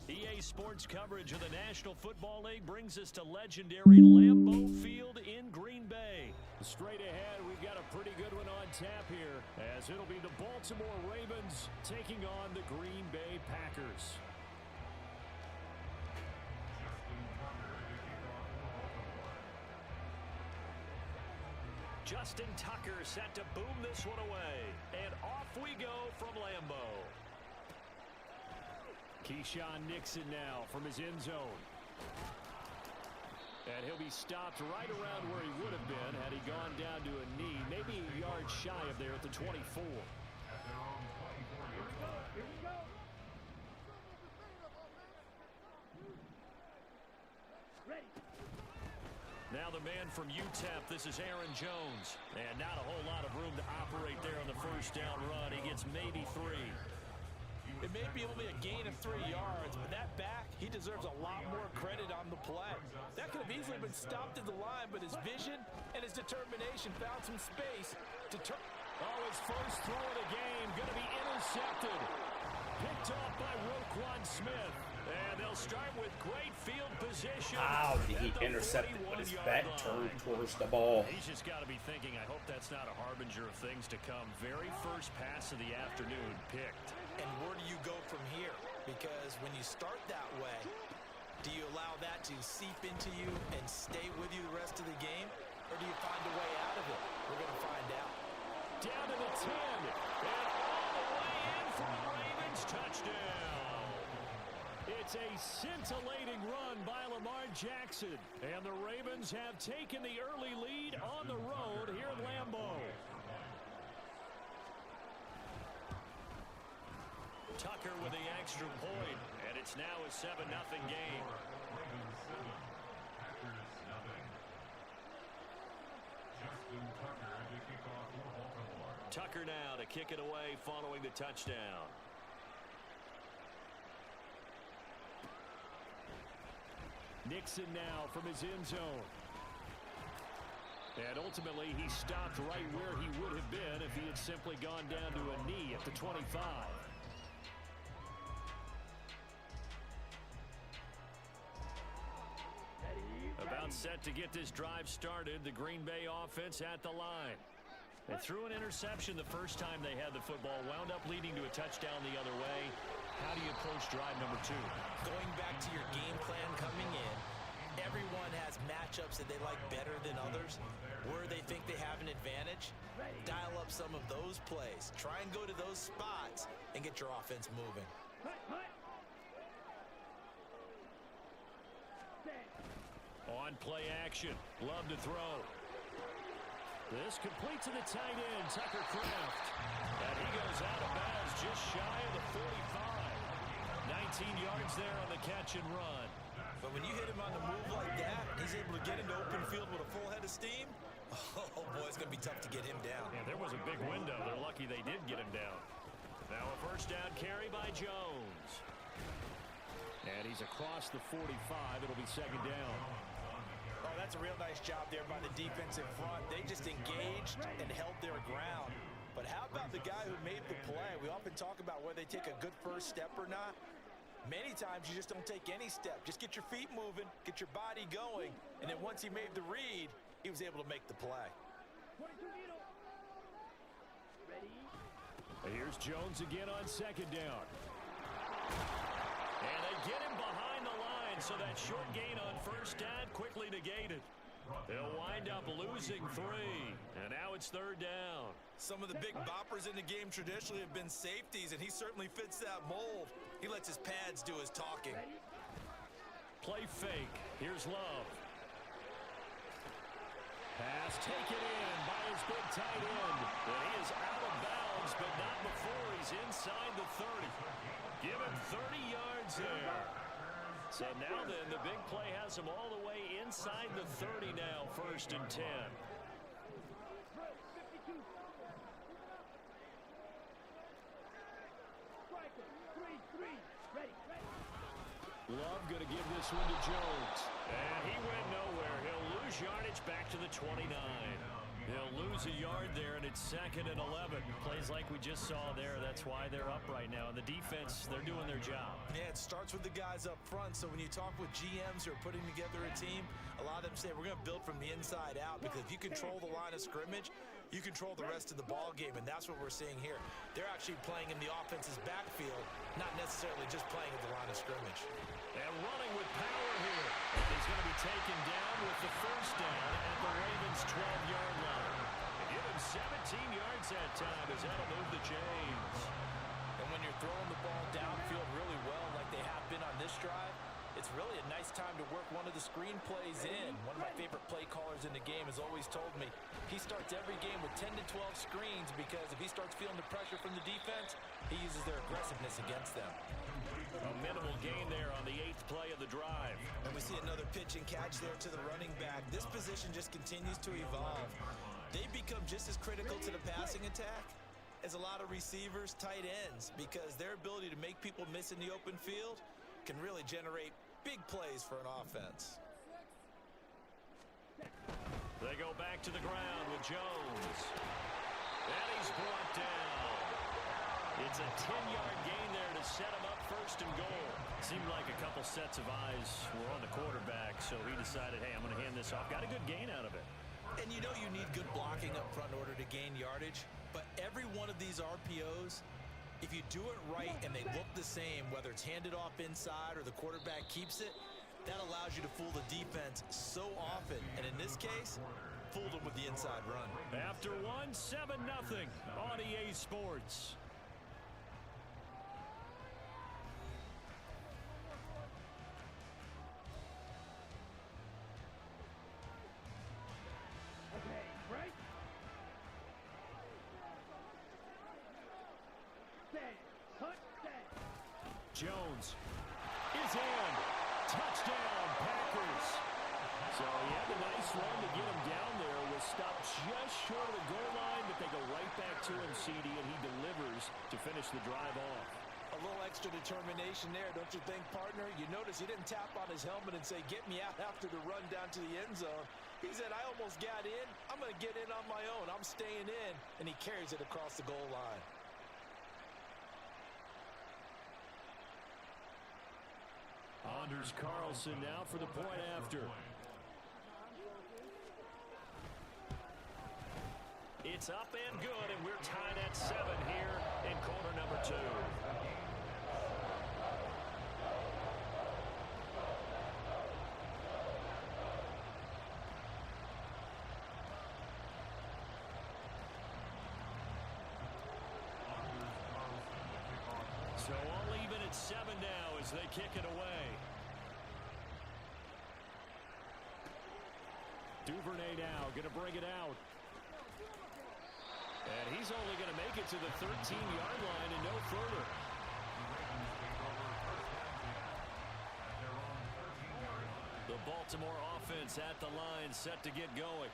EA Sports coverage of the National Football League brings us to legendary Lambeau Field in Green Bay. Straight ahead, we've got a pretty good one on tap here, as it'll be the Baltimore Ravens taking on the Green Bay Packers. Justin Tucker set to boom this one away, and off we go from Lambeau. Keyshawn Nixon now from his end zone. And he'll be stopped right around where he would have been had he gone down to a knee, maybe a yard shy of there at the 24. Now the man from UTEP, this is Aaron Jones. And not a whole lot of room to operate there on the first down run. He gets maybe 3. It may be only a gain of 3 yards, but that back, he deserves a lot more credit on the play. That could have easily been stopped at the line, but his vision and his determination found some space to turn. Oh, his first throw of the game going to be intercepted. Picked off by Roquan Smith. And they'll start with great field position. Wow, he intercepted, but his back turned towards the ball. He's just got to be thinking, I hope that's not a harbinger of things to come. Very first pass of the afternoon picked. And where do you go from here? Because when you start that way, do you allow that to seep into you and stay with you the rest of the game? Or do you find a way out of it? We're going to find out. Down to the 10. And all the way in for a Ravens touchdown. It's a scintillating run by Lamar Jackson. And the Ravens have taken the early lead on the road here at Lambeau. Tucker with the extra point, and it's now a 7-0 game. Tucker now to kick it away following the touchdown. Nixon now from his end zone. And ultimately, he stopped right where he would have been if he had simply gone down to a knee at the 25. About set to get this drive started, the Green Bay offense at the line. They threw an interception the first time they had the football, wound up leading to a touchdown the other way. How do you approach drive number 2? Going back to your game plan coming in, everyone has matchups that they like better than others. Where they think they have an advantage, dial up some of those plays. Try and go to those spots and get your offense moving. On play action, love to throw. This complete to the tight end, Tucker Kraft. And he goes out of bounds just shy of the 45. 19 yards there on the catch and run. But when you hit him on the move like that, he's able to get into open field with a full head of steam. Oh, boy, it's going to be tough to get him down. Yeah, there was a big window. They're lucky they did get him down. Now a first down carry by Jones. And he's across the 45. It'll be second down. Oh, that's a real nice job there by the defensive front. They just engaged and held their ground. But how about the guy who made the play? We often talk about whether they take a good first step or not. Many times you just don't take any step. Just get your feet moving, get your body going, and then once he made the read, he was able to make the play. Here's Jones again on second down. And they get him behind the line, so that short gain on first down quickly negated. They'll wind up losing 3, and now it's third down. Some of the big boppers in the game traditionally have been safeties, and he certainly fits that mold. He lets his pads do his talking. Play fake. Here's Love. Pass taken in by his big tight end. And he is out of bounds, but not before he's inside the 30. Give him 30 yards there. So now then, the big play has him all the way inside the 30 now, first and 10. Love going to give this one to Jones. And he went nowhere. He'll lose yardage back to the 29. He'll lose a yard there, and it's 2nd and 11. Plays like we just saw there. That's why they're up right now. And the defense, they're doing their job. Yeah, it starts with the guys up front. So when you talk with GMs who are putting together a team, a lot of them say we're going to build from the inside out, because if you control the line of scrimmage, you control the rest of the ball game, and that's what we're seeing here. They're actually playing in the offense's backfield, not necessarily just playing at the line of scrimmage. And running with power here. He's going to be taken down with the first down at the Ravens' 12-yard line. They give him 17 yards that time as that'll move the chains. And when you're throwing the ball downfield really well like they have been on this drive, it's really a nice time to work one of the screen plays in. One of my favorite play callers in the game has always told me he starts every game with 10 to 12 screens, because if he starts feeling the pressure from the defense, he uses their aggressiveness against them. A minimal gain there on the 8th play of the drive. And we see another pitch and catch there to the running back. This position just continues to evolve. They become just as critical to the passing attack as a lot of receivers, tight ends, because their ability to make people miss in the open field can really generate big plays for an offense. They go back to the ground with Jones. And he's brought down. It's a 10-yard gain there to set him up 1st and goal. Seemed like a couple sets of eyes were on the quarterback, so he decided, hey, I'm going to hand this off. Got a good gain out of it. And you know you need good blocking up front in order to gain yardage, but every one of these RPOs, if you do it right and they look the same, whether it's handed off inside or the quarterback keeps it, that allows you to fool the defense so often. And in this case, fooled them with the inside run. After 7-0 on EA Sports. Jones is in. Touchdown, Packers. So he had a nice run to get him down there. Was stopped just short of the goal line, but they go right back to him, CD, and he delivers to finish the drive off. A little extra determination there, don't you think, partner? You notice he didn't tap on his helmet and say, get me out after the run down to the end zone. He said, I almost got in. I'm going to get in on my own. I'm staying in. And he carries it across the goal line. Anders Carlson now for the point after. It's up and good, and we're tied at 7 here in quarter number 2. So all even at 7 now as they kick it away. Duvernay now going to bring it out. And he's only going to make it to the 13-yard line and no further. The Baltimore offense at the line set to get going.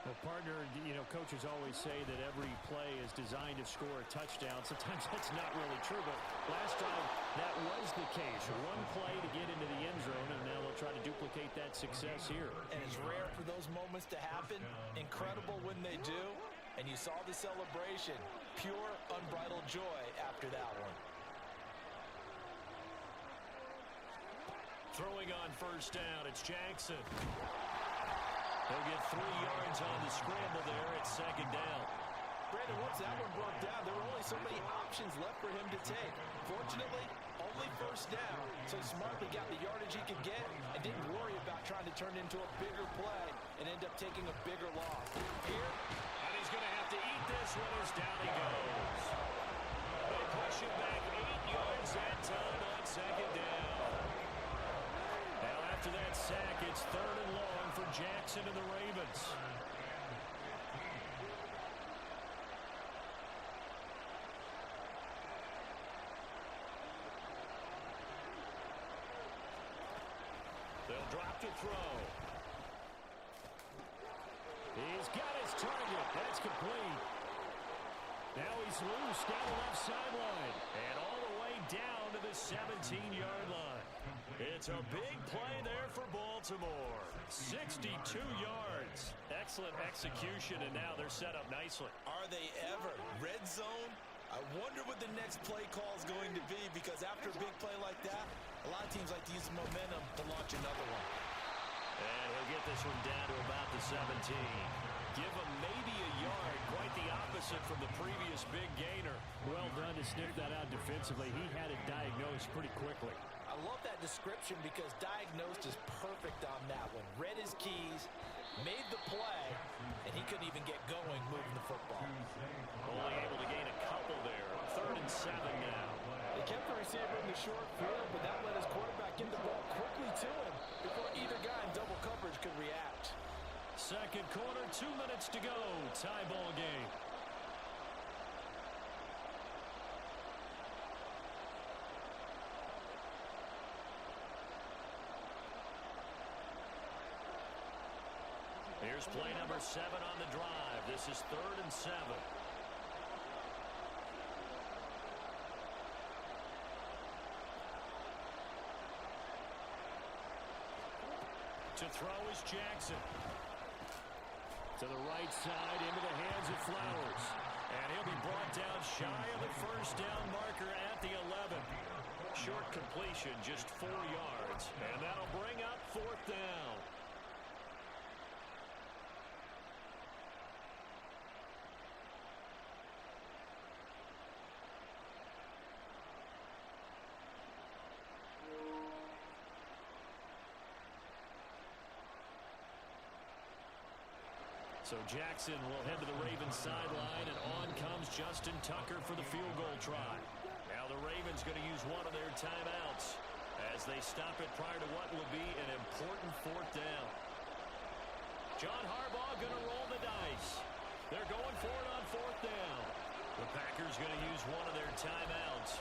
Well, partner, you know, coaches always say that every play is designed to score a touchdown. Sometimes that's not really true, but last time that was the case. One play to get into the end zone, and now they'll try to duplicate that success here. And it's rare for those moments to happen. Incredible when they do. And you saw the celebration. Pure, unbridled joy after that one. Throwing on first down, it's Jackson. He'll get 3 yards on the scramble there at 2nd down. Brandon, once that one broke down, there were only so many options left for him to take. Fortunately, only first down, so he smartly got the yardage he could get and didn't worry about trying to turn into a bigger play and end up taking a bigger loss. Here, and he's going to have to eat this one as down he goes. They push him back 8 yards that time on 2nd down. Now after that sack, it's 3rd and long for Jackson and the Ravens. They'll drop to throw. He's got his target. That's complete. Now he's loose down the left sideline. And all the way down to the 17-yard line. It's a big play there for Baltimore. 62 yards. excellent execution, and now they're set up nicely. Are they ever? Red zone? I wonder what the next play call is going to be, because after a big play like that, a lot of teams like to use the momentum to launch another one. And he'll get this one down to about the 17. Give him maybe a yard. Quite the opposite from the previous big gainer. Well done to sniff that out defensively. He had it diagnosed pretty quickly. I love that description because diagnosed is perfect on that one. Read his keys, made the play, and he couldn't even get going moving the football. Only able to gain a couple there. 3rd and 7 now. They kept the receiver in the short field, but that led his quarterback get the ball quickly to him before either guy in double coverage could react. Second quarter, 2 minutes to go. Tie ball game. Here's play number 7 on the drive. This is 3rd and 7. To throw is Jackson. To the right side, into the hands of Flowers. And he'll be brought down shy of the first down marker at the 11. Short completion, just 4 yards. And that'll bring up 4th down. So Jackson will head to the Ravens sideline, and on comes Justin Tucker for the field goal try. Now the Ravens going to use one of their timeouts as they stop it prior to what will be an important 4th down. John Harbaugh going to roll the dice. They're going for it on 4th down. The Packers going to use one of their timeouts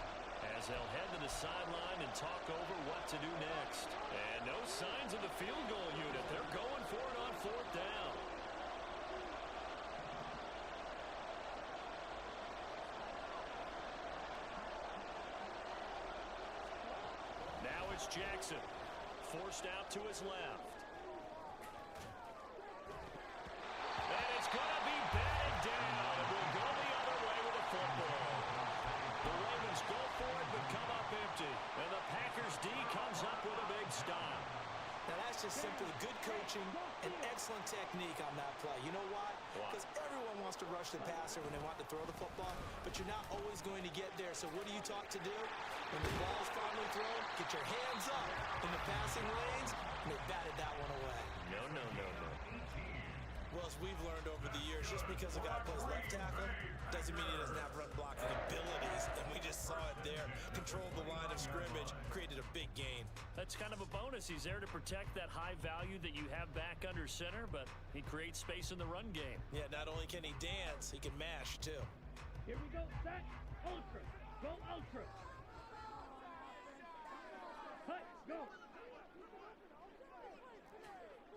as they'll head to the sideline and talk over what to do next. And no signs of the field goal unit. They're going for it on 4th down. Now it's Jackson, forced out to his left. And it's going to be batted down. It will go the other way with the football. The Ravens go for it but come up empty. And the Packers D comes up with a big stop. Now that's just simply good coaching and excellent technique on that play. You know why? Because everyone wants to rush the passer when they want to throw the football, but you're not always going to get there. So what are you taught to do? When the ball is finally thrown, get your hands up in the passing lanes, and they batted that one away. No. Well, as we've learned over the years, just because a guy plays left tackle doesn't mean he doesn't have run blocking abilities, and we just saw it there. Controlled the line of scrimmage, created a big gain. That's kind of a bonus. He's there to protect that high value that you have back under center, but he creates space in the run game. Yeah, not only can he dance, he can mash, too. Here we go, set, ultra, go ultra. Hey, go.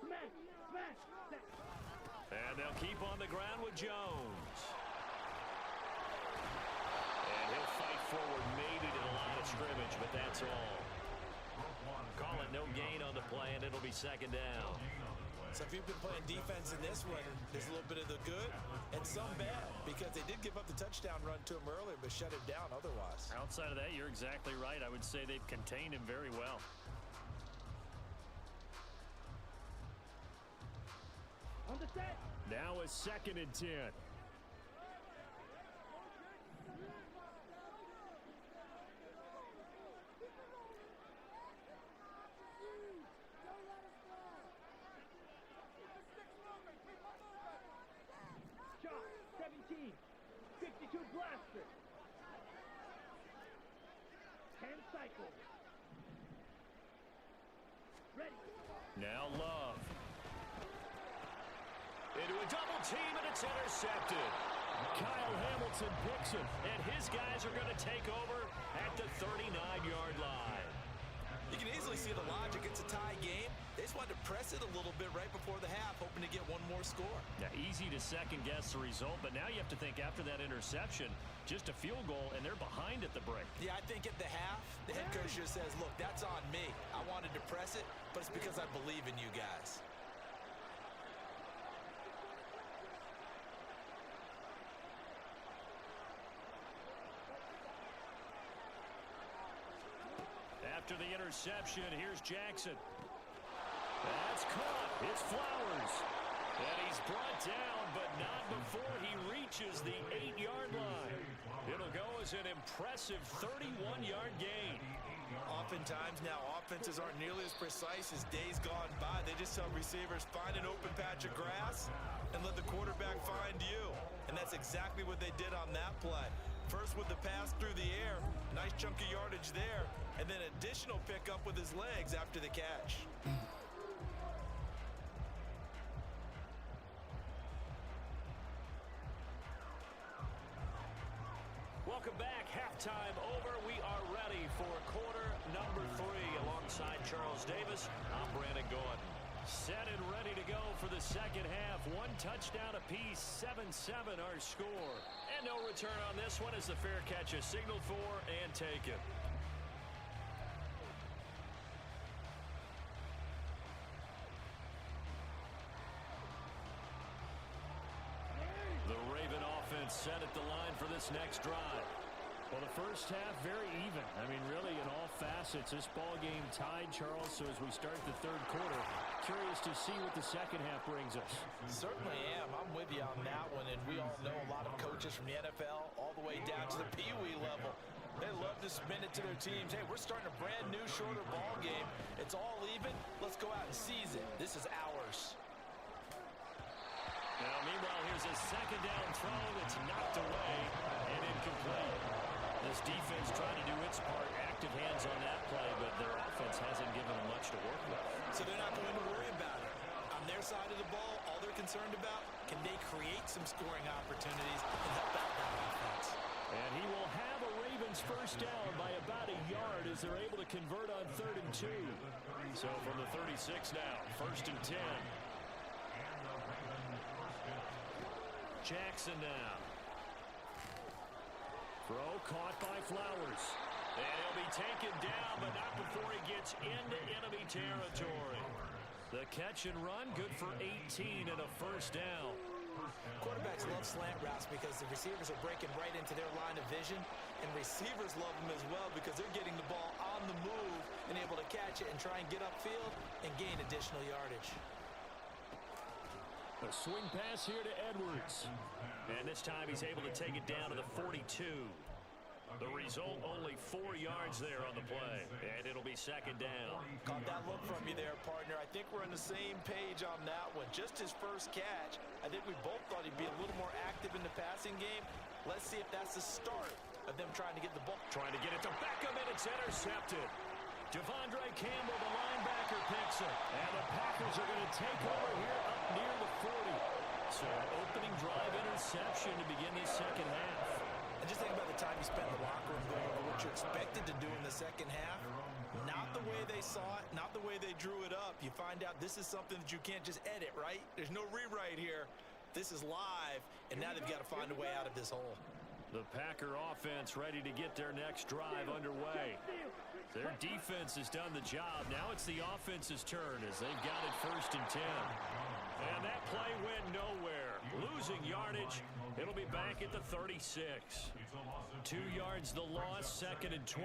Smash, smash, set. And they'll keep on the ground with Jones. And he'll fight forward, maybe to the line of scrimmage, but that's all. Call it no gain on the play, and it'll be 2nd down. So if you've been playing defense in this one, there's a little bit of the good and some bad, because they did give up the touchdown run to him earlier, but shut him down otherwise. Outside of that, you're exactly right. I would say they've contained him very well. On the set. Now a 2nd and 10. Shot, 17, 52 blaster. 10 cycles. Ready. Now Love. Into a double team, and it's intercepted. Kyle Hamilton picks him, and his guys are going to take over at the 39-yard line. You can easily see the logic. It's a tie game. They just wanted to press it a little bit right before the half, hoping to get one more score. Yeah, easy to second-guess the result, but now you have to think after that interception, just a field goal, and they're behind at the break. Yeah, I think at the half, the head coach just says, look, that's on me. I wanted to press it, but it's because I believe in you guys. after the interception. Here's Jackson. That's caught. It's Flowers. And he's brought down, but not before he reaches the 8-yard line. It'll go as an impressive 31-yard gain. Oftentimes now, offenses aren't nearly as precise as days gone by. They just tell receivers, find an open patch of grass and let the quarterback find you. And that's exactly what they did on that play. First with the pass through the air, nice chunk of yardage there, and then additional pickup with his legs after the catch. Welcome back. Halftime over. We are ready for quarter number 3. Alongside Charles Davis, I'm Brandon Gordon. Set and ready to go for the second half. 1 touchdown apiece, 7-7 our score. And no return on this one as the fair catch is signaled for and taken. The Raven offense set at the line for this next drive. Well, the first half, very even. I mean, really, in all facets, this ball game tied, Charles. So as we start the third quarter, curious to see what the second half brings us. Certainly am. I'm with you on that one. And we all know a lot of coaches from the NFL all the way down to the Pee-wee level. They love to spin it to their teams. Hey, we're starting a brand new, shorter ball game. It's all even. Let's go out and seize it. This is ours. Now, meanwhile, here's a second down throw that's knocked away and incomplete. This defense trying to do its part, active hands on that play, but their offense hasn't given them much to work with. So they're not going to worry about it. On their side of the ball, all they're concerned about, can they create some scoring opportunities and help out that offense? And he will have a Ravens first down by about a yard as they're able to convert on 3rd and 2. So from the 36 now, 1st and 10. Jackson now. Throw caught by Flowers. And he'll be taken down, but not before he gets into enemy territory. The catch and run, good for 18 and a first down. Quarterbacks love slant routes because the receivers are breaking right into their line of vision, and receivers love them as well because they're getting the ball on the move and able to catch it and try and get upfield and gain additional yardage. A swing pass here to Edwards. And this time he's able to take it down to the 42. The result, only 4 yards there on the play. And it'll be second down. Caught that look from you there, partner. I think we're on the same page on that one. Just his first catch. I think we both thought he'd be a little more active in the passing game. Let's see if that's the start of them trying to get the ball. Trying to get it to Beckham, and it's intercepted. Devondre Campbell, the linebacker, picks it. And the Packers are going to take over here up near the 40. So an opening drive interception to begin this second half. And just think about the time you spent in the locker room going over what you expected to do in the second half. Not the way they saw it, not the way they drew it up. You find out this is something that you can't just edit, right? There's no rewrite here. This is live, and now they've got to find a way out of this hole. The Packer offense ready to get their next drive underway. Their defense has done the job. Now it's the offense's turn as they've got it 1st and 10. And that play went nowhere. Losing yardage. It'll be back at the 36. 2 yards the loss, 2nd and 12.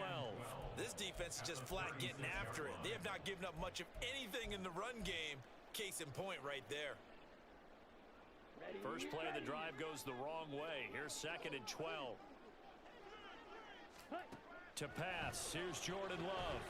This defense is just flat getting after it. They have not given up much of anything in the run game. Case in point right there. First play of the drive goes the wrong way. Here's 2nd and 12. To pass, here's Jordan Love.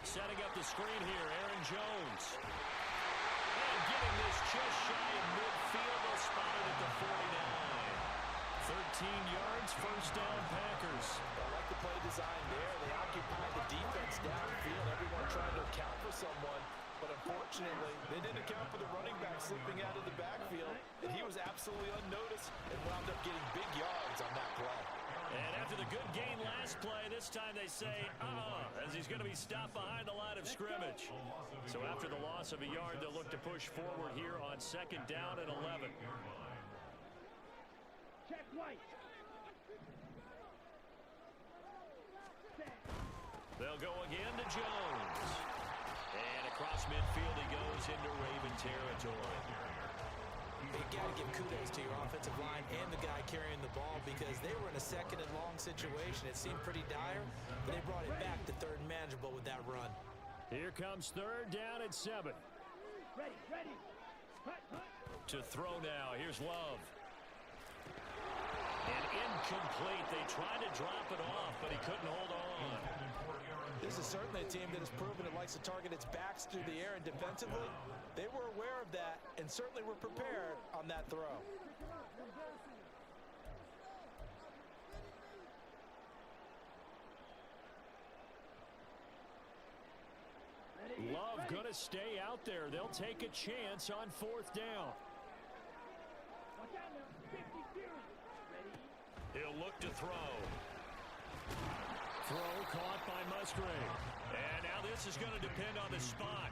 Setting up the screen here, Aaron Jones. And getting this just shy of midfield, they'll spot it at the 49. 13 yards, first down Packers. I like the play design there. They occupied the defense downfield. Everyone trying to account for someone. But unfortunately, they didn't account for the running back slipping out of the backfield. And he was absolutely unnoticed and wound up getting big yards on that play. And after the good gain last play, this time they say, as he's going to be stopped behind the line of scrimmage. So after the loss of a yard, they'll look to push forward here on 2nd down and 11. Check right. They'll go again to Jones. And across midfield he goes into Raven territory. You got to give kudos to your offensive line and the guy carrying the ball because they were in a second and long situation. It seemed pretty dire, but they brought it back to third and manageable with that run. Here comes third down at 7. Ready. To throw now. Here's Love. And incomplete. They tried to drop it off, but he couldn't hold on. This is certainly a team that has proven it likes to target its backs through the air, and defensively, they were aware of that and certainly were prepared on that throw. Love going to stay out there. They'll take a chance on fourth down. He'll look to throw. Throw caught by Musgrave. And now this is going to depend on the spot.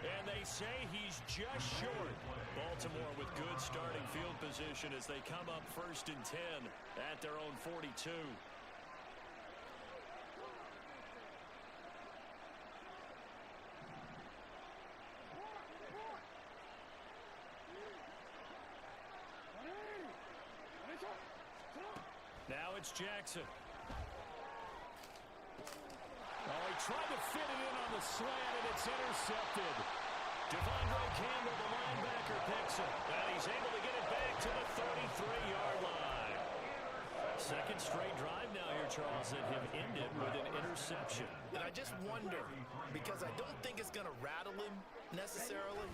And they say he's just short. Baltimore with good starting field position as they come up 1st and 10 at their own 42. Now it's Jackson. Oh, he tried to fit it in on the slant, and it's intercepted. Devondre Campbell, the linebacker, picks it. And he's able to get it back to the 33-yard line. Second straight drive now here, Charles, that have ended with an interception. And I just wonder, because I don't think it's going to rattle him necessarily,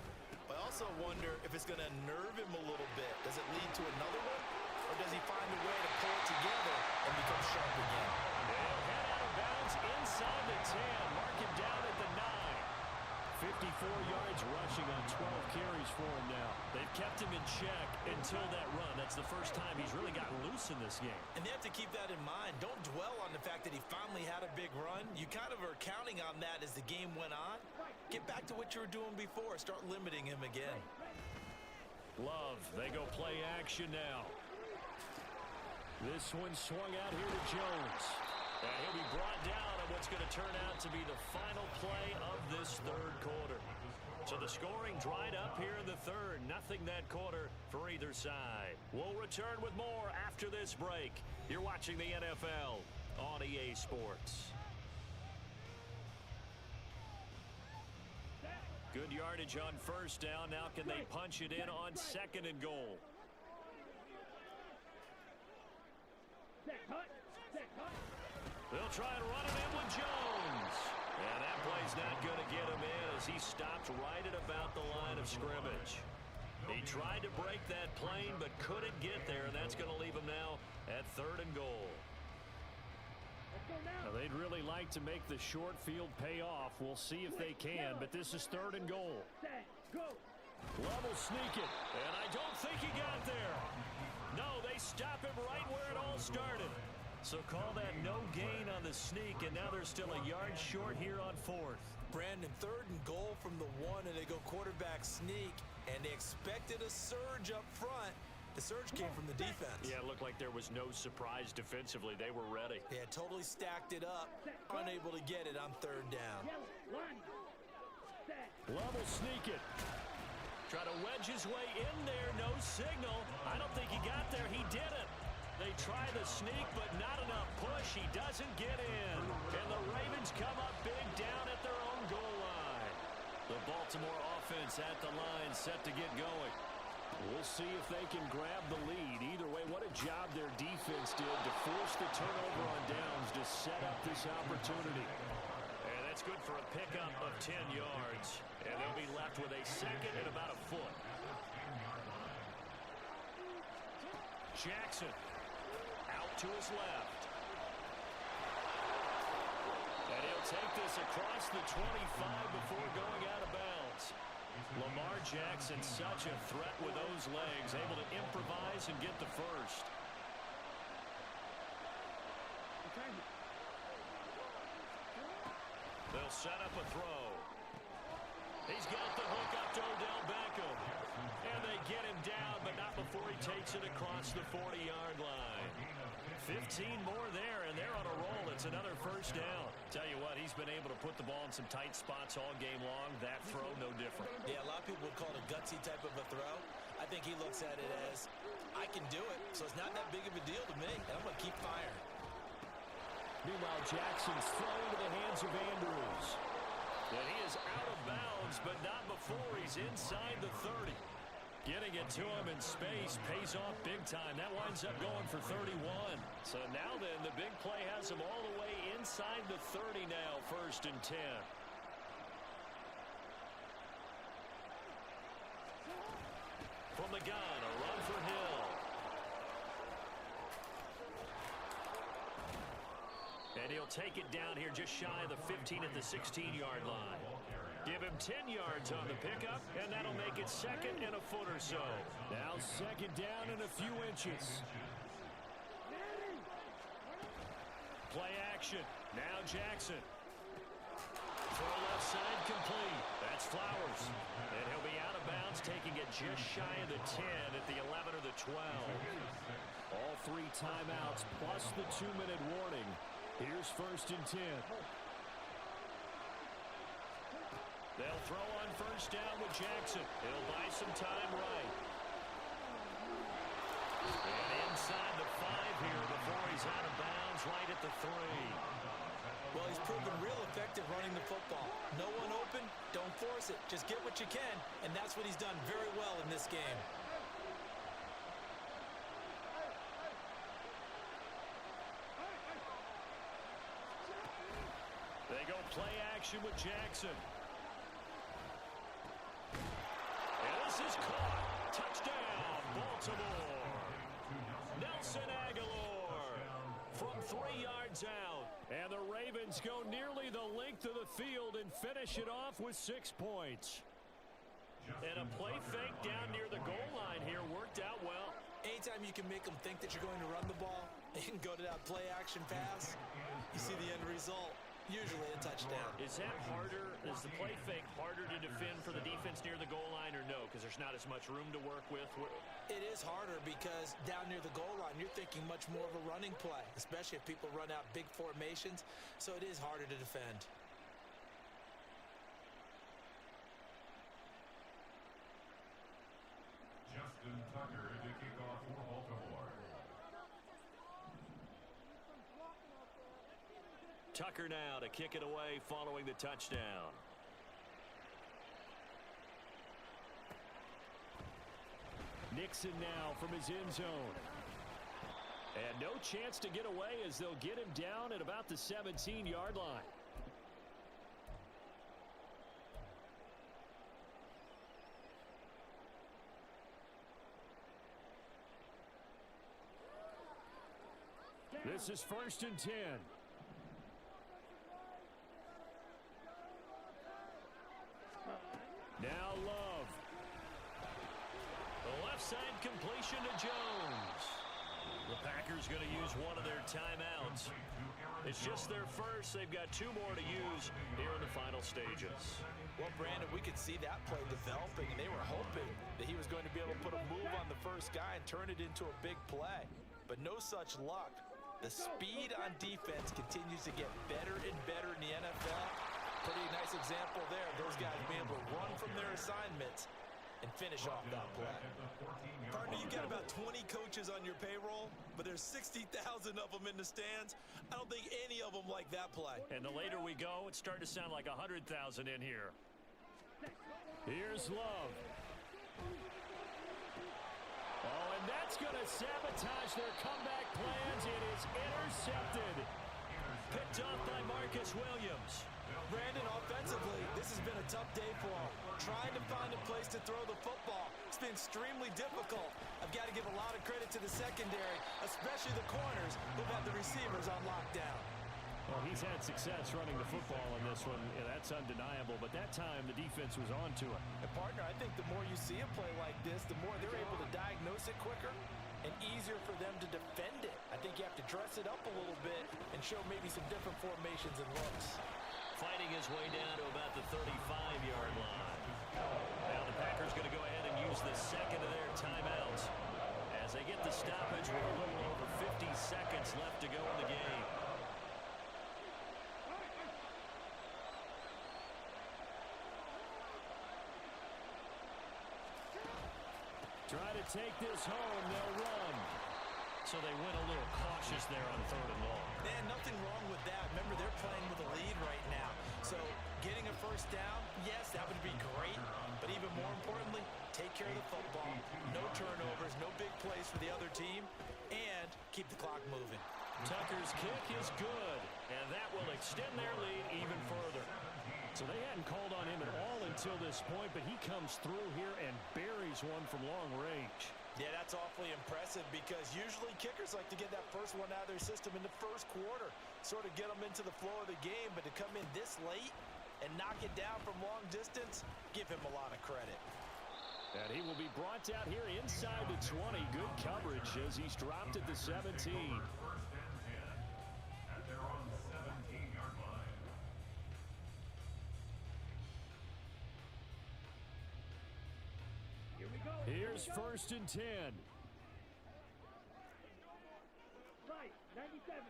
but I also wonder if it's going to nerve him a little bit. Does it lead to another one? Or does he find a way to pull it together and become sharp again? They'll head out of bounds inside the 10. Mark him down at the 9. 54 yards rushing on 12 carries for him now. They've kept him in check until that run. That's the first time he's really gotten loose in this game. And they have to keep that in mind. Don't dwell on the fact that he finally had a big run. You kind of are counting on that as the game went on. Get back to what you were doing before. Start limiting him again. Love, they go play action now. This one swung out here to Jones. And he'll be brought down on what's going to turn out to be the final play of this third quarter. So the scoring dried up here in the third. Nothing that quarter for either side. We'll return with more after this break. You're watching the NFL on EA Sports. Good yardage on first down. Now can they punch it in on 2nd and goal? They'll try and run it in with Jones. And that play's not going to get him in as he stopped right at about the line of scrimmage. He tried to break that plane but couldn't get there, and that's going to leave him now at 3rd and goal. Now, they'd really like to make the short field pay off. We'll see if they can, but this is 3rd and goal. Love will sneak it, and I don't think he got there. No, they stop him right where it all started. So call that no gain on the sneak, and now they're still a yard short here on 4th. Brandon, 3rd and goal from the 1, and they go quarterback sneak, and they expected a surge up front. The surge came from the defense. Yeah, it looked like there was no surprise defensively. They were ready. They had totally stacked it up, unable to get it on 3rd down. Love will sneak it. Try to wedge his way in there, no signal. I don't think he got there. He didn't. They try the sneak, but not enough push. He doesn't get in. And the Ravens come up big down at their own goal line. The Baltimore offense at the line, set to get going. We'll see if they can grab the lead. Either way, what a job their defense did to force the turnover on downs to set up this opportunity. And that's good for a pickup of 10 yards. And they'll be left with a 2nd and about a foot. Jackson out to his left. And he'll take this across the 25 before going out of bounds. Lamar Jackson, such a threat with those legs, able to improvise and get the first. They'll set up a throw. He's got the hook up to Odell Beckham. And they get him down, but not before he takes it across the 40-yard line. 15 more there, and they're on a roll. It's another first down. Tell you what, he's been able to put the ball in some tight spots all game long. That throw, no different. Yeah, a lot of people would call it a gutsy type of a throw. I I think he looks at it as, I can do it, so it's not that big of a deal to me, and I'm going to keep firing. Meanwhile, Jackson's thrown to the hands of Andrews. And he is out of bounds, but not before he's inside the 30. Getting it to him in space pays off big time. That winds up going for 31. So now then, the big play has him all the way inside the 30 now, 1st and 10. From the gun, a run for Hill. And he'll take it down here just shy of the 15 at the 16-yard line. Give him 10 yards on the pickup, and that'll make it 2nd and a foot or so. Now 2nd down and a few inches. Play action. Now Jackson. Throw left side complete. That's Flowers. And he'll be out of bounds, taking it just shy of the 10 at the 11 or the 12. All 3 timeouts plus the 2-minute warning. Here's 1st and 10. They'll throw on 1st down with Jackson. He'll buy some time right. And inside the 5 here before he's out of bounds right at the 3. Well, he's proven real effective running the football. No one open, don't force it. Just get what you can, and that's what he's done very well in this game. They go play action with Jackson. And this is caught. Touchdown, Baltimore. Nelson Aguilar from 3 yards out. And the Ravens go nearly the length of the field and finish it off with 6 points. And a play fake down near the goal line here worked out well. Anytime you can make them think that you're going to run the ball and go to that play action pass, you see the end result. Usually a touchdown. Is that harder? Is the play fake harder to defend for the defense near the goal line or no? Because there's not as much room to work with? It is harder because down near the goal line, you're thinking much more of a running play, especially if people run out big formations. So it is harder to defend. Justin Tucker to kick off for Baltimore. Tucker now to kick it away following the touchdown. Nixon now from his end zone. And no chance to get away as they'll get him down at about the 17-yard line. This is 1st and 10. Now Love. The left side completion to Jones. The Packers going to use one of their timeouts. It's just their first. They've got 2 more to use here in the final stages. Well, Brandon, we could see that play developing, and they were hoping that he was going to be able to put a move on the first guy and turn it into a big play. But no such luck. The speed on defense continues to get better and better in the NFL. Pretty nice example there. Those guys being able to run from their assignments and finish off that play. Partner, you got about 20 coaches on your payroll, but there's 60,000 of them in the stands. I don't think any of them like that play. And the later we go, it's starting to sound like 100,000 in here. Here's Love. Oh, and that's going to sabotage their comeback plans. It is intercepted. Picked off by Marcus Williams. Brandon, offensively, this has been a tough day for him. Trying to find a place to throw the football. It's been extremely difficult. I've got to give a lot of credit to the secondary, especially the corners who've had the receivers on lockdown. Well, he's had success running the football in this one. Yeah, that's undeniable. But that time, the defense was on to it. And, partner, I think the more you see a play like this, the more they're able to diagnose it quicker and easier for them to defend it. I think you have to dress it up a little bit and show maybe some different formations and looks. Fighting his way down to about the 35-yard line. Now the Packers going to go ahead and use the second of their timeouts as they get the stoppage with a little over 50 seconds left to go in the game. To try to take this home. They'll run. So they went a little cautious there on 3rd and long. Man, nothing wrong with that. Remember, they're playing with a lead right now. So getting a first down, yes, that would be great. But even more importantly, take care of the football. No turnovers, no big plays for the other team, and keep the clock moving. Tucker's kick is good, and that will extend their lead even further. So they hadn't called on him at all until this point, but he comes through here and buries one from long range. Yeah, that's awfully impressive because usually kickers like to get that first one out of their system in the first quarter, sort of get them into the flow of the game, but to come in this late and knock it down from long distance, give him a lot of credit. And he will be brought down here inside the 20. Good coverage as he's dropped at the 17. First and 10 at their own 17-yard line. Here's 1st and 10. Right, 97.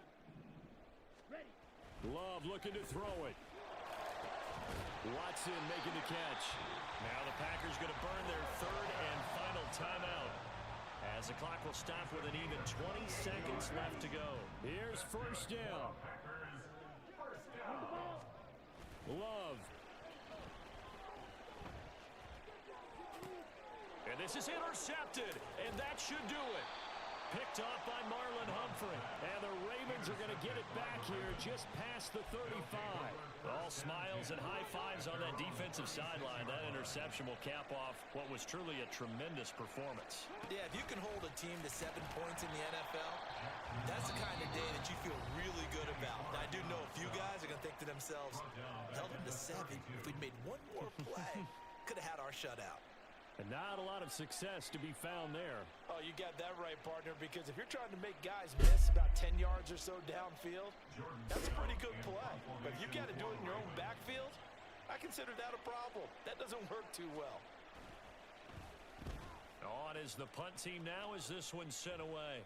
Ready. Love looking to throw it. Watson making the catch. Now the Packers going to burn their 3rd and final timeout, as the clock will stop with an even 20 seconds left to go. Here's 1st down. Love. And this is intercepted, and that should do it. Picked off by Marlon Humphrey. And the Ravens are going to get it back here just past the 35. All smiles and high fives on that defensive sideline. That interception will cap off what was truly a tremendous performance. Yeah, if you can hold a team to 7 points in the NFL, that's the kind of day that you feel really good about. Now, I do know a few guys are going to think to themselves, held them to 7. If we'd made one more play, could have had our shutout. And not a lot of success to be found there. Oh, you got that right, partner, because if you're trying to make guys miss about 10 yards or so downfield, that's a pretty good play. But if you've got to do it in your own backfield, I consider that a problem. That doesn't work too well. On is the punt team now as this one's sent away.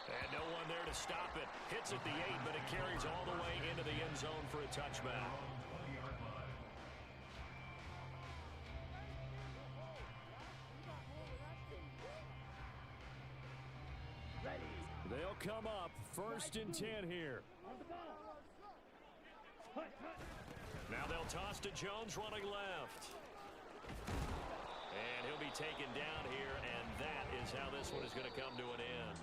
And no one there to stop it. Hits at the 8, but it carries all the way into the end zone for a touchback. They'll come up 1st and 10 here. Now they'll toss to Jones running left. And he'll be taken down here, and that is how this one is going to come to an end.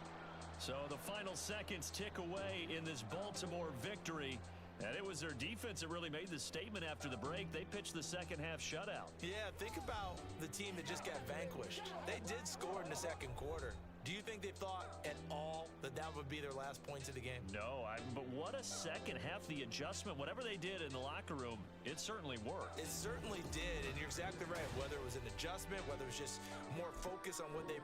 So the final seconds tick away in this Baltimore victory. And it was their defense that really made the statement after the break. They pitched the second half shutout. Yeah, think about the team that just got vanquished. They did score in the second quarter. Do you think they thought at all that that would be their last points of the game? No, but what a second half. The adjustment, whatever they did in the locker room, it certainly worked. It certainly did, and you're exactly right. Whether it was an adjustment, whether it was just more focus on what they...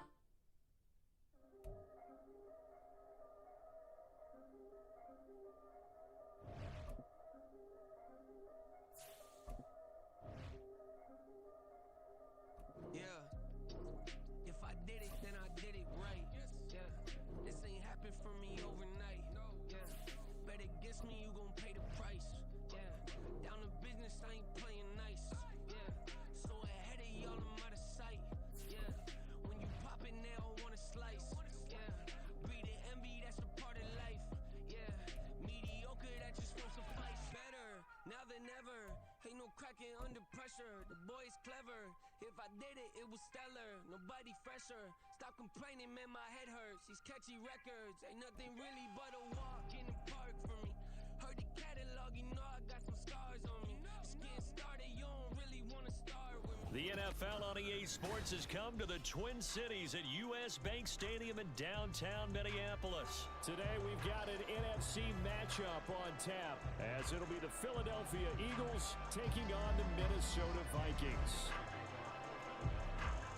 Under pressure, the boy's clever. If I did it, it was stellar. Nobody fresher. Stop complaining, man, my head hurts. These catchy records ain't nothing really but a walk in the park for me. Heard the catalog, you know I got some scars on me. Just getting started, you don't really want to start with me. The NFL on EA Sports has come to the Twin Cities at US Bank Stadium in downtown Minneapolis. Today we've got an NFC matchup on tap, as it'll be the Philadelphia Eagles taking on the Minnesota Vikings.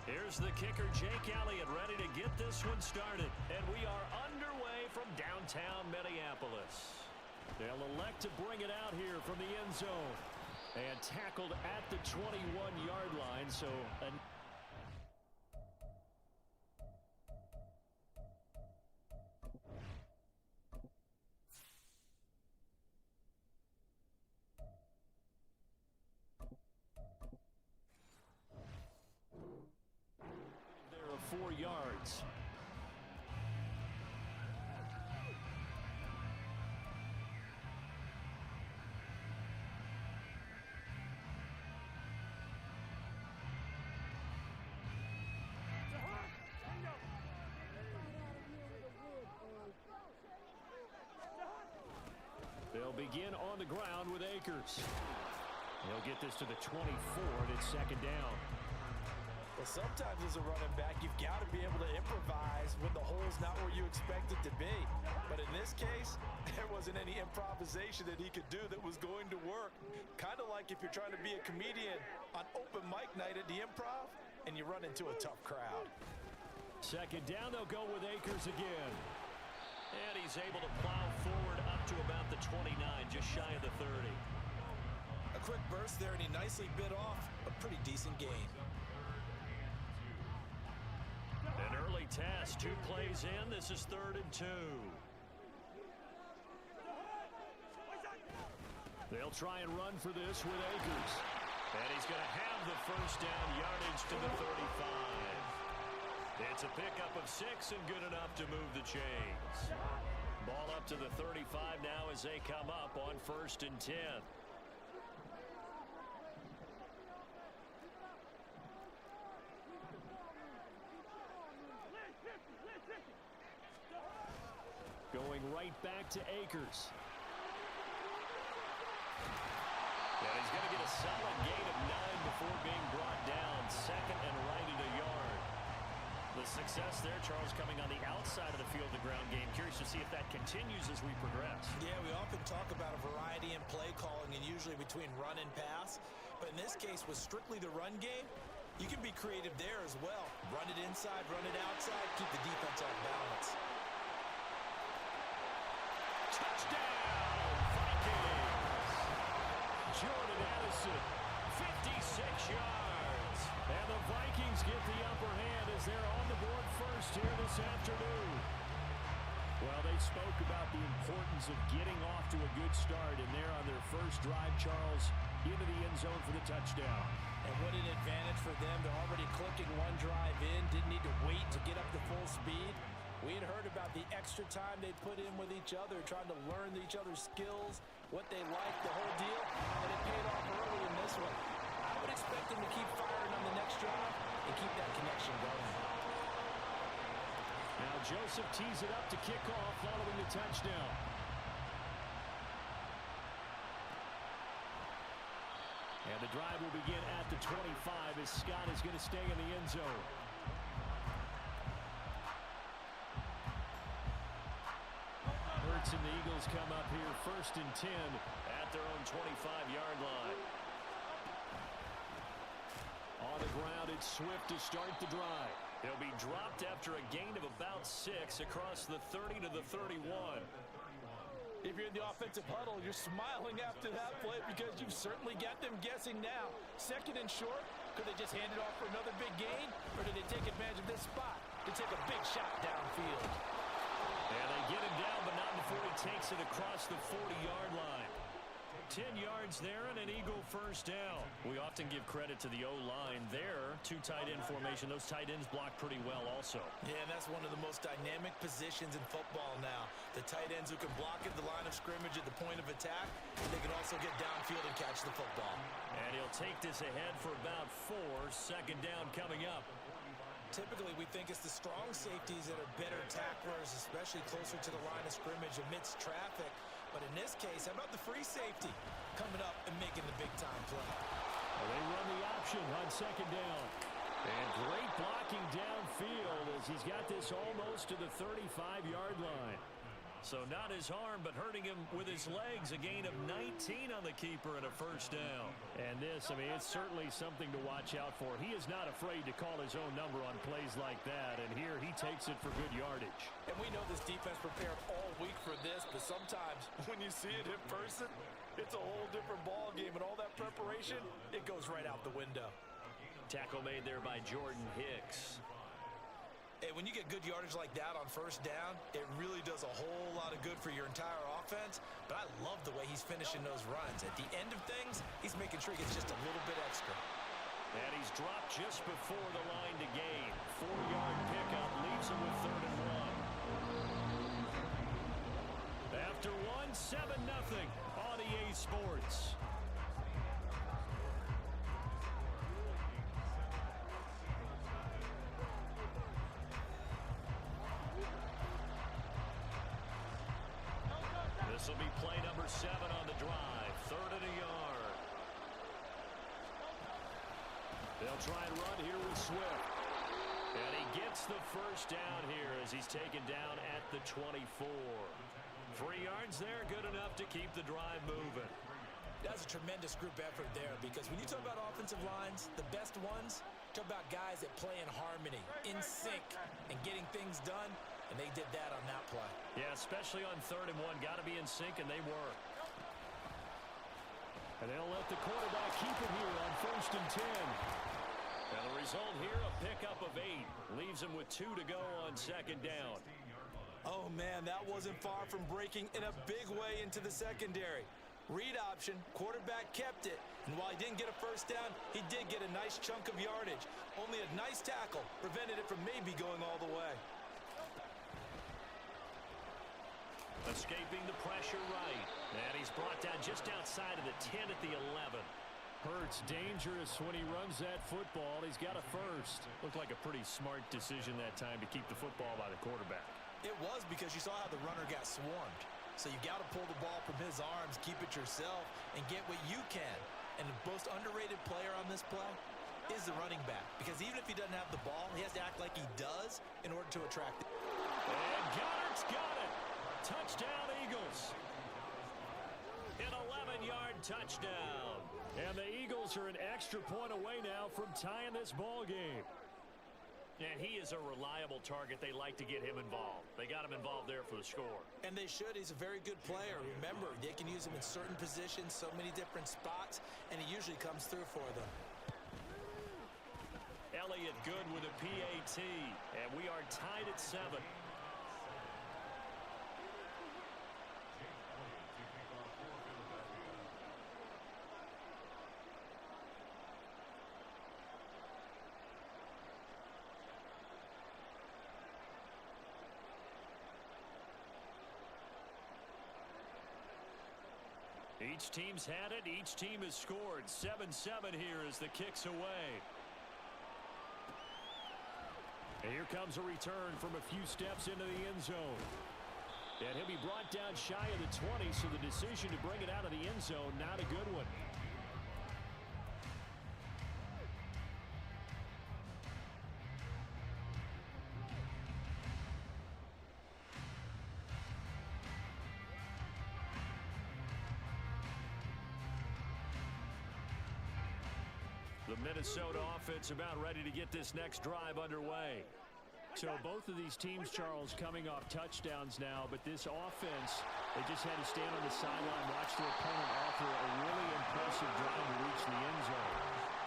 Here's the kicker, Jake Elliott, ready to get this one started. And we are underway from downtown Minneapolis. They'll elect to bring it out here from the end zone. And tackled at the 21-yard line, so... yards. They'll begin on the ground with Akers. He'll get this to the 24, and it's second down. Well, sometimes as a running back, you've got to be able to improvise when the hole's not where you expect it to be. But in this case, there wasn't any improvisation that he could do that was going to work. Kind of like if you're trying to be a comedian on open mic night at the Improv and you run into a tough crowd. Second down, they'll go with Akers again. And he's able to plow forward up to about the 29, just shy of the 30. A quick burst there, and he nicely bit off a pretty decent gain. An early task, 2 plays in. This is 3rd and 2. They'll try and run for this with Akers. And he's going to have the first down yardage to the 35. It's a pickup of 6 and good enough to move the chains. Ball up to the 35 now as they come up on 1st and 10. Going right back to Akers. And he's going to get a solid gain of 9 before being brought down. 2nd and right at a yard. The success there, Charles, coming on the outside of the field, the ground game. Curious to see if that continues as we progress. Yeah, we often talk about a variety in play calling and usually between run and pass. But in this case, with strictly the run game, you can be creative there as well. Run it inside, run it outside, keep the defense off balance. Touchdown, Vikings! Jordan Addison, 56 yards. And the Vikings get the upper hand as they're on the board first here this afternoon. Well, they spoke about the importance of getting off to a good start, and they're on their first drive, Charles, into the end zone for the touchdown. And what an advantage for them. They're already clicking one drive in, didn't need to wait to get up to full speed. We had heard about the extra time they put in with each other, trying to learn each other's skills, what they like, the whole deal, and it paid off early in this one. I would expect them to keep firing on the next drive and keep that connection going. Now Joseph tees it up to kick off following the touchdown. And the drive will begin at the 25 as Scott is going to stay in the end zone. Hurts and the Eagles come up here 1st and 10 at their own 25-yard line. On the ground, it's Swift to start the drive. He'll be dropped after a gain of about 6 across the 30 to the 31. If you're in the offensive huddle, you're smiling after that play because you've certainly got them guessing now. 2nd and short, could they just hand it off for another big gain? Or did they take advantage of this spot to take a big shot downfield? And they get him down, but not before he takes it across the 40-yard line. 10 yards there and an Eagle first down. We often give credit to the O-line there. 2 tight end formation. Those tight ends block pretty well also. Yeah, and that's one of the most dynamic positions in football now. The tight ends who can block at the line of scrimmage at the point of attack. They can also get downfield and catch the football. And he'll take this ahead for about 4. 2nd down coming up. Typically, we think it's the strong safeties that are better tacklers, especially closer to the line of scrimmage amidst traffic. But in this case, how about the free safety coming up and making the big-time play? Well, they run the option on 2nd down. And great blocking downfield as he's got this almost to the 35-yard line. So not his arm, but hurting him with his legs. A gain of 19 on the keeper and a first down. And this, I mean, it's certainly something to watch out for. He is not afraid to call his own number on plays like that. And here he takes it for good yardage. And we know this defense prepared all week for this, but sometimes when you see it in person, it's a whole different ball game. And all that preparation, it goes right out the window. Tackle made there by Jordan Hicks. Hey, when you get good yardage like that on 1st down, it really does a whole lot of good for your entire offense. But I love the way he's finishing those runs. At the end of things, he's making sure he gets just a little bit extra. And he's dropped just before the line to gain. 4-yard pickup leaves him with 3rd and 1. After one, 7-0 on EA Sports. This will be play number 7 on the drive. 3rd and a yard. They'll try and run here with Swift. And he gets the first down here as he's taken down at the 24. 3 yards there, good enough to keep the drive moving. That's a tremendous group effort there, because when you talk about offensive lines, the best ones, talk about guys that play in harmony, in sync, and getting things done, and they did that on that play. Yeah, especially on 3rd and 1. Got to be in sync, and they were. And they'll let the quarterback keep it here on 1st and 10. And the result here, a pickup of 8. Leaves him with 2 to go on 2nd down. Oh, man, that wasn't far from breaking in a big way into the secondary. Read option, quarterback kept it, and while he didn't get a first down, he did get a nice chunk of yardage. Only a nice tackle prevented it from maybe going all the way. Escaping the pressure right. And he's brought down just outside of the 10 at the 11. Hurts dangerous when he runs that football. He's got a first. Looked like a pretty smart decision that time to keep the football by the quarterback. It was, because you saw how the runner got swarmed. So you got to pull the ball from his arms, keep it yourself, and get what you can. And the most underrated player on this play is the running back. Because even if he doesn't have the ball, he has to act like he does in order to attract it. And Goddard's got it. Touchdown, Eagles. An 11-yard touchdown. And the Eagles are an extra point away now from tying this ball game. And he is a reliable target. They like to get him involved. They got him involved there for the score. And they should. He's a very good player. Remember, they can use him in certain positions, so many different spots, and he usually comes through for them. Elliott good with a PAT, and we are tied at 7. Each team's had it. Each team has scored. 7-7 here as the kick's away. And here comes a return from a few steps into the end zone. And he'll be brought down shy of the 20, so the decision to bring it out of the end zone, not a good one. The Minnesota offense about ready to get this next drive underway. So both of these teams, Charles, coming off touchdowns now, but this offense, they just had to stand on the sideline, watch their opponent offer a really impressive drive to reach the end zone.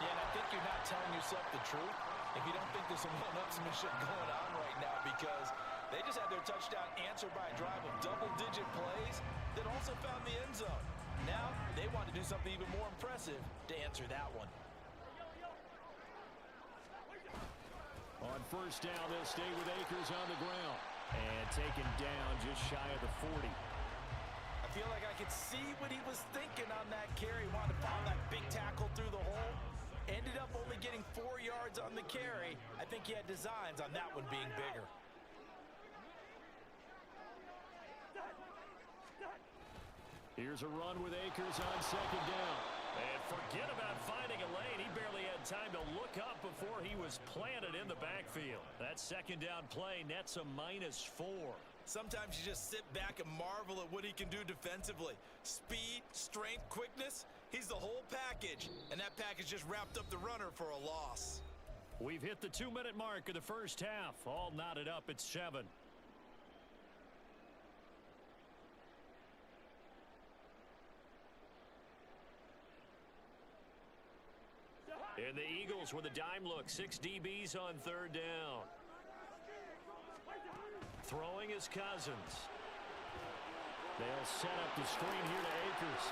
Yeah, and I think you're not telling yourself the truth if you don't think there's some one-upsmanship going on right now, because they just had their touchdown answered by a drive of double-digit plays that also found the end zone. Now they want to do something even more impressive to answer that one. On first down, they'll stay with Akers on the ground. And taken down just shy of the 40. I feel like I could see what he was thinking on that carry. Wanted to follow that big tackle through the hole. Ended up only getting 4 yards on the carry. I think he had designs on that one being bigger. Here's a run with Akers on second down. And forget about finding a lane. He barely had time to look up before he was planted in the backfield. That second down play nets a -4. Sometimes you just sit back and marvel at what he can do defensively. Speed, strength, quickness. He's the whole package. And that package just wrapped up the runner for a loss. We've hit the 2-minute mark of the first half. All knotted up at 7. And the Eagles with a dime look. 6 DBs on third down. Throwing is Cousins. They'll set up the screen here to Akers.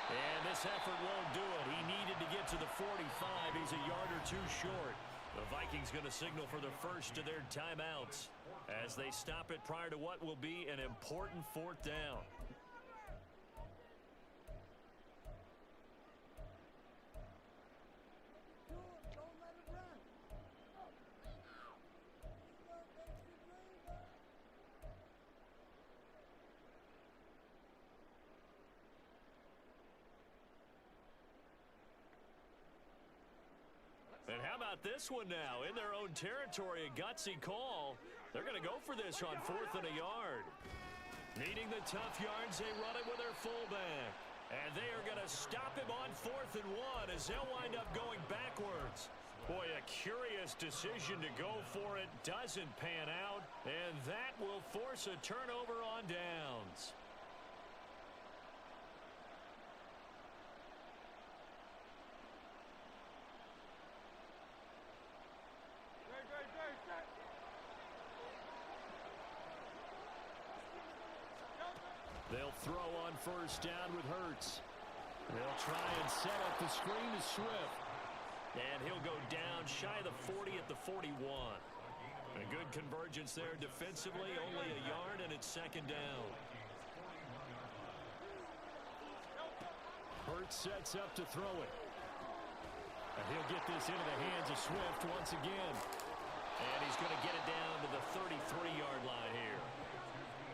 And this effort won't do it. He needed to get to the 45. He's a yard or two short. The Vikings going to signal for the first of their timeouts as they stop it prior to what will be an important fourth down. And how about this one now? In their own territory, a gutsy call. They're going to go for this on 4th and a yard. Needing the tough yards, they run it with their fullback. And they are going to stop him on 4th and 1 as they'll wind up going backwards. Boy, a curious decision to go for it. Doesn't pan out. And that will force a turnover on downs. They'll throw on first down with Hurts. They'll try and set up the screen to Swift. And he'll go down shy of the 40 at the 41. A good convergence there defensively, only a yard, and it's second down. Hurts sets up to throw it. And he'll get this into the hands of Swift once again. And he's going to get it down to the 33-yard line here.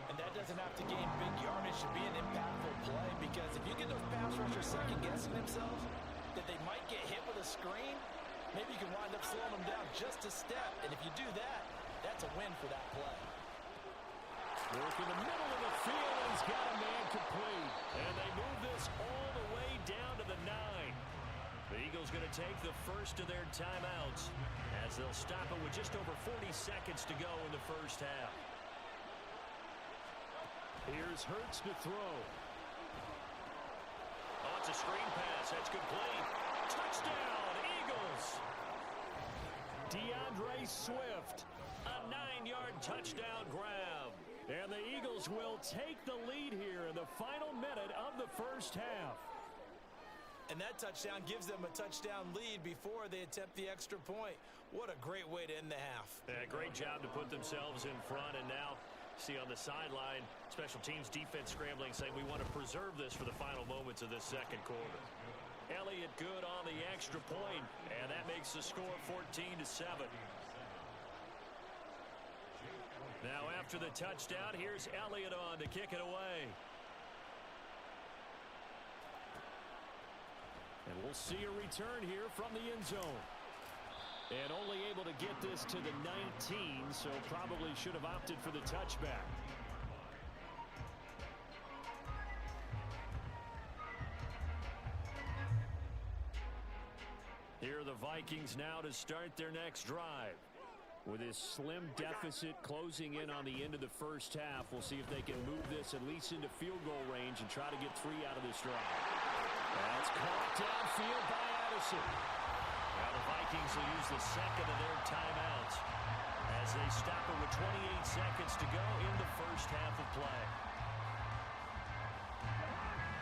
And that doesn't have to gain big yardage to be an impactful play, because if you get those pass rushers second-guessing themselves that they might get hit with a screen, maybe you can wind up slowing them down just a step. And if you do that, that's a win for that play. Work in the middle of the field, and he's got a man complete. And they move this all the way down to the 9. The Eagles going to take the first of their timeouts as they'll stop it with just over 40 seconds to go in the first half. Here's Hurts to throw. Oh, it's a screen pass. That's complete. Touchdown, Eagles. DeAndre Swift, a 9-yard touchdown grab. And the Eagles will take the lead here in the final minute of the first half. And that touchdown gives them a touchdown lead before they attempt the extra point. What a great way to end the half. Yeah, great job to put themselves in front, and now see on the sideline, special teams defense scrambling, saying we want to preserve this for the final moments of this second quarter. Elliott good on the extra point, and that makes the score 14-7. Now after the touchdown, here's Elliott on to kick it away. And we'll see a return here from the end zone. And only able to get this to the 19, so probably should have opted for the touchback. Here are the Vikings now to start their next drive. With his slim deficit closing in on the end of the first half, we'll see if they can move this at least into field goal range and try to get 3 out of this drive. That's caught downfield by Addison. Now the Vikings will use the second of their timeouts as they stop it with 28 seconds to go in the first half of play.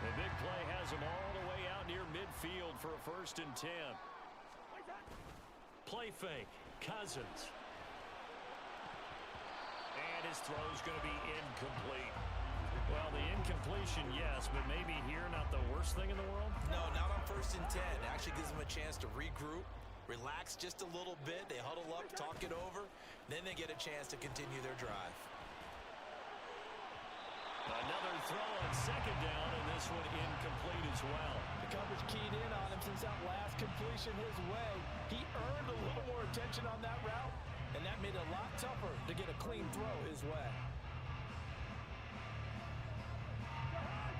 The big play has them all the way out near midfield for a 1st and 10. Play fake, Cousins. And his throw's going to be incomplete. Well, the incompletion, yes, but maybe here not the worst thing in the world? No, not on 1st and 10. It actually gives them a chance to regroup, relax just a little bit. They huddle up, talk it over. Then they get a chance to continue their drive. Another throw on second down, and this one incomplete as well. The coverage keyed in on him since that last completion his way. He earned a little more attention on that route, and that made it a lot tougher to get a clean throw his way.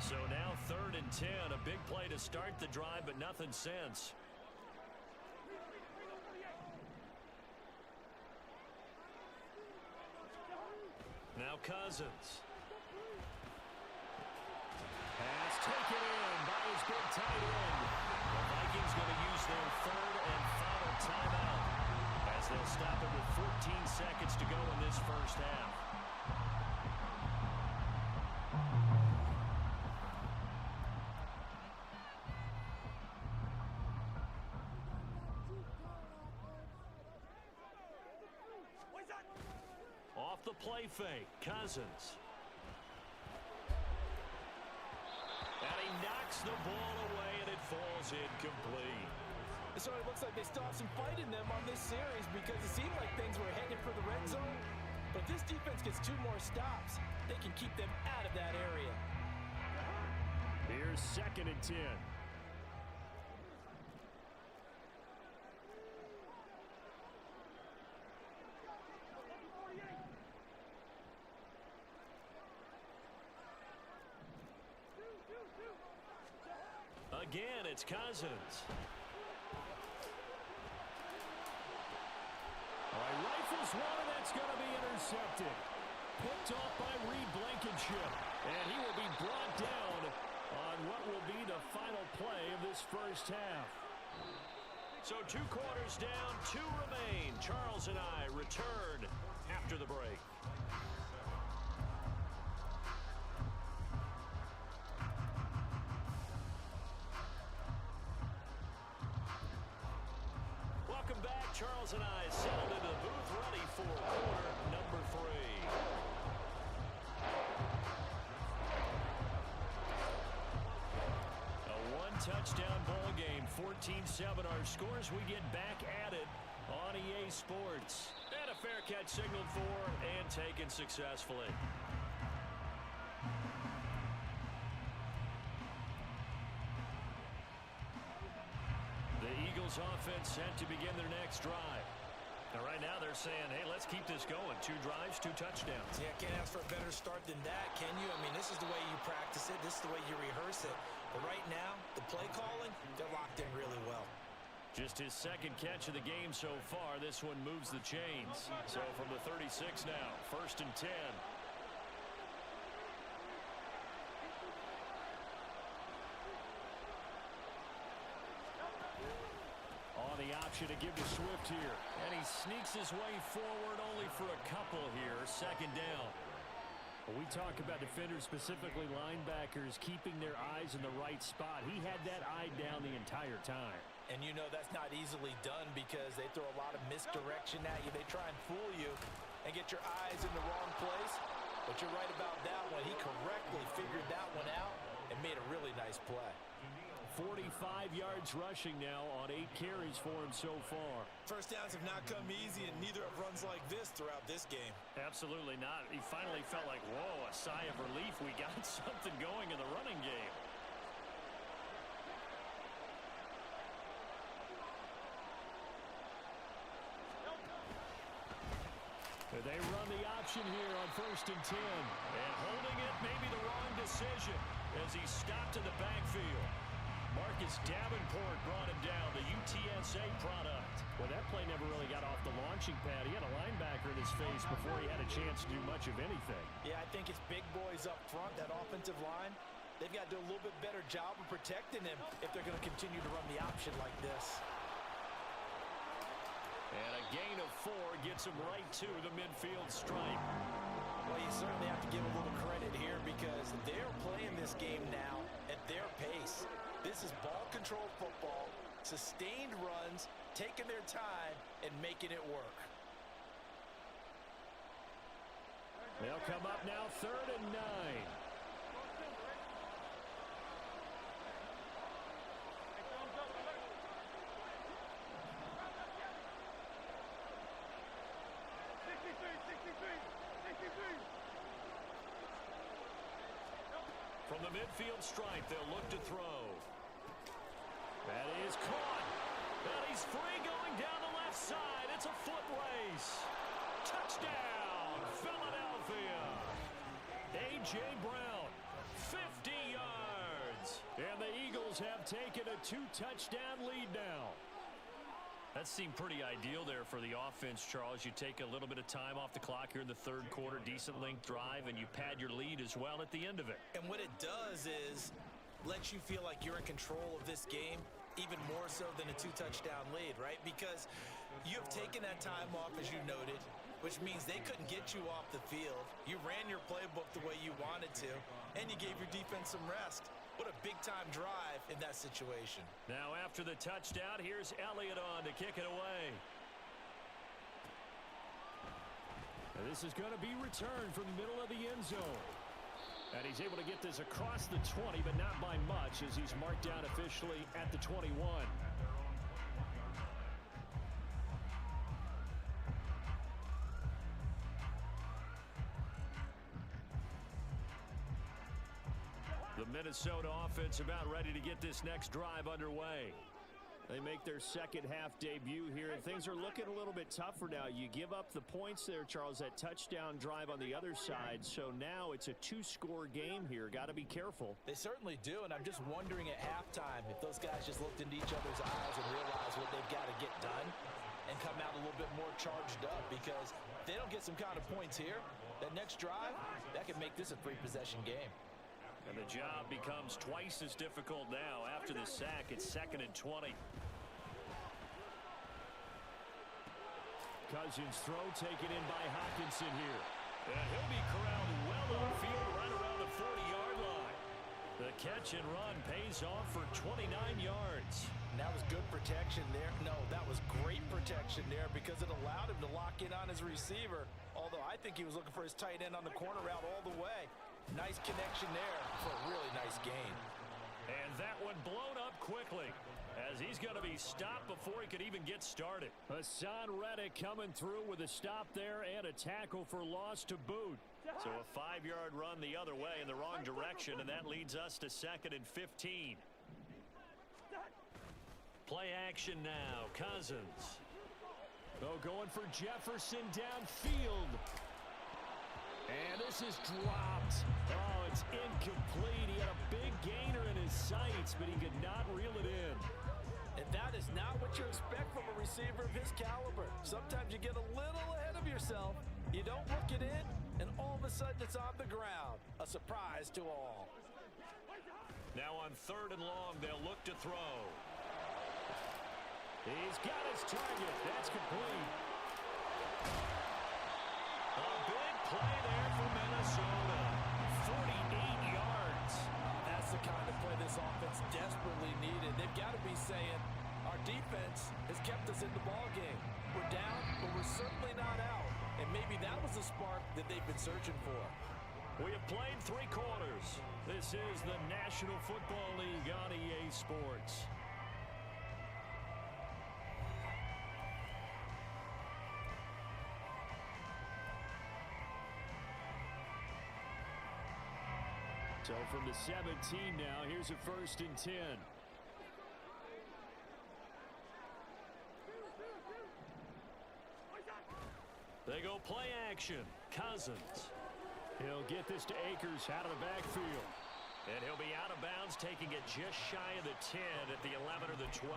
So now 3rd and 10, a big play to start the drive, but nothing since. Now Cousins. Pass taken in by his big tight end. The Vikings going to use their 3rd and final timeout as they'll stop it with 14 seconds to go in this first half. the play fake. Cousins. And he knocks the ball away, and it falls incomplete. It sort of looks like they still have some fight in them on this series because it seemed like things were headed for the red zone. But if this defense gets 2 more stops, they can keep them out of that area. Here's 2nd and 10. Again, it's Cousins. All right, rifles one, and that's going to be intercepted. Picked off by Reed Blankenship. And he will be brought down on what will be the final play of this first half. So 2 quarters down, 2 remain. Charles and I return after the break. Welcome back. Charles and I settled into the booth ready for quarter number 3. A 1-touchdown ball game, 14-7 our scores. We get back at it on EA Sports. And a fair catch signaled for and taken successfully. The Eagles offense set to begin their next drive. And right now they're saying, hey, let's keep this going. 2 drives, 2 touchdowns. Yeah, can't ask for a better start than that, can you? I mean, this is the way you practice it. This is the way you rehearse it. But right now, the play calling, they're locked in really well. Just his 2nd catch of the game so far. This one moves the chains. So from the 36 now, 1st and 10. On the option to give to Swift here. And he sneaks his way forward only for a couple here. 2nd down. When we talk about defenders, specifically linebackers, keeping their eyes in the right spot, he had that eye down the entire time. And you know that's not easily done because they throw a lot of misdirection at you. They try and fool you and get your eyes in the wrong place. But you're right about that one. He correctly figured that one out and made a really nice play. 45 yards rushing now on 8 carries for him so far. First downs have not come easy, and neither have runs like this throughout this game. Absolutely not. He finally felt like, whoa, a sigh of relief. We got something going in the running game. They run the option here on 1st and 10. And holding it, maybe the wrong decision as he stopped in the backfield. Marcus Davenport brought him down, the UTSA product. Well, that play never really got off the launching pad. He had a linebacker in his face before he had a chance to do much of anything. Yeah, I think it's big boys up front, that offensive line. They've got to do a little bit better job of protecting him if they're going to continue to run the option like this. And a gain of 4 gets him right to the midfield stripe. Well, you certainly have to give a little credit here because they're playing this game now at their pace. This is ball control football, sustained runs, taking their time, and making it work. They'll come up now 3rd and 9. From the midfield stripe, they'll look to throw. That is caught. And he's free going down the left side. It's a foot race. Touchdown, Philadelphia. A.J. Brown, 50 yards. And the Eagles have taken a 2-touchdown lead now. That seemed pretty ideal there for the offense, Charles. You take a little bit of time off the clock here in the 3rd quarter, decent length drive, and you pad your lead as well at the end of it. And what it does is lets you feel like you're in control of this game, even more so than a 2-touchdown lead, right? Because you have taken that time off, as you noted, which means they couldn't get you off the field. You ran your playbook the way you wanted to, and you gave your defense some rest. What a big-time drive in that situation. Now after the touchdown, here's Elliott on to kick it away. And this is going to be returned from the middle of the end zone. And he's able to get this across the 20, but not by much, as he's marked down officially at the 21. The Minnesota offense about ready to get this next drive underway. They make their second half debut here, and things are looking a little bit tougher now. You give up the points there, Charles, that touchdown drive on the other side. So now it's a two-score game here. Got to be careful. They certainly do, and I'm just wondering at halftime if those guys just looked into each other's eyes and realized what they've got to get done and come out a little bit more charged up, because if they don't get some kind of points here, that next drive, that could make this a three-possession game. And the job becomes twice as difficult now. After the sack, it's 2nd and 20. Cousins' throw taken in by Hawkinson here. And he'll be corralled well upfield right around the 40-yard line. The catch and run pays off for 29 yards. And that was good protection there. No, that was great protection there, because it allowed him to lock in on his receiver. Although I think he was looking for his tight end on the corner route all the way. Nice connection there for a really nice gain. And that one blown up quickly, as he's going to be stopped before he could even get started. Hassan Reddick coming through with a stop there and a tackle for loss to boot. So a 5-yard run the other way in the wrong direction, and that leads us to 2nd and 15. Play action now. Cousins. Oh, going for Jefferson downfield. And this is dropped. Oh, it's incomplete. He had a big gainer in his sights, but he could not reel it in. And that is not what you expect from a receiver of his caliber. Sometimes you get a little ahead of yourself. You don't look it in, and all of a sudden it's on the ground. A surprise to all. Now on 3rd and long, they'll look to throw. He's got his target. That's complete. A big play there for Minnesota. 48 yards. That's the kind of play this offense desperately needed. They've got to be saying, our defense has kept us in the ballgame. We're down, but we're certainly not out. And maybe that was the spark that they've been searching for. We have played 3 quarters. This is the National Football League on EA Sports. So from the 17 now, here's a 1st and 10. They go play action. Cousins. He'll get this to Akers out of the backfield. And he'll be out of bounds, taking it just shy of the 10 at the 11 or the 12.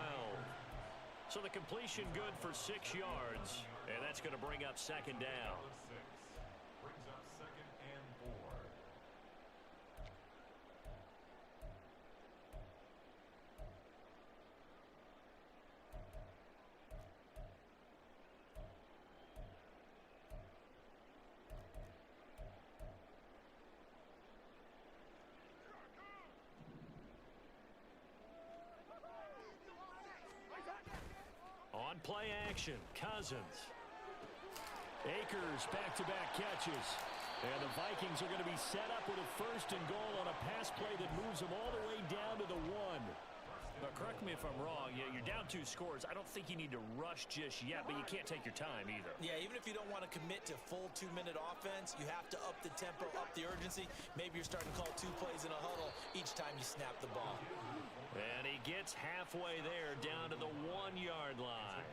So the completion good for 6 yards. And that's going to bring up 2nd down. Brings up 2nd and 4. On play action, Cousins. Akers back-to-back catches. And the Vikings are going to be set up with a 1st and goal on a pass play that moves them all the way down to the 1. Now, correct me if I'm wrong. Yeah, you're down 2 scores. I don't think you need to rush just yet, but you can't take your time either. Yeah, even if you don't want to commit to full 2-minute offense, you have to up the tempo, up the urgency. Maybe you're starting to call 2 plays in a huddle each time you snap the ball. And he gets halfway there, down to the 1-yard line.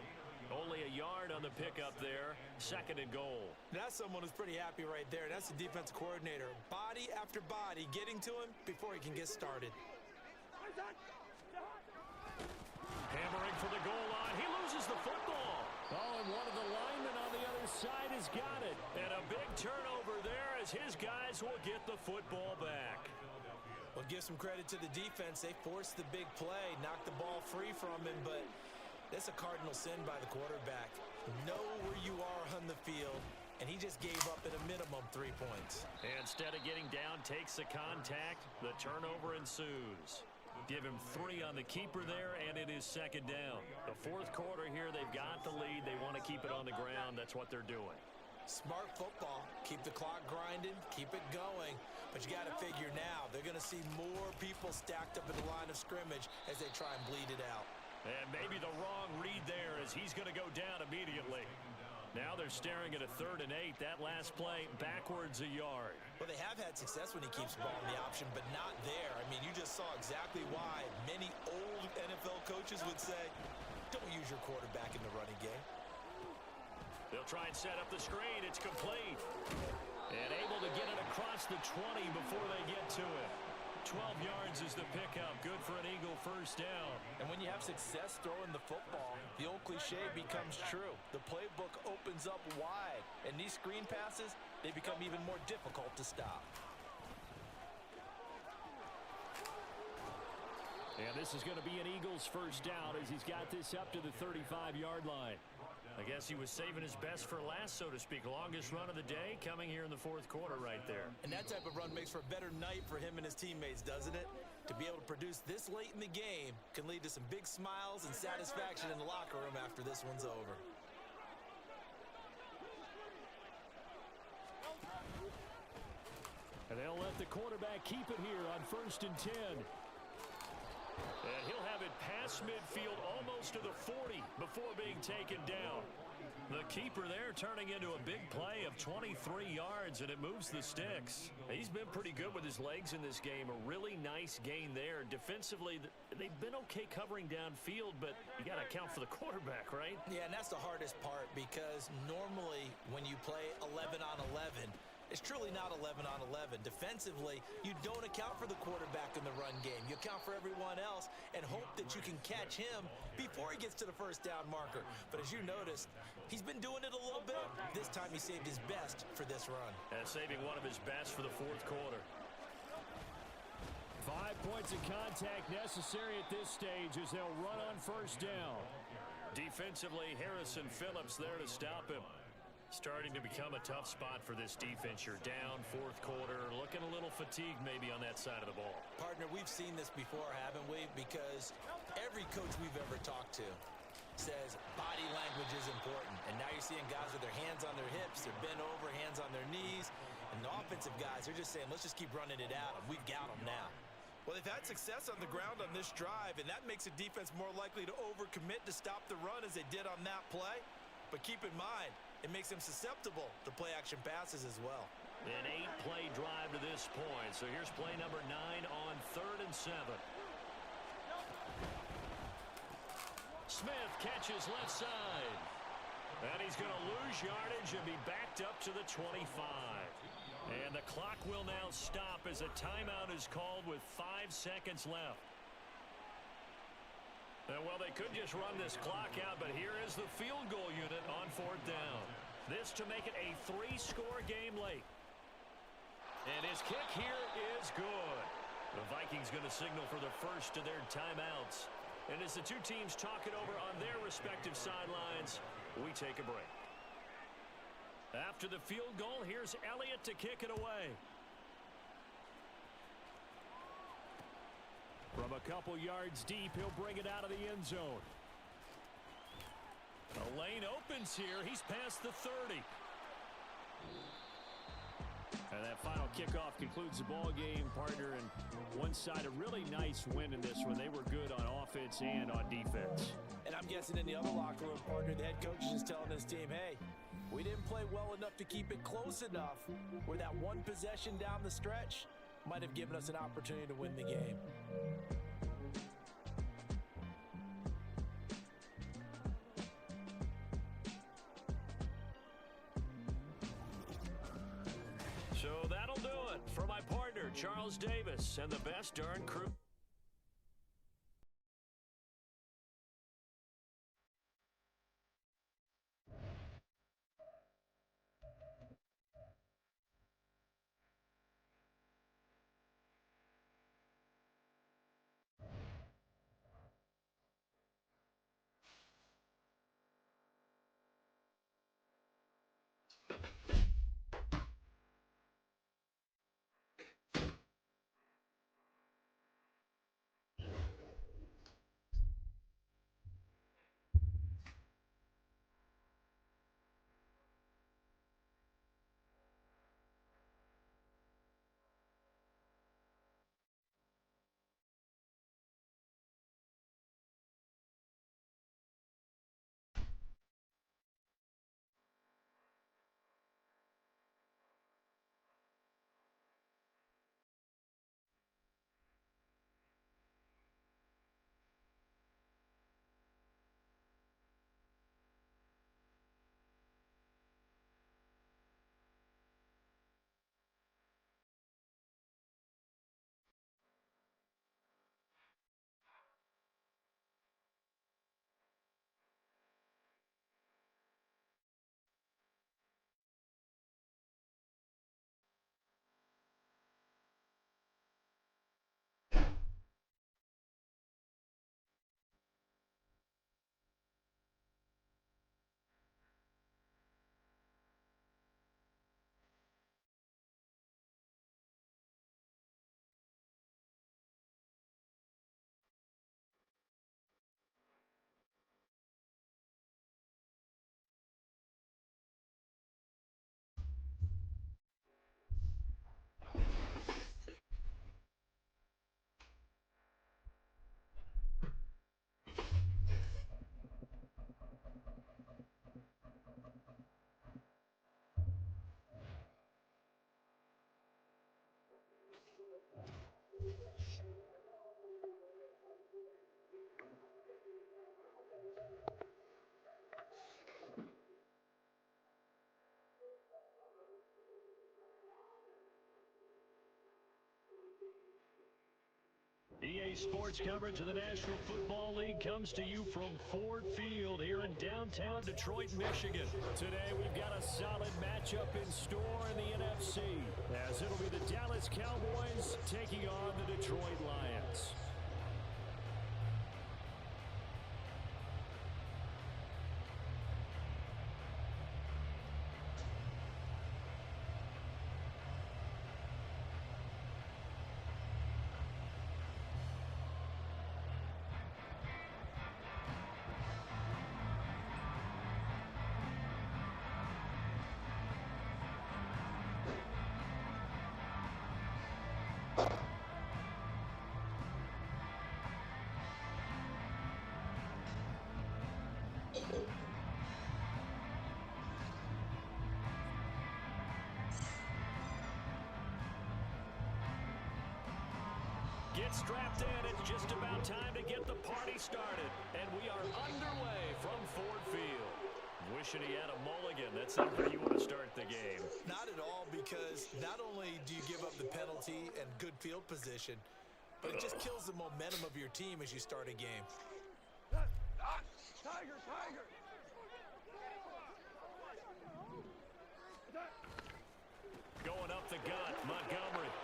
Only a yard on the pickup there. 2nd and goal. That's someone who's pretty happy right there. That's the defense coordinator. Body after body getting to him before he can get started. Hammering for the goal line. He loses the football. Oh, and one of the linemen on the other side has got it. And a big turnover there as his guys will get the football back. Well, give some credit to the defense. They forced the big play, knocked the ball free from him, but that's a cardinal sin by the quarterback. Know where you are on the field, and he just gave up at a minimum 3 points. Instead of getting down, takes the contact. The turnover ensues. Give him 3 on the keeper there, and it is 2nd down. The 4th quarter here, they've got the lead. They want to keep it on the ground. That's what they're doing. Smart football. Keep the clock grinding, keep it going. But you got to figure now, they're going to see more people stacked up in the line of scrimmage as they try and bleed it out. And maybe the wrong read there as he's going to go down immediately. Now they're staring at a 3rd and 8. That last play backwards a yard. Well, they have had success when he keeps the ball in the option, but not there. I mean, you just saw exactly why many old NFL coaches would say, don't use your quarterback in the running game. They'll try and set up the screen. It's complete. And able to get it across the 20 before they get to it. 12 yards is the pickup. Good for an Eagle first down. And when you have success throwing the football, the old cliche becomes true. The playbook opens up wide. And these screen passes, they become even more difficult to stop. And this is going to be an Eagles first down as he's got this up to the 35-yard line. I guess he was saving his best for last, so to speak. Longest run of the day coming here in the 4th quarter right there. And that type of run makes for a better night for him and his teammates, doesn't it? To be able to produce this late in the game can lead to some big smiles and satisfaction in the locker room after this one's over. And they'll let the quarterback keep it here on 1st and 10. And he'll have it past midfield almost to the 40 before being taken down. The keeper there turning into a big play of 23 yards, and it moves the sticks. He's been pretty good with his legs in this game. A really nice gain there. Defensively, they've been okay covering downfield, but you got to account for the quarterback, right? Yeah, and that's the hardest part because normally when you play 11 on 11, it's truly not 11 on 11. Defensively, you don't account for the quarterback in the run game. You account for everyone else and hope that you can catch him before he gets to the first down marker. But as you noticed, he's been doing it a little bit. This time he saved his best for this run. And saving one of his best for the 4th quarter. 5 points of contact necessary at this stage as they'll run on first down. Defensively, Harrison Phillips there to stop him. Starting to become a tough spot for this defense. You're down 4th quarter, looking a little fatigued maybe on that side of the ball. Partner, we've seen this before, haven't we? Because every coach we've ever talked to says body language is important. And now you're seeing guys with their hands on their hips, they're bent over, hands on their knees. And the offensive guys, they're just saying, let's just keep running it out. We've got them now. Well, they've had success on the ground on this drive, and that makes a defense more likely to overcommit to stop the run as they did on that play. But keep in mind, it makes them susceptible to play-action passes as well. An 8-play drive to this point. So here's play number 9 on 3rd and 7. Smith catches left side. And he's going to lose yardage and be backed up to the 25. And the clock will now stop as a timeout is called with 5 seconds left. Well, they could just run this clock out, but here is the field goal unit on 4th down. This to make it a 3-score game late. And his kick here is good. The Vikings going to signal for the first of their timeouts. And as the two teams talk it over on their respective sidelines, we take a break. After the field goal, here's Elliott to kick it away. From a couple yards deep, he'll bring it out of the end zone. The lane opens here. He's past the 30. And that final kickoff concludes the ball game, partner. And one side, a really nice win in this one. They were good on offense and on defense. And I'm guessing in the other locker room, partner, the head coach is just telling his team, hey, we didn't play well enough to keep it close enough where that one possession down the stretch might have given us an opportunity to win the game. So that'll do it for my partner, Charles Davis, and the best darn crew. EA Sports coverage of the National Football League comes to you from Ford Field here in downtown Detroit, Michigan. Today we've got a solid matchup in store in the NFC, as it'll be the Dallas Cowboys taking on the Detroit Lions. Get strapped in. It's just about time to get the party started. And we are underway from Ford Field. Wishing he had a mulligan. That's not where you want to start the game. Not at all, because not only do you give up the penalty and good field position, but it just kills the momentum of your team as you start a game. Tiger, Tiger! Going up the gut, Montgomery.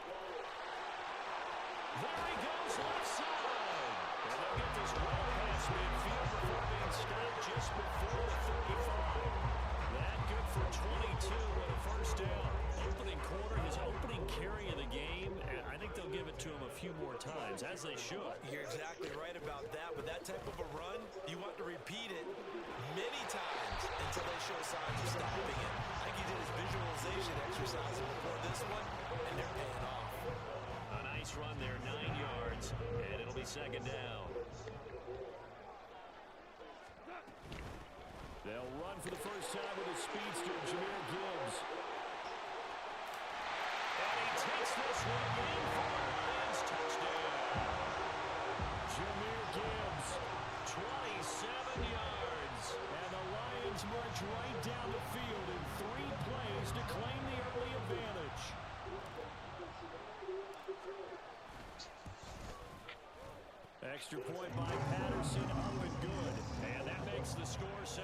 There he goes, left side. And they'll get this well past midfield before being stopped just before the 35. That good for 22 and a first down. Opening quarter, his opening carry of the game, and I think they'll give it to him a few more times, as they should. You're exactly right about that. With that type of a run, you want to repeat it many times until they show signs of stopping it. I think he did his visualization exercises before this one, and they're paying off. A nice run there, 9 yards, and it'll be second down. They'll run for the first time with a speedster, Jahmyr Gibbs. And he takes this one in for the Lions touchdown. Jahmyr Gibbs, 27 yards. And the Lions march right down the field in 3 plays to claim the early advantage. Extra point by Patterson, up and good. And that makes the score 7-0.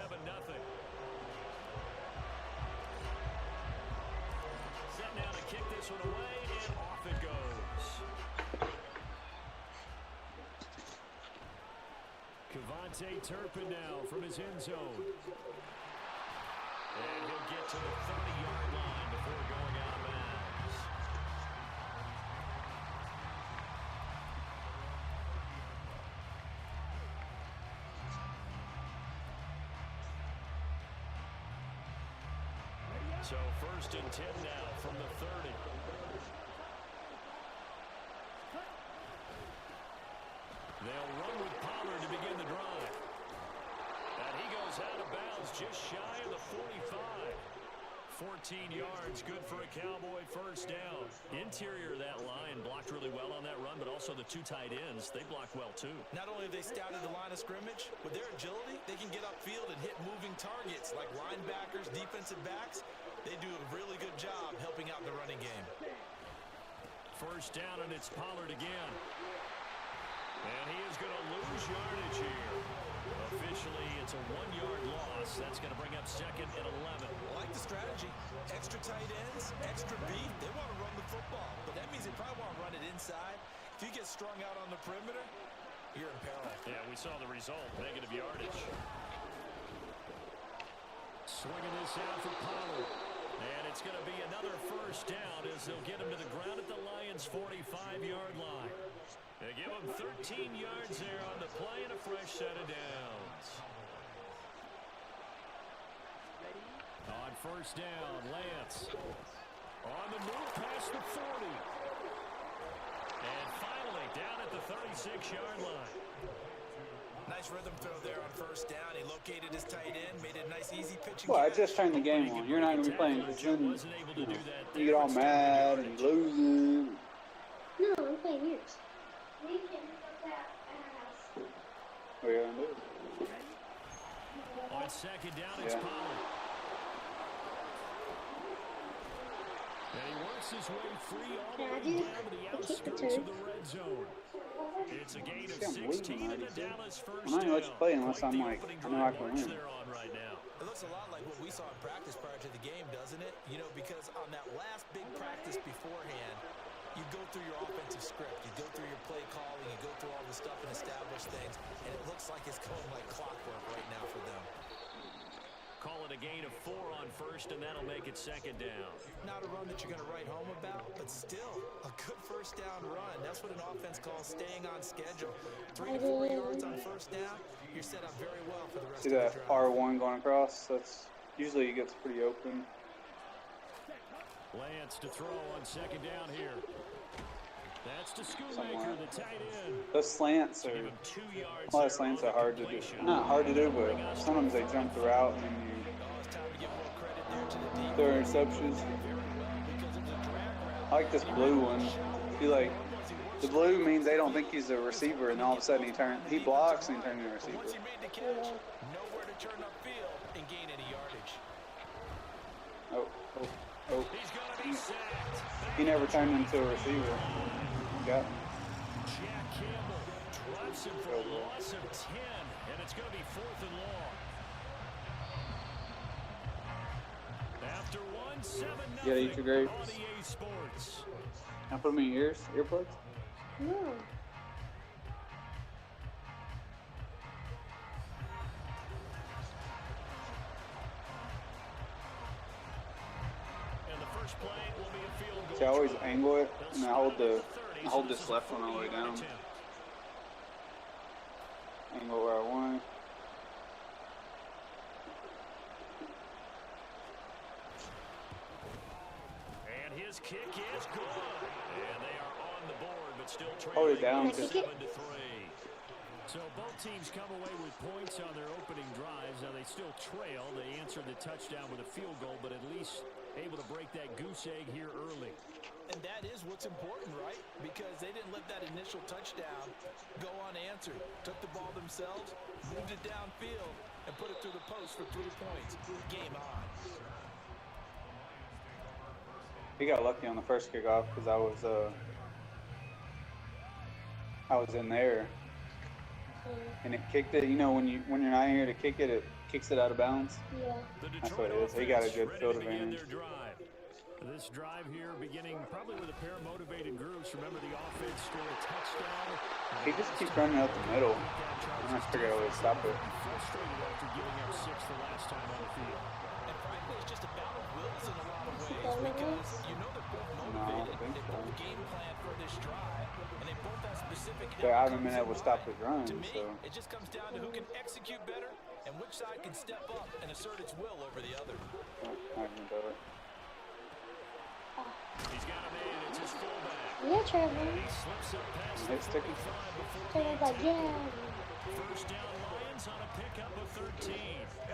Set now to kick this one away, and off it goes. Kevontae Turpin now from his end zone. And he'll get to the 30-yard line before going out of bounds. So first and 10 now from the 30. They'll run with Pollard to begin the drive. And he goes out of bounds just shy of the 45. 14 yards, good for a Cowboy first down. Interior of that line blocked really well on that run, but also the 2 tight ends, they blocked well too. Not only have they scouted the line of scrimmage, with their agility, they can get upfield and hit moving targets like linebackers, defensive backs. They do a really good job helping out in the running game. First down, and it's Pollard again. And he is going to lose yardage here. Officially, it's a 1-yard loss. That's going to bring up second and 11. I like the strategy. Extra tight ends, extra beef. They want to run the football, but that means they probably want to run it inside. If you get strung out on the perimeter, you're in peril. Yeah, we saw the result, negative yardage. Swinging this out for Pollard. And it's going to be another first down as they'll get him to the ground at the Lions' 45-yard line. They give him 13 yards there on the play and a fresh set of downs. On first down, Lance. On the move past the 40. And finally down at the 36-yard line. Nice rhythm throw there on first down. He located his tight end, made it a nice, easy pitch. Well, I just turned the game on. You're not going to be playing because then you get all mad and you lose. No, I'm playing yours. What are you going to do? On second down, it's Pollard. And he works his way free all the Can I way do down to the the kick outskirts return? of the red zone. It's a gain of See, I'm losing 16 and already, a too. Dallas first I'm not down. gonna let you play unless Quite I'm the like, opening I know I drive can march win. they're on right now. It looks a lot like what we saw in practice prior to the game, doesn't it? You know, because on that last big practice beforehand, you go through your offensive script, you go through your play calling, you go through all the stuff and establish things, and it looks like it's going like clockwork right now for them. Call it a gain of 4 on first, and that'll make it second down. Not a run that you're going to write home about, but still a good first down run. That's what an offense calls staying on schedule. 3 to 4 yards on first down, you're set up very well for the rest See of the that drive. R1 going across? That's usually he gets pretty open. Lance to throw on second down here. That's to Schoonmaker, the tight end. Those slants Give are, him 2 yards a lot of there slants on are the hard to do. completion. Not hard to do, but sometimes they jump the route and then you Oh, it's time to give more credit there to the defense. throw interceptions. Very well, because it was a drag route. I like this blue one. He like, the blue means they don't think he's a receiver, and all of a sudden he blocks and he turns into a But receiver. once he made the catch, nowhere to turn upfield and gain any yardage. Oh. He's going to be sacked. He never turned into a receiver. Got him. Jack Campbell drops him for a loss of 10, and it's going to be 4th and long. After 1-7-0 You gotta eat your grapes. on EA Sports. Can I put them in your ears? Earplugs? No. And the first play will be a field goal. See, I always try. angle it, They'll and I start hold at the 30, I hold so this is a left one all the way 40-yard down. attempt. Angle where I want. And his kick is good. And they are on the board, but still Hold it trailing down. 7-3. So both teams come away with points on their opening drives. Now they still trail. They answered the touchdown with a field goal, but at least able to break that goose egg here early. And that is what's important, right? Because they didn't let that initial touchdown go unanswered. Took the ball themselves, moved it downfield, and put it through the post for 3 points. Game on. He got lucky on the first kickoff because I was in there, and it kicked it. You know, when you're not here to kick it, it kicks it out of bounds. Yeah. That's what it is. He got a good field advantage. This drive here beginning probably with a pair of motivated groups. Remember, the offense scored a touchdown. He just keeps running up the middle. I'm not figuring out a way to stop it. Frustrated after giving up 6 the last time on the field. And frankly, it's just a battle of wills in a lot of ways because you know they're both No, I don't motivated. think They so. both game plan for this drive, and they both have specific But I haven't been outcomes able to in stop mind. his run, To me, so it just comes down to who can execute better and which side can step up and assert its will over the other. I haven't done it. He's got a man. It's his fullback. Yeah, Trevor. And he slips up past the Hit sticky. 45 before Trevor's like, yeah. first down Lions on a pickup of 13.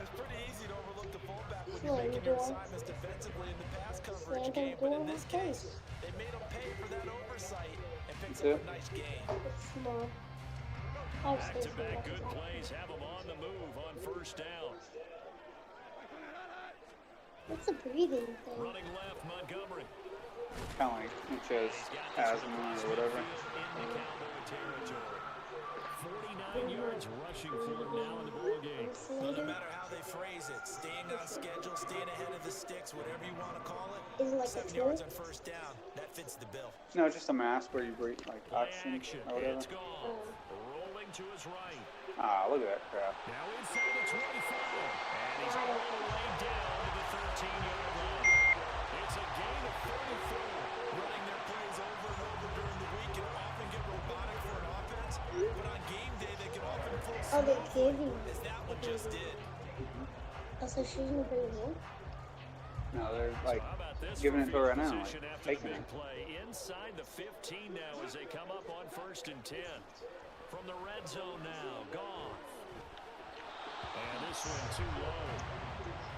It's pretty easy to overlook the fullback when Slow you're making your your door. assignments defensively in the pass coverage Slam the game, door but in in this his case, face. they made him pay for that oversight and picks That's up a nice gain. It's small. I'll stay Back-to-back small. good plays have him on the move on first down. What's a breathing thing? Running left, Montgomery. Kind of like Mitch has asthma or whatever. Into Cowboy territory. 49 yards rushing for him now in the ball game. Well, no matter how they phrase it, staying on schedule, staying ahead of the sticks, whatever you want to call it, Is it like a 7 tool? yards on first down, that fits the bill. No, it's just a mask where you breathe like Play oxygen action. or whatever. It's gone. Rolling to his right. Ah, look at that crap. Now inside the 25. And he's all the way down to the 13-yard line. It's a gain of 34. Running their plays over and over during the week can often get robotic for an offense, but on game day they can often pull Oh, they're smooth, giving. as that one just did. Oh, so she's gonna bring it in? No, they're like How about this giving for it to her field right now, position like after taking the it. big play inside the 15 now as they come up on 1st and 10 from the red zone now. Gone. And this one too low.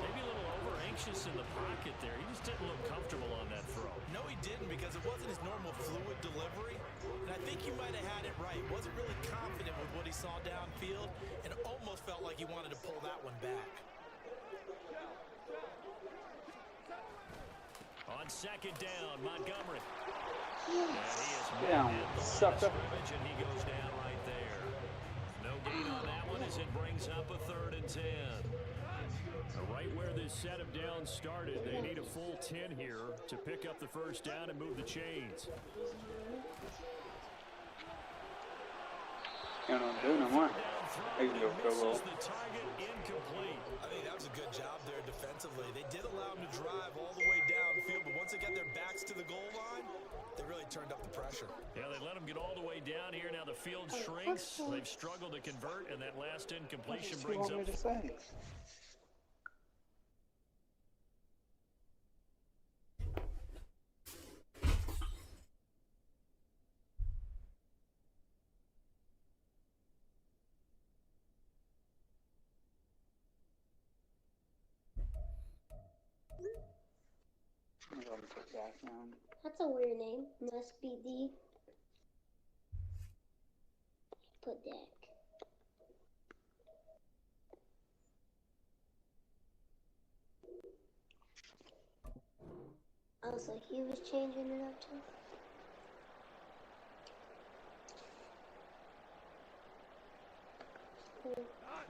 Maybe a little over anxious in the pocket there. He just didn't look comfortable on that throw. No, he didn't, because it wasn't his normal fluid delivery, and I think he might have had it right. Wasn't really confident with what he saw downfield, and almost felt like he wanted to pull that one back. On second down, Montgomery. Yes. Down. Sucker. And he goes down right there. No gain on that one as it brings up a 3rd and 10. Right where this set of downs started, they need a full 10 here to pick up the first down and move the chains. You don't do no more. They can go field goal. The target incomplete. I think that was a good job there defensively. They did allow them to drive all the way downfield, but once they got their backs to the goal line, they really turned up the pressure. Yeah, they let them get all the way down here. Now the field shrinks. They've struggled to convert, and that last incompletion brings up. That's a weird name. Must be the. Put deck. I was like, he was changing it up too.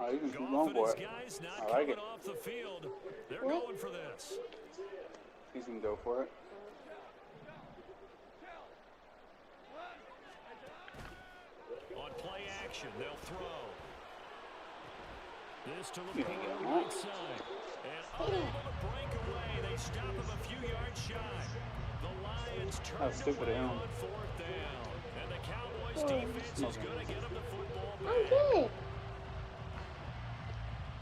Oh, you can keep Goff going and for his it. guys not I like coming it. off the field. They're What? going for this. He's gonna go for it. On play action, they'll throw. This to Yeah, LaPorta yeah. right side. And unable to break away. They stop him a few yards shy. The Lions turn That's stupid of him. on 4th down. And the Cowboys defense is going to get him the football I'm back. good.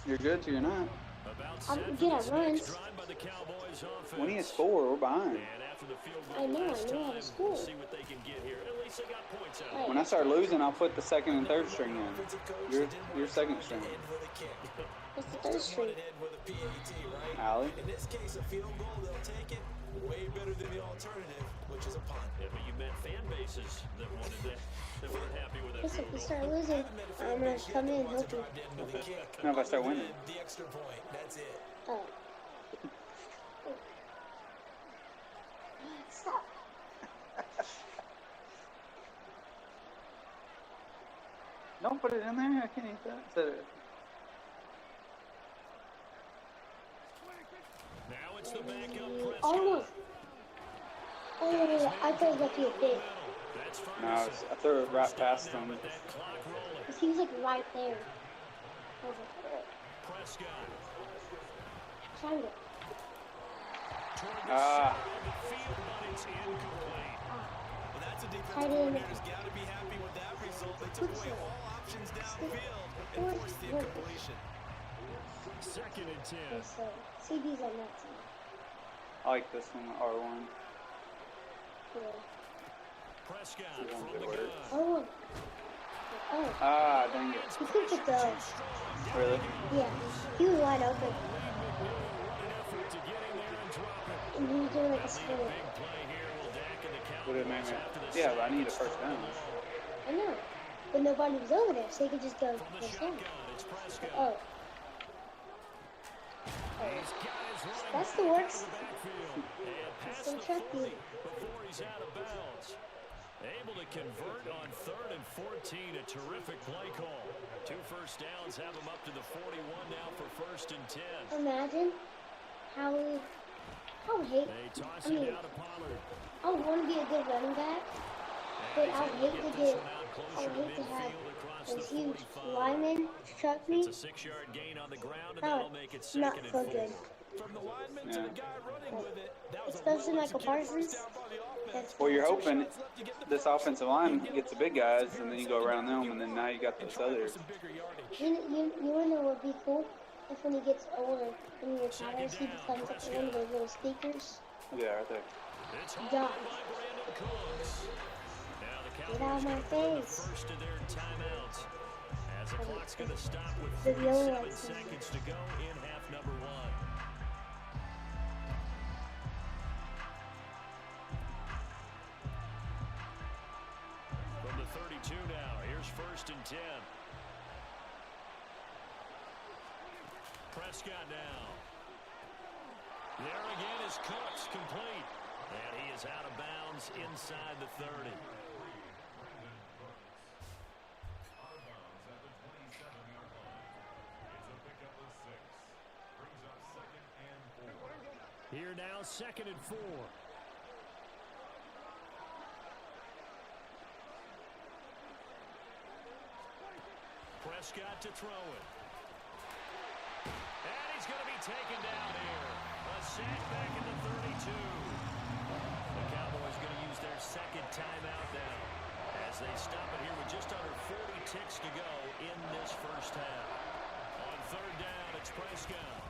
You're good till you're not. About I'm set good for at this runs. next drive by the Cowboys offense. When he score, we're behind. And after the field I goal know last how to time, score. we'll see what they can get here. At least they got points out of it. When I start losing, I'll put the second and third string in. Your second string. What's the third string? Allie. In this case, a field goal, they'll take it. Way better than the alternative, which is a punt. Yeah, but you met fan bases that wanted that, that weren't happy with that Listen, field if we goal. start losing, I'm gonna come in and help you. No, if I start winning. The extra point, that's it. Oh. Stop. Don't put it in there. I can't eat that. Set it. Now it's the backup Oh, Prescott. yeah. I thought it was like you did. That's No, Ferguson. I threw it right past him. With that clock rolling. Cause he was like right there. I was like, Prescott. find it. Toward the Ah. center of the field, but it's incomplete. Well, that's a Tight defensive end. coordinator's got to be happy with that result. They took away all options downfield and forced the incompletion. 2nd and 10. Okay, so CD's on that side. I like this one, R1. Yeah. Prescott It won't from the work. gun. Oh. Oh. Ah, dang it. He could just go. Really? Yeah. He was wide open. An effort to get in there and drop it. And he was doing like a Need a split. big play here. Will Dak and the Would it make Cowboys me? after the Yeah, sack but I need a stop first the down. ball. I know. But nobody was over there, so he could just go From the first down. shotgun, it's Prescott. Oh. He's got his running That back still out of works. the backfield. And past So the tricky. 40 before he's out of bounds. Able to convert on 3rd and 14. A terrific play call. 2 first downs have him up to the 41 now for 1st and 10. Imagine how we. I would hate. They toss I it mean, down to Pollard. I would want to be a good running back, but I would hate to this get. one out I closer would to hate to have midfield across those the huge 45. linemen chuck me. It's a 6-yard gain on the ground, and That that'll would make it not 2nd and feel 4. good. From the lineman to Yeah. the guy running with it, that was Especially a Michael Parsons. That's Well, you're hoping this offensive line gets the big guys, and then you go around them, and then now you got those others. you wanna what would be cool if when he gets older and he retires, he becomes like one of those little speakers. Look at that right there. It's hauled Done. in by Brandon Cooks. Now the Get Cowboys out of my gonna burn the face. first of their timeouts. As the clock's going to stop with The yellow 47 lights. seconds to go in half number 1. From the 32 now, here's 1st and 10. Prescott now. There again is Cooks, complete. And he is out of bounds inside the 30. Here now, 2nd and 4. Prescott to throw it. And he's going to be taken down here. A sack back in the 32. The Cowboys going to use their 2nd timeout now as they stop it here with just under 40 ticks to go in this first half. On 3rd down, it's Prescott.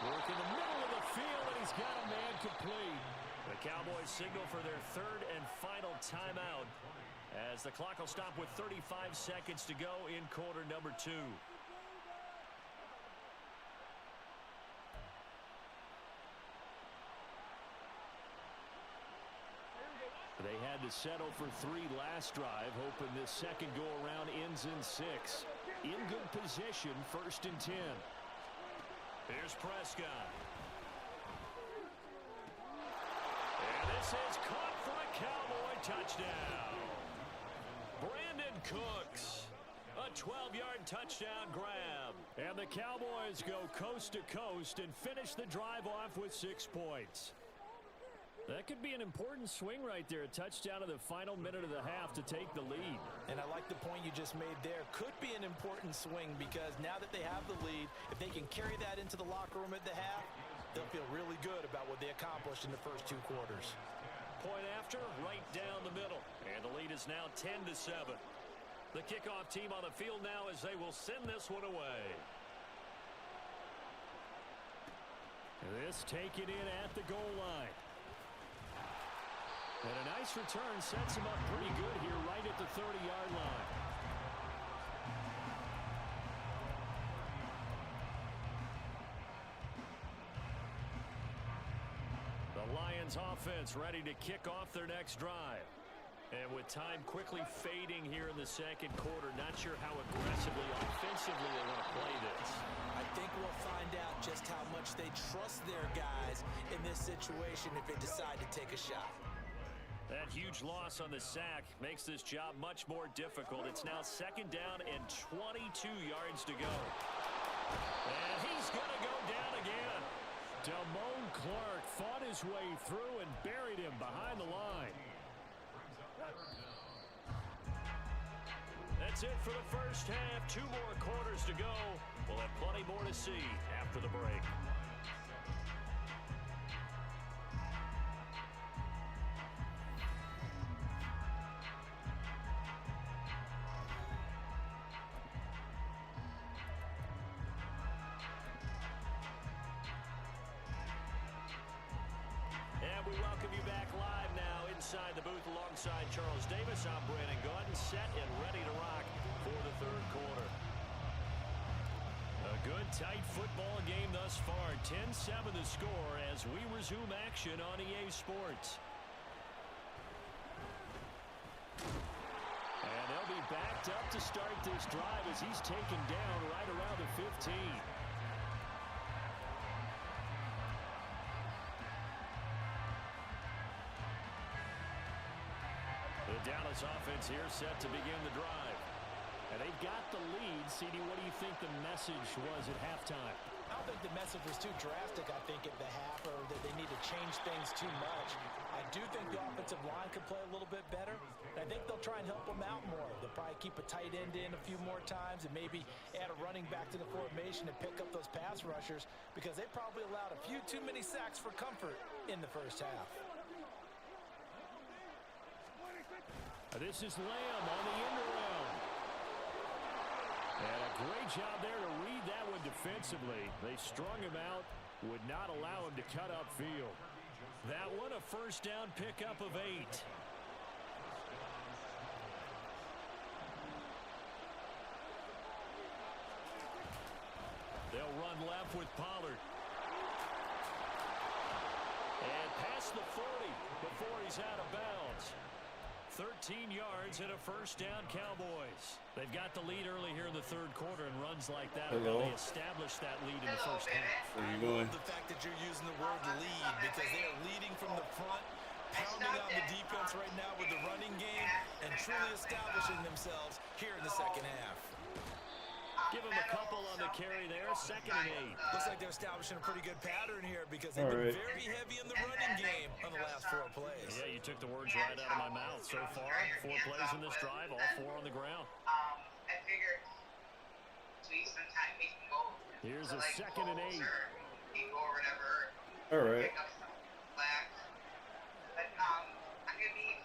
Work in the middle of the field, and he's got a man complete. The Cowboys signal for their 3rd and final timeout as the clock will stop with 35 seconds to go in quarter number 2. They had to settle for 3 last drive, hoping this second go-around ends in 6. In good position, 1st and 10. Here's Prescott. And this is caught for a Cowboy touchdown. Brandon Cooks. A 12-yard touchdown grab. And the Cowboys go coast to coast and finish the drive off with 6 points. That could be an important swing right there. A touchdown in the final minute of the half to take the lead. And I like the point you just made there. Could be an important swing because now that they have the lead, if they can carry that into the locker room at the half, they'll feel really good about what they accomplished in the first 2 quarters. Point after, right down the middle. And the lead is now 10-7. The kickoff team on the field now as they will send this one away. This taken in at the goal line. And a nice return sets him up pretty good here right at the 30-yard line. The Lions offense ready to kick off their next drive. And with time quickly fading here in the second quarter, not sure how aggressively, offensively they want to play this. I think we'll find out just how much they trust their guys in this situation if they decide to take a shot. That huge loss on the sack makes this job much more difficult. It's now 2nd down and 22 yards to go. And he's going to go down again. Damone Clark fought his way through and buried him behind the line. That's it for the first half. 2 more quarters to go. We'll have plenty more to see after the break. We welcome you back live now inside the booth alongside Charles Davis. I'm Brandon Gaudin, set and ready to rock for the 3rd quarter. A good, tight football game thus far. 10-7 the score as we resume action on EA Sports. And they'll be backed up to start this drive as he's taken down right around the 15. The Dallas offense here set to begin the drive. And they've got the lead. CD, what do you think the message was at halftime? I don't think the message was too drastic, I think, at the half, or that they need to change things too much. I do think the offensive line could play a little bit better. I think they'll try and help them out more. They'll probably keep a tight end in a few more times and maybe add a running back to the formation and pick up those pass rushers because they probably allowed a few too many sacks for comfort in the first half. This is Lamb on the end around. And a great job there to read that one defensively. They strung him out, would not allow him to cut upfield. That one a first down pickup of 8. They'll run left with Pollard. And past the 40 before he's out of bounds. 13 yards and a first down, Cowboys. They've got the lead early here in the third quarter, and runs like that have really established that lead in the first half. I love the fact that you're using the word lead because they are leading from the front, pounding on the defense right now with the running game, and truly establishing themselves here in the second half. Give them a couple on the carry there, 2nd and 8. Looks like they're establishing a pretty good pattern here because they've been very heavy in the running game on the last 4 plays. Yeah, you took the words right out of my mouth. So far, 4 plays in this drive, all 4 on the ground. I figured we sometime we can go. Here's a 2nd and 8. Or whatever. All right. Pick up some flags. But I'm gonna be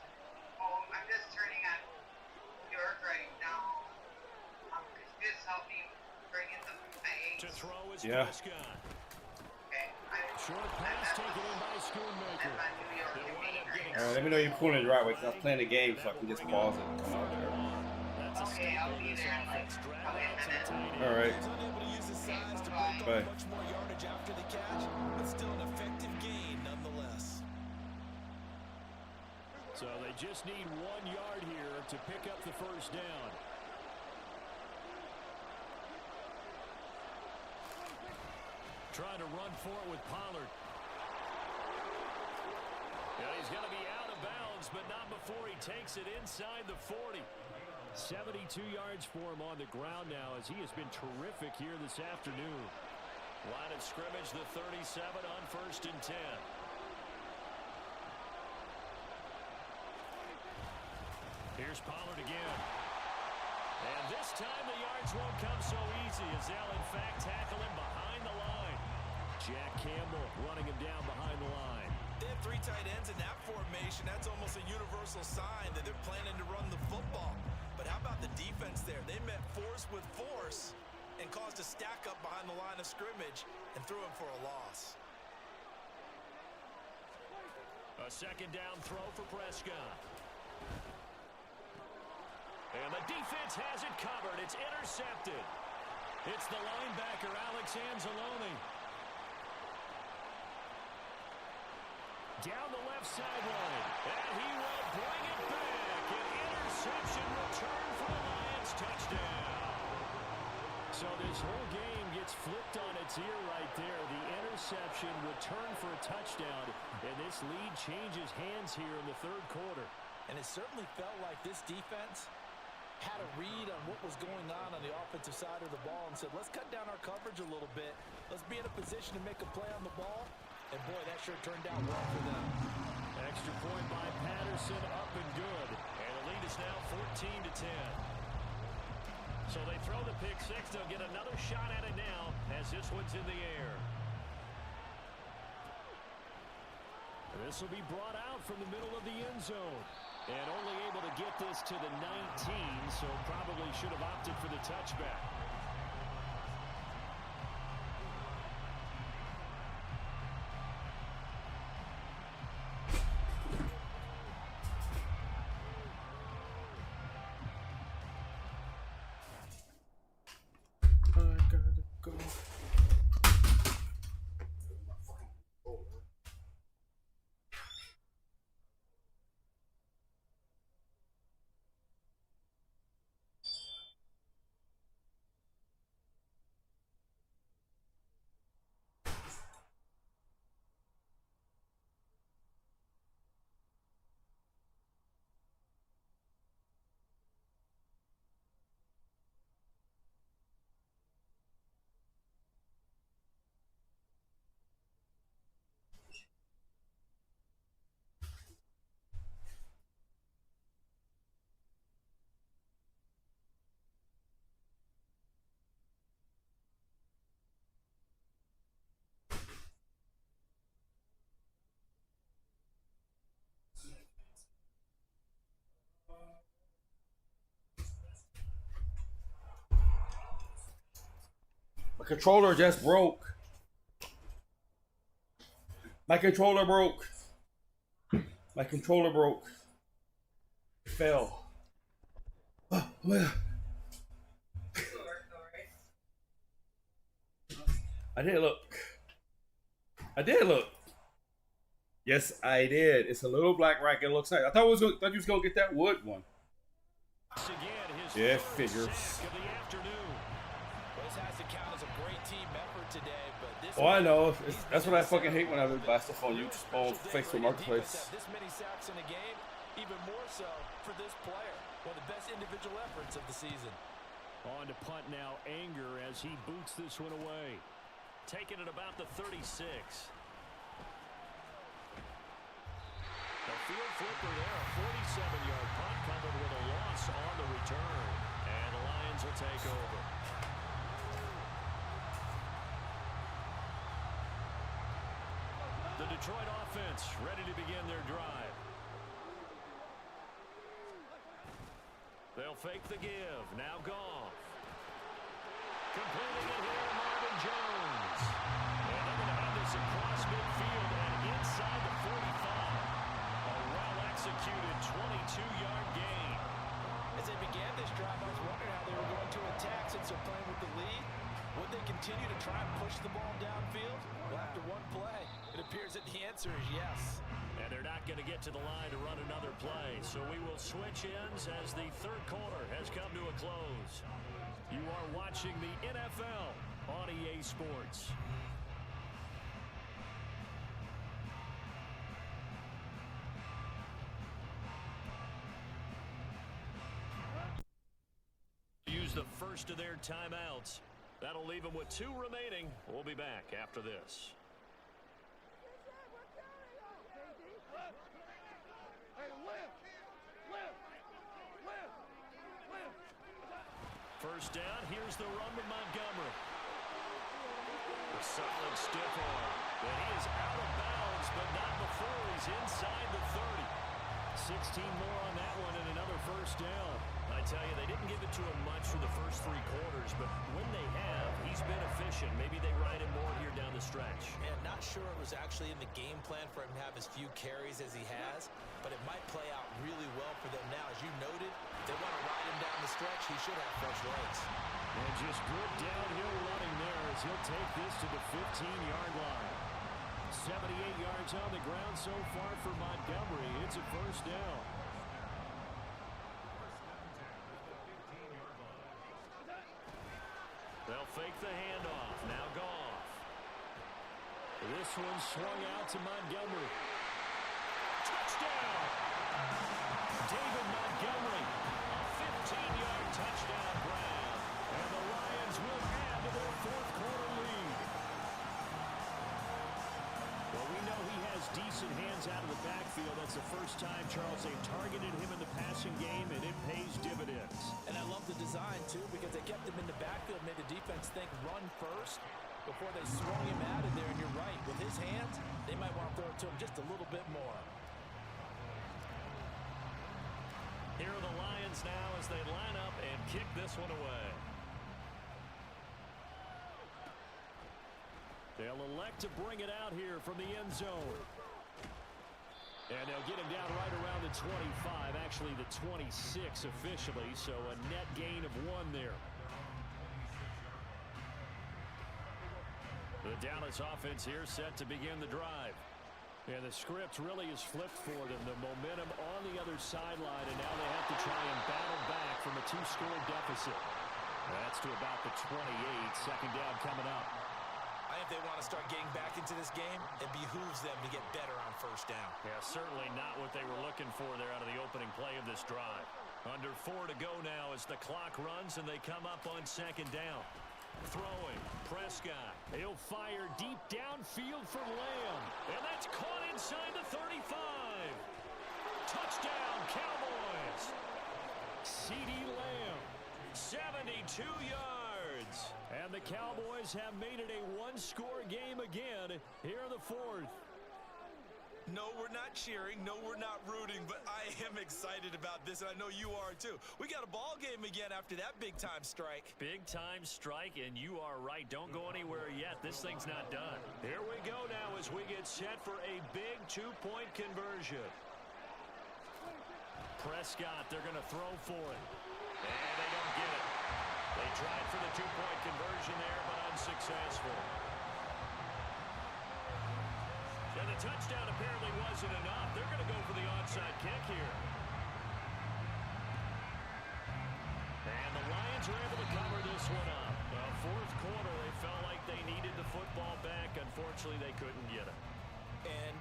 home. I'm just turning on York right now. Just help me bring in the eggs. To throw is Yeah. Prescott. Okay. Short pass taken in by Schoonmaker. They'll wind up getting All right, let me know you're pulling it the right way, because I was playing the game, so I can just pause it and come out there. That's a Okay, I'll staple be of this there in like offense. Drag 20 out to the minutes. tight end. All right. He's unable to use his size to break Bye. up much more yardage after the catch, but still an effective gain nonetheless. So they just need 1 yard here to pick up the first down. Trying to run for it with Pollard. Yeah, he's going to be out of bounds, but not before he takes it inside the 40. 72 yards for him on the ground now, as he has been terrific here this afternoon. Line of scrimmage, the 37 on 1st and 10. Here's Pollard again. And this time the yards won't come so easy, as they'll in fact tackle him behind the line. Jack Campbell running him down behind the line. They have 3 tight ends in that formation. That's almost a universal sign that they're planning to run the football. But how about the defense there? They met force with force and caused a stack up behind the line of scrimmage and threw him for a loss. A 2nd down throw for Prescott. And the defense has it covered. It's intercepted. It's the linebacker, Alex Anzalone. Down the left sideline. And he will bring it back. An interception return for the Lions. Touchdown. So this whole game gets flipped on its ear right there. The interception return for a touchdown. And this lead changes hands here in the 3rd quarter. And it certainly felt like this defense had a read on what was going on the offensive side of the ball and said, let's cut down our coverage a little bit. Let's be in a position to make a play on the ball. And, boy, that sure turned out well for them. Extra point by Patterson, up and good. And the lead is now 14-10. So they throw the pick 6. They'll get another shot at it now as this one's in the air. This will be brought out from the middle of the end zone. And only able to get this to the 19, so probably should have opted for the touchback. I gotta go. My controller just broke. My controller broke. My controller broke. It fell. Oh, well. I did look. I did look. Yes, I did. It's a little black rack. It looks like. I thought you was gonna get that wood one. Yeah, figures. Oh, I know. That's what I fucking hate when I buy stuff on YouTube, on Facebook Marketplace. This many sacks in a game, even more so for this player. One of the best individual efforts of the season. On to punt now, Anger as he boots this one away. Taking it about the 36. The field flipper there, a 47-yard punt covered with a loss on the return. And the Lions will take over. The Detroit offense ready to begin their drive. They'll fake the give. Now Goff. Completing it here, Marvin Jones. And they're going to have this across midfield and inside the 45. A well-executed 22-yard gain. As they began this drive, I was wondering how they were going to attack since they're playing with the lead. Would they continue to try and push the ball downfield? Well, after one play, it appears that the answer is yes. And they're not going to get to the line to run another play. So we will switch ends as the third quarter has come to a close. You are watching the NFL on EA Sports. Use the first of their timeouts. That'll leave them with 2 remaining. We'll be back after this. First down, here's the run with Montgomery. A solid stiff arm. But he is out of bounds, but not before he's inside the 30. 16 more on that one and another first down. I tell you, they didn't give it to him much for the first 3 quarters, but when they have, he's been efficient. Maybe they ride him more here down the stretch. And not sure it was actually in the game plan for him to have as few carries as he has, but it might play out really well for them now. As you noted, they want to ride him down the stretch. He should have fresh legs. And just good downhill running there as he'll take this to the 15-yard line. 78 yards on the ground so far for Montgomery. It's a first down. They'll fake the handoff. Now Goff. This one swung out to Montgomery. Touchdown! David Montgomery. A 15-yard touchdown grab. And the Lions will add to their fourth quarter lead. Well, we know he has decent hands out of the backfield. That's the first time, Charles, they've targeted him in the passing game, and it pays dividends. And I love the design, too, because they kept him in the backfield, made the defense think run first before they swung him out of there. And you're right, with his hands, they might want to throw it to him just a little bit more. Here are the Lions now as they line up and kick this one away. They'll elect to bring it out here from the end zone. And they'll get him down right around the 25, actually the 26 officially, so a net gain of 1 there. The Dallas offense here set to begin the drive. And the script really is flipped for them. The momentum on the other sideline, and now they have to try and battle back from a 2-score deficit. That's to about the 28. Second down coming up. I think they want to start getting back into this game. It behooves them to get better on first down. Yeah, certainly not what they were looking for there out of the opening play of this drive. Under 4 to go now as the clock runs and they come up on second down. Throwing, Prescott. He'll fire deep downfield for Lamb. And that's caught inside the 35. Touchdown, Cowboys. CeeDee Lamb, 72 yards. And the Cowboys have made it a 1-score game again here in the 4th. No, we're not cheering. No, we're not rooting, but I am excited about this, and I know you are too. We got a ball game again after that big-time strike. Big-time strike, and you are right. Don't go anywhere yet. This thing's not done. Here we go now as we get set for a big 2-point conversion. Prescott, they're going to throw for it. And they don't get it. They tried for the 2-point conversion there, but unsuccessful. And the The touchdown apparently wasn't enough. They're going to go for the onside kick here. And the Lions are able to cover this one up. Fourth quarter, they felt like they needed the football back. Unfortunately, they couldn't get it. And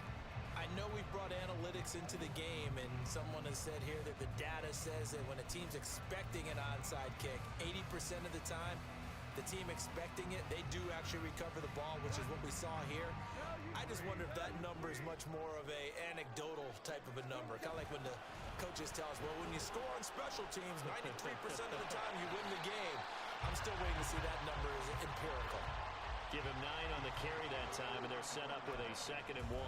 I know we brought analytics into the game, and someone has said here that the data says that when a team's expecting an onside kick, 80% of the time, the team expecting it, they do actually recover the ball, which is what we saw here. I just wonder if that number is much more of a anecdotal type of a number. Kind of like when the coaches tell us, well, when you score on special teams, 93% of the time you win the game. I'm still waiting to see that number is empirical. Give him 9 on the carry that time, and they're set up with a 2nd and 1.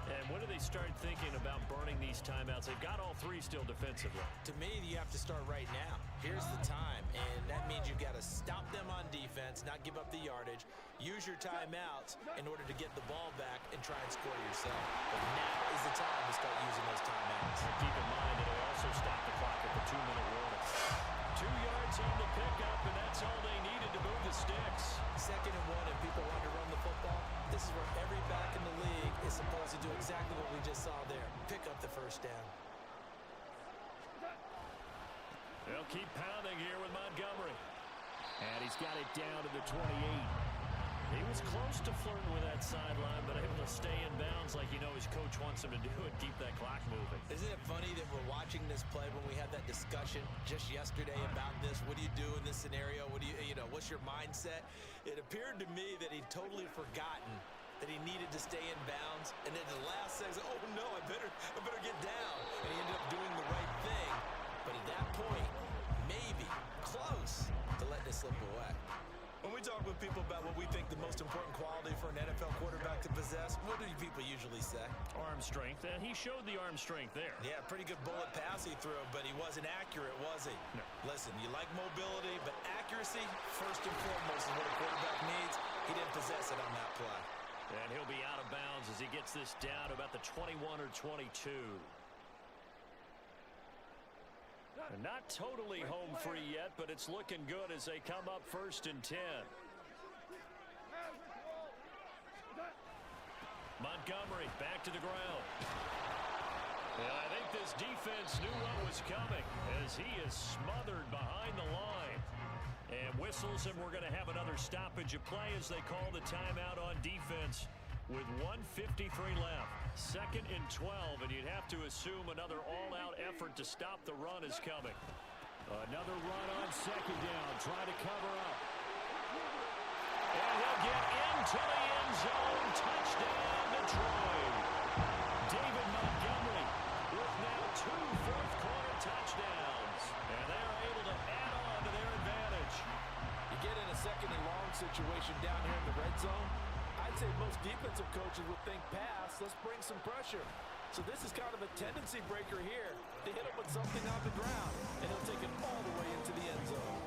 And when do they start thinking about burning these timeouts? They've got all 3 still defensively. To me, you have to start right now. Here's the time, and that means you've got to stop them on defense, not give up the yardage, use your timeouts in order to get the ball back and try and score yourself. But now is the time to start using those timeouts. And keep in mind, it'll also stop the clock at the 2-minute warning. 2 yards on the pickup, and that's all they needed to move the sticks. 2nd and 1, and people want to run the football. This is where every back in the league is supposed to do exactly what we just saw there. Pick up the first down. They'll keep pounding here with Montgomery. And he's got it down to the 28. He was close to flirting with that sideline, but able to stay in bounds like his coach wants him to do and keep that clock moving. Isn't it funny that we're watching this play when we had that discussion just yesterday about this? What do you do in this scenario? What do what's your mindset? It appeared to me that he'd totally forgotten that he needed to stay in bounds, and then the last second, oh no, I better get down. And he ended up doing the right thing. But at that point, maybe close to letting it slip away. When we talk with people about what we think the most important quality for an NFL quarterback to possess, what do people usually say? Arm strength, and he showed the arm strength there. Yeah, pretty good bullet pass he threw, but he wasn't accurate, was he? No. Listen, you like mobility, but accuracy, first and foremost, is what a quarterback needs. He didn't possess it on that play. And he'll be out of bounds as he gets this down to about the 21 or 22. Not totally home free yet, but it's looking good as they come up 1st and 10. Montgomery back to the ground. And I think this defense knew what was coming as he is smothered behind the line. And whistles, and we're going to have another stoppage of play as they call the timeout on defense with 1:53 left. 2nd and 12, and you'd have to assume another all-out effort to stop the run is coming. Another run on 2nd down, try to cover up. And he'll get into the end zone. Touchdown, Detroit. David Montgomery with now 2 fourth-quarter touchdowns. And they are able to add on to their advantage. You get in a 2nd and long situation down here in the red zone, I'd say most defensive coaches would think pass, let's bring some pressure. So this is kind of a tendency breaker here. They hit him with something on the ground, and he'll take it all the way into the end zone.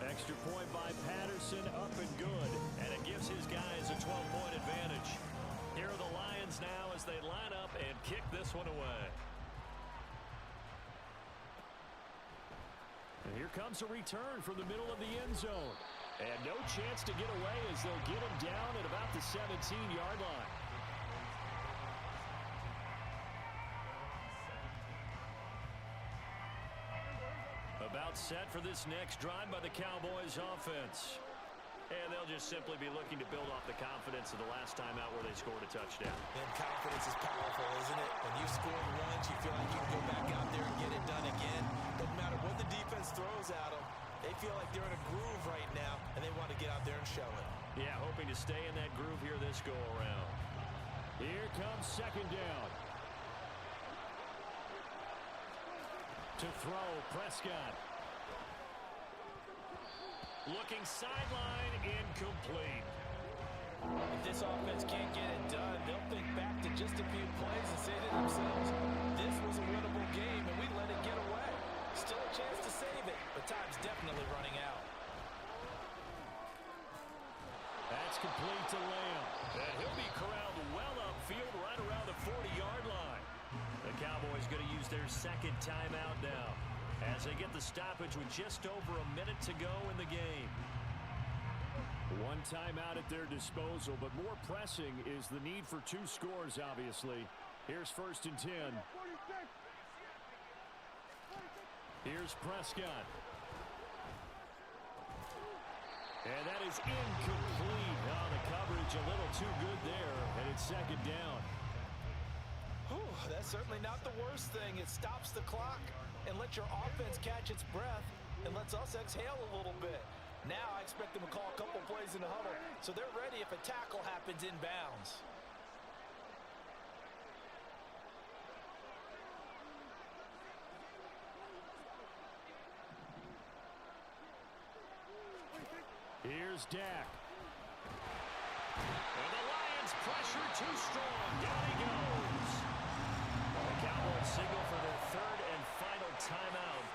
Extra point by Patterson, up and good. And it gives his guys a 12-point advantage. Here are the Lions now as they line up and kick this one away. And here comes a return from the middle of the end zone. And no chance to get away as they'll get him down at about the 17-yard line. About set for this next drive by the Cowboys offense. And they'll just simply be looking to build off the confidence of the last time out where they scored a touchdown. And confidence is powerful, isn't it? When you score once, you feel like you can go back out there and get it done again. Doesn't matter what the defense throws at them. They feel like they're in a groove right now, and they want to get out there and show it. Yeah, hoping to stay in that groove here this go-around. Here comes 2nd down. To throw, Prescott. Looking sideline, incomplete. If this offense can't get it done, they'll think back to just a few plays and say to themselves, this was a winnable game, and we let it get away. Still a chance to save it, but time's definitely running out. That's complete to Lamb. And he'll be corralled well upfield right around the 40-yard line. The Cowboys going to use their 2nd timeout now as they get the stoppage with just over a minute to go in the game. One timeout at their disposal, but more pressing is the need for 2 scores, obviously. Here's 1st and 10. Here's Prescott. And that is incomplete. Oh, the coverage a little too good there, and it's 2nd down. Whew, that's certainly not the worst thing. It stops the clock and lets your offense catch its breath and lets us exhale a little bit. Now I expect them to call a couple plays in the huddle, so they're ready if a tackle happens inbounds. Here's Dak. And the Lions pressure too strong. Down he goes. The Cowboys signal for their 3rd and final timeout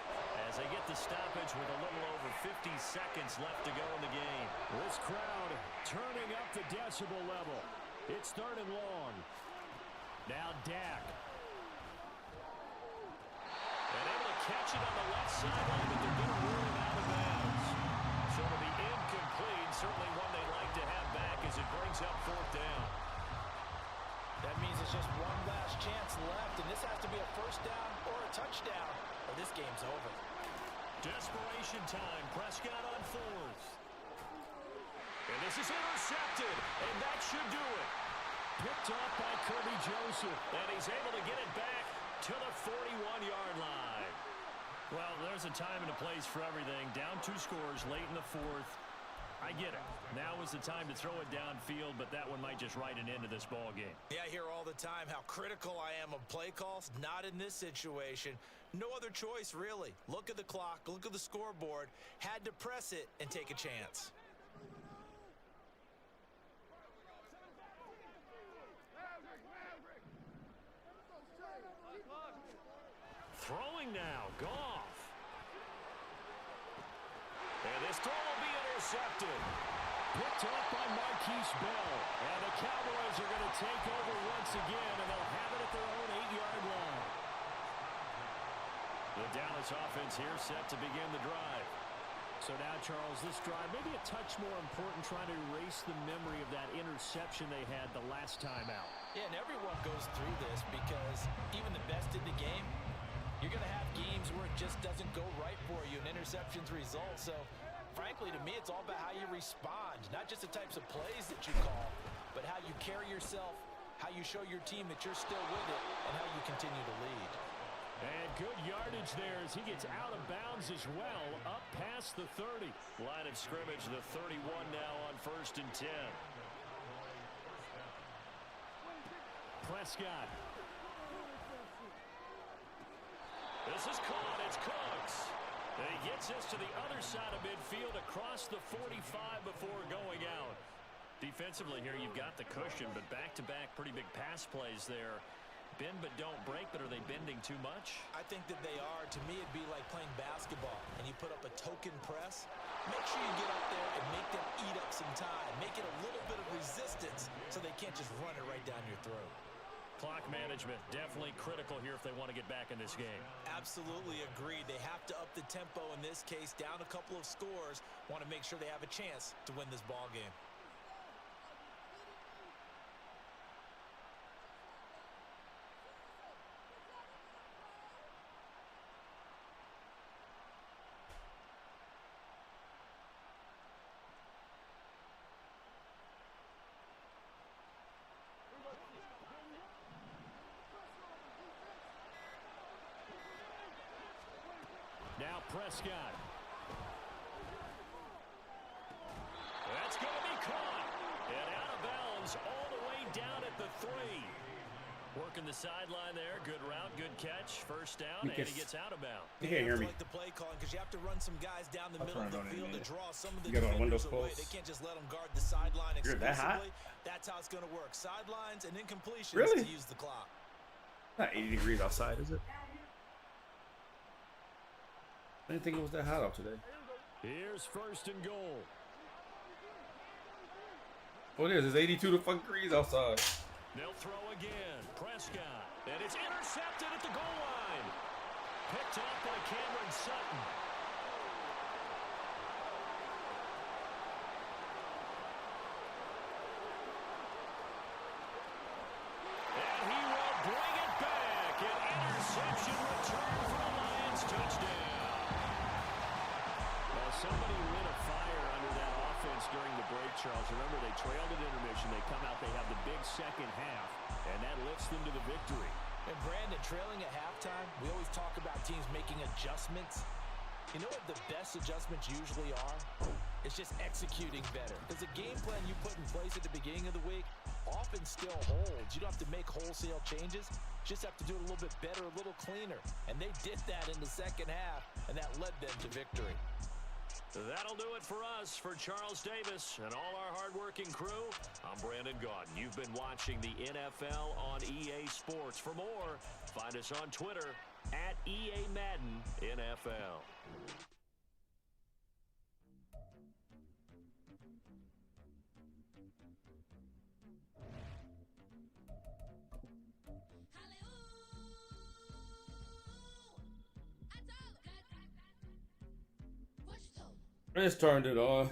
as they get the stoppage with a little over 50 seconds left to go in the game. This crowd turning up the decibel level. It's 3rd and long. Now Dak. And able to catch it on the left sideline, but they're going to rule him out of bounds. So it'll be incomplete. Certainly one they'd like to have back as it brings up 4th down. That means it's just one last chance left, and this has to be a 1st down or a touchdown, or this game's over. Desperation time. Prescott on 4th. And this is intercepted, and that should do it. Picked up by Kirby Joseph, and he's able to get it back to the 41-yard line. Well, there's a time and a place for everything. Down 2 scores late in the 4th. I get it. Now is the time to throw it downfield, but that one might just write an end to this ball game. Yeah, I hear all the time how critical I am of play calls. Not in this situation. No other choice, really. Look at the clock, look at the scoreboard. Had to press it and take a chance. Throwing now, Goff. And this throw will be intercepted. Picked up by Marquise Bell. And the Cowboys are going to take over once again, and they'll have it at their own 8-yard line. The Dallas offense here set to begin the drive. So now, Charles, this drive maybe a touch more important, trying to erase the memory of that interception they had the last time out. Yeah, and everyone goes through this because even the best in the game, you're going to have games where it just doesn't go right for you and interceptions result. So, frankly, to me, it's all about how you respond, not just the types of plays that you call, but how you carry yourself, how you show your team that you're still with it, and how you continue to lead. And good yardage there as he gets out of bounds as well, up past the 30. Line of scrimmage, the 31 now on 1st and 10. Prescott. This is caught. It's Cooks. And he gets us to the other side of midfield across the 45 before going out. Defensively here, you've got the cushion, but back-to-back pretty big pass plays there. Bend but don't break, but are they bending too much? I think that they are. To me, it'd be like playing basketball, and you put up a token press. Make sure you get up there and make them eat up some time. Make it a little bit of resistance so they can't just run it right down your throat. Clock management, definitely critical here if they want to get back in this game. Absolutely agreed. They have to up the tempo in this case, down a couple of scores. Want to make sure they have a chance to win this ball game. Now Prescott. That's going to be caught. And out of bounds all the way down at the 3. Working the sideline there. Good route, good catch. First down, and he gets out of bounds. You can't hear me. Like the play calling because you have to run some guys down the middle of the field to draw some of the You got my windows defenders away. closed. They can't just let them guard the sideline You're that hot? exclusively. That's how it's going to work. Sidelines and incompletions Really? to use the clock. Not 80 degrees outside, is it? I didn't think it was that hot out today. Here's 1st and goal. Oh, it is. It's 82 degrees outside. They'll throw again. Prescott. And it's intercepted at the goal line. Picked up by Cameron Sutton. somebody lit a fire under that offense during the break, Charles. Remember, they trailed at intermission. They come out, they have the big second half, and that lifts them to the victory. And Brandon, trailing at halftime, we always talk about teams making adjustments. You know what the best adjustments usually are? It's just executing better. Because the game plan you put in place at the beginning of the week often still holds. You don't have to make wholesale changes. Just have to do it a little bit better, a little cleaner. And they did that in the second half, and that led them to victory. That'll do it for us. For Charles Davis and all our hardworking crew, I'm Brandon Gaudin. You've been watching the NFL on EA Sports. For more, find us on Twitter at EA Madden NFL. I just turned it on.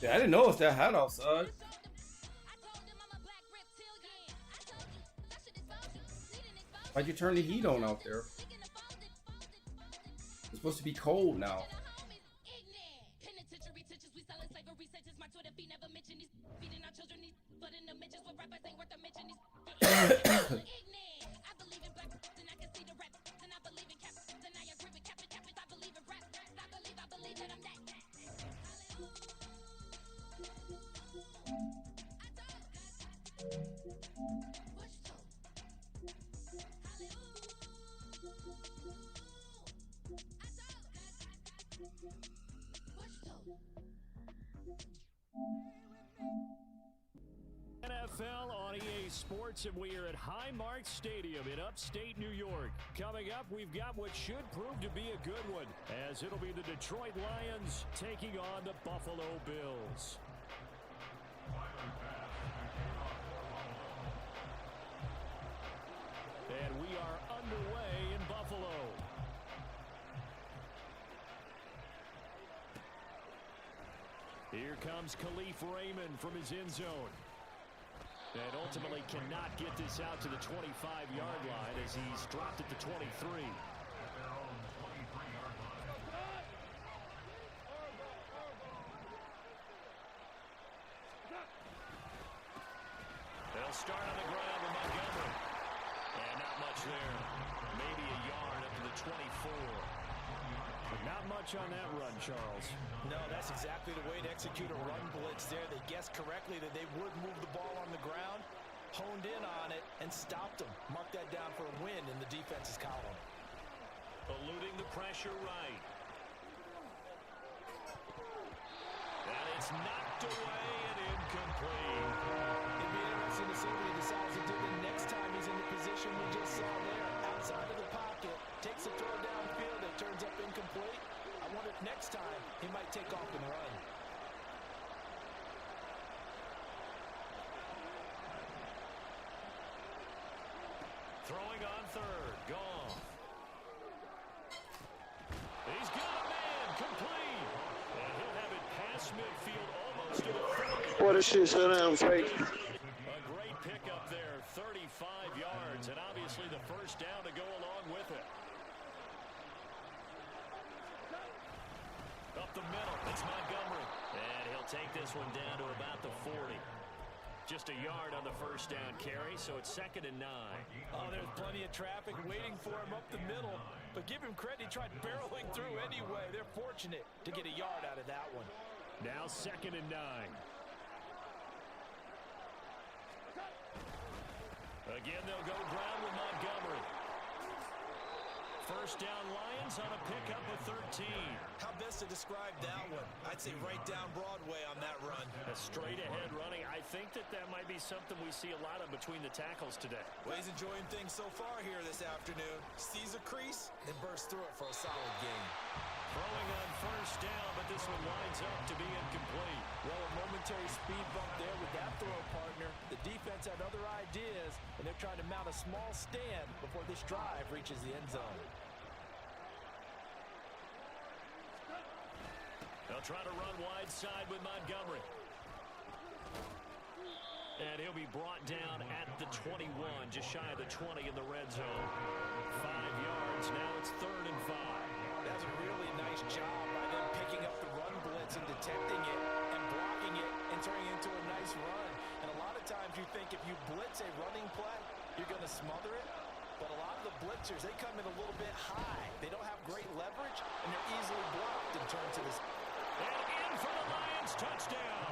Yeah, I didn't know it's that hot outside. Why'd you turn the heat on out there? It's supposed to be cold now. NFL on EA Sports, and we are at Highmark Stadium in upstate New York. Coming up, we've got what should prove to be a good one, as it'll be the Detroit Lions taking on the Buffalo Bills. And we are underway in Buffalo. Here comes Khalif Raymond from his end zone. And ultimately cannot get this out to the 25-yard line as he's dropped at the 23. They'll start on the ground with Montgomery. And not much there. Maybe a yard up to the 24. But not much on that run, Charles. No, that's exactly the way to execute a run blitz there. They guessed correctly that they would move the ball on the ground, honed in on it, and stopped them. Mark that down for a win in the defense's column. Eluding the pressure right. And it's knocked away and incomplete. It'd be interesting to see what he decides to do the next time he's in the position we just saw there. Outside of the pocket, takes a throw downfield that turns up incomplete. I wonder if next time he might take off and run. Throwing on third. Gone. He's got a man. Complete. And he'll have it past midfield almost to the 30. What a shit, sit down, fake. A great pickup there. 35 yards. And obviously the first down to go along with it. Up the middle. It's Montgomery. And he'll take this one down to about the 40. Just a yard on the first down carry, so it's 2nd and 9. Oh, there's plenty of traffic waiting for him up the middle. But give him credit, he tried barreling through anyway. They're fortunate to get a yard out of that one. Now 2nd and 9. Again, they'll go ground with Montgomery. First down Lions on a pickup of 13. How best to describe that one? I'd say right down Broadway on that run. A straight ahead running. I think that might be something we see a lot of between the tackles today. Well, he's enjoying things so far here this afternoon. Sees a crease and bursts through it for a solid gain. Throwing on first down, but this one lines up to be incomplete. Well, a momentary speed bump there with that throw partner. The defense had other ideas, and they're trying to mount a small stand before this drive reaches the end zone. They'll try to run wide side with Montgomery. And he'll be brought down at the 21, just shy of the 20 in the red zone. 5 yards, now it's 3rd and 5. That's a really nice job by them picking up the run blitz and detecting it and blocking it and turning it into a nice run. And a lot of times you think if you blitz a running play, you're going to smother it. But a lot of the blitzers, they come in a little bit high. They don't have great leverage, and they're easily blocked in terms of this. And in for the Lions, touchdown.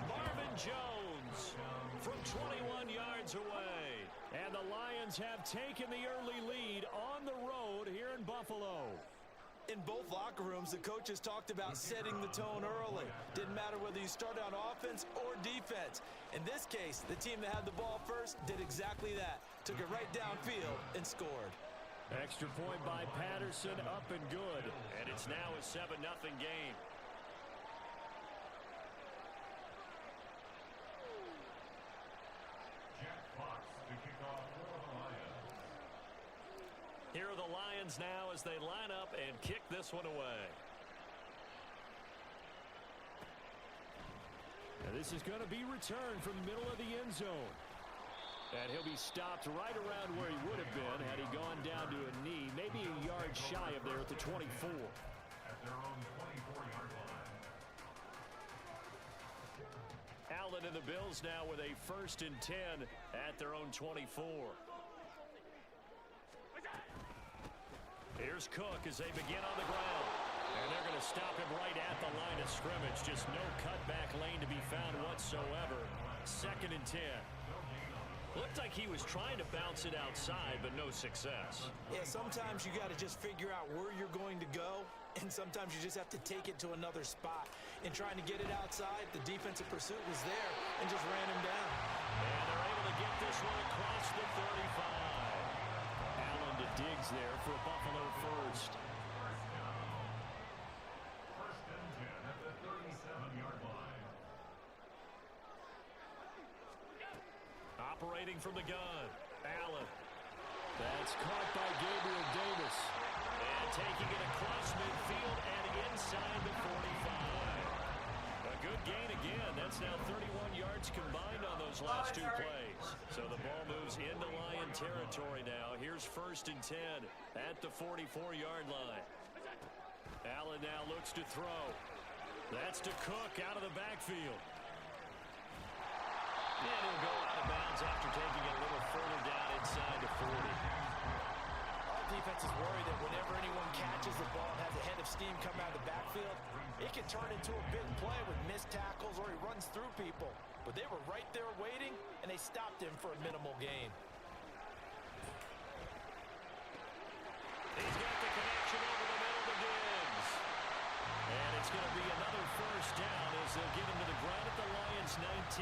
Marvin Jones from 21 yards away. And the Lions have taken the early lead on the road here in Buffalo. In both locker rooms, the coaches talked about setting the tone early. Didn't matter whether you started on offense or defense. In this case, the team that had the ball first did exactly that. Took it right downfield and scored. Extra point by Patterson, up and good. And it's now a 7-0 game. Here are the Lions now as they line up and kick this one away. Now this is going to be returned from the middle of the end zone. And he'll be stopped right around where he would have been had he gone down to a knee, maybe a yard shy of there at the 24. At their own 24-yard line. Allen and the Bills now with a 1st and 10 at their own 24. Here's Cook as they begin on the ground. And they're going to stop him right at the line of scrimmage. Just no cutback lane to be found whatsoever. 2nd and 10. Looked like he was trying to bounce it outside, but no success. Yeah, sometimes you got to just figure out where you're going to go, and sometimes you just have to take it to another spot. In trying to get it outside, the defensive pursuit was there and just ran him down. And they're able to get this one across the 35. Allen to Diggs there for a Buffalo first. First and 10 at the 37-yard line. Operating from the gun, Allen. That's caught by Gabriel Davis. And taking it across midfield and inside the 45. A good gain again. That's now 31 yards combined on those last 2 plays. So the ball moves into Lion territory now. Here's 1st and 10 at the 44-yard line. Allen now looks to throw. That's to Cook out of the backfield. And he'll go out of bounds after taking it a little further down inside the 40. Our defense is worried that whenever anyone catches the ball and has a head of steam come out of the backfield, it can turn into a big play with missed tackles or he runs through people. But they were right there waiting, and they stopped him for a minimal gain. He's got the connection over the middle to Diggs. And it's going to be another first down as they'll get him to the ground at the Lions 19.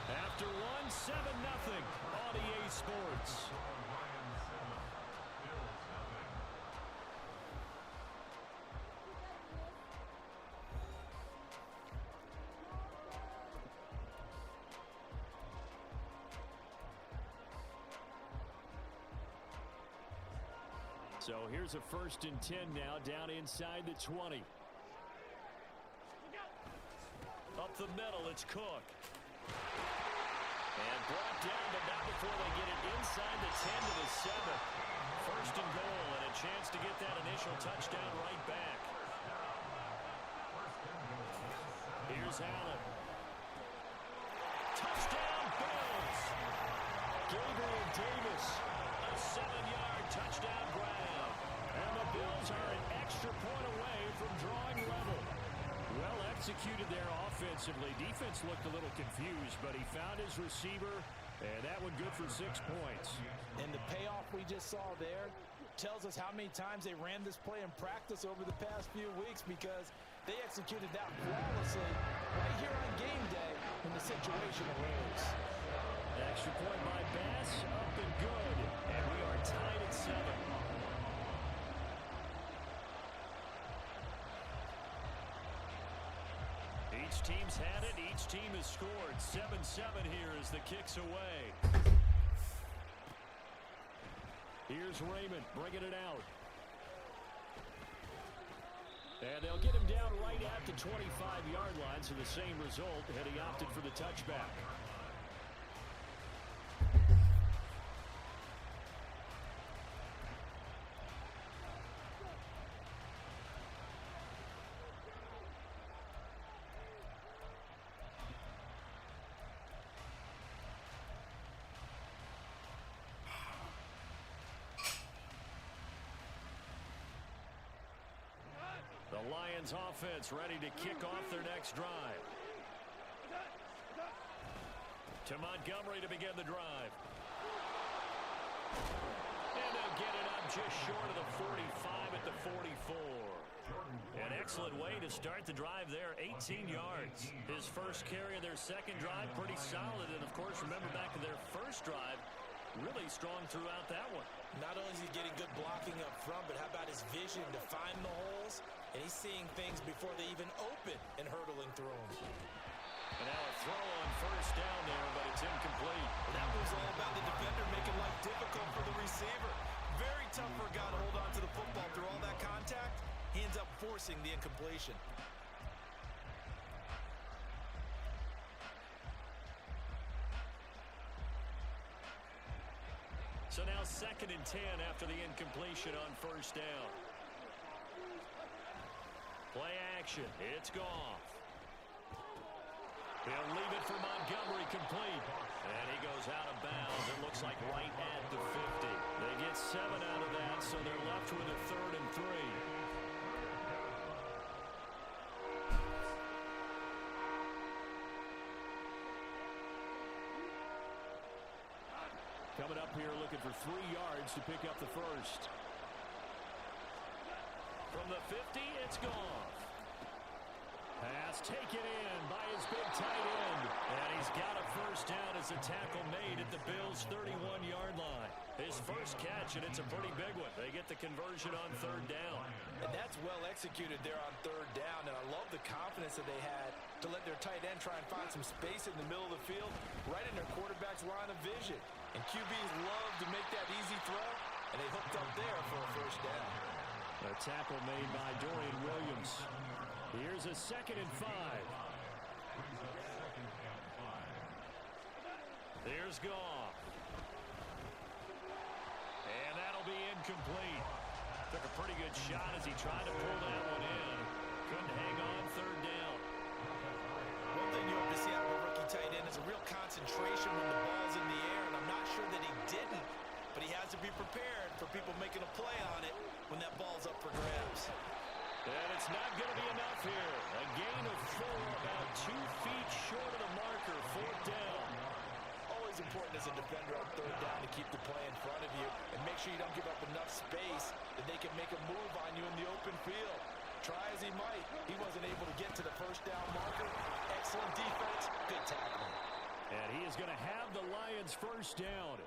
After 7-0 on EA Sports. So here's a 1st and 10 now down inside the 20. Up the middle, it's Cook. And brought down, but not before they get it inside the 10 to the 7. 1st and goal, and a chance to get that initial touchdown right back. Here's Allen. Touchdown, Bills! Gabriel Davis, a 7-yard touchdown grab. And the Bills are an extra point away from drawing level. Well executed there offensively. Defense looked a little confused, but he found his receiver, and that one good for 6 points. And the payoff we just saw there, tells us how many times they ran this play in practice over the past few weeks, because they executed that flawlessly right here on game day when the situation arose. Extra point by Bass, up and good. And we are tied at 7. Each team's had it. Each team has scored. 7-7 here as the kick's away. Here's Raymond bringing it out. And they'll get him down right at the 25-yard line, so the same result, and he opted for the touchback. The Lions offense ready to kick off their next drive. To Montgomery to begin the drive. And they'll get it up just short of the 45 at the 44. An excellent way to start the drive there, 18 yards. His first carry of their second drive, pretty solid. And, of course, remember back to their first drive, really strong throughout that one. Not only is he getting good blocking up front, but how about his vision to find the holes? And he's seeing things before they even open and hurdling through them. And now a throw on first down there, but it's incomplete. Well, that was all about the defender making life difficult for the receiver. Very tough for a guy to hold on to the football through all that contact. He ends up forcing the incompletion. So now 2nd and 10 after the incompletion on first down. Play action. It's Goff. He'll leave it for Montgomery complete. And he goes out of bounds. It looks like right at the 50. They get 7 out of that, so they're left with a 3rd and 3. Coming up here looking for 3 yards to pick up the first. From the 50, it's Goff. Pass taken in by his big tight end. And he's got a first down as the tackle made at the Bills' 31-yard line. His first catch, and it's a pretty big one. They get the conversion on 3rd down. And that's well executed there on 3rd down. And I love the confidence that they had to let their tight end try and find some space in the middle of the field, right in their quarterback's line of vision. And QBs love to make that easy throw, and they hooked up there for a first down. A tackle made by Dorian Williams. Here's a 2nd and 5. There's Goff. And that'll be incomplete. Took a pretty good shot as he tried to pull that one in. Couldn't hang on 3rd down. One thing you hope to see out of a rookie tight end is a real concentration when the ball's in the air, and I'm not sure that he didn't, but he has to be prepared for people making a play on it when that ball's up for grabs. And it's not going to be enough here. A gain of 4, about 2 feet short of the marker, 4th down. Always important as a defender on 3rd down to keep the play in front of you and make sure you don't give up enough space that they can make a move on you in the open field. Try as he might, he wasn't able to get to the first down marker. Excellent defense, good tackling. And he is going to have the Lions first down.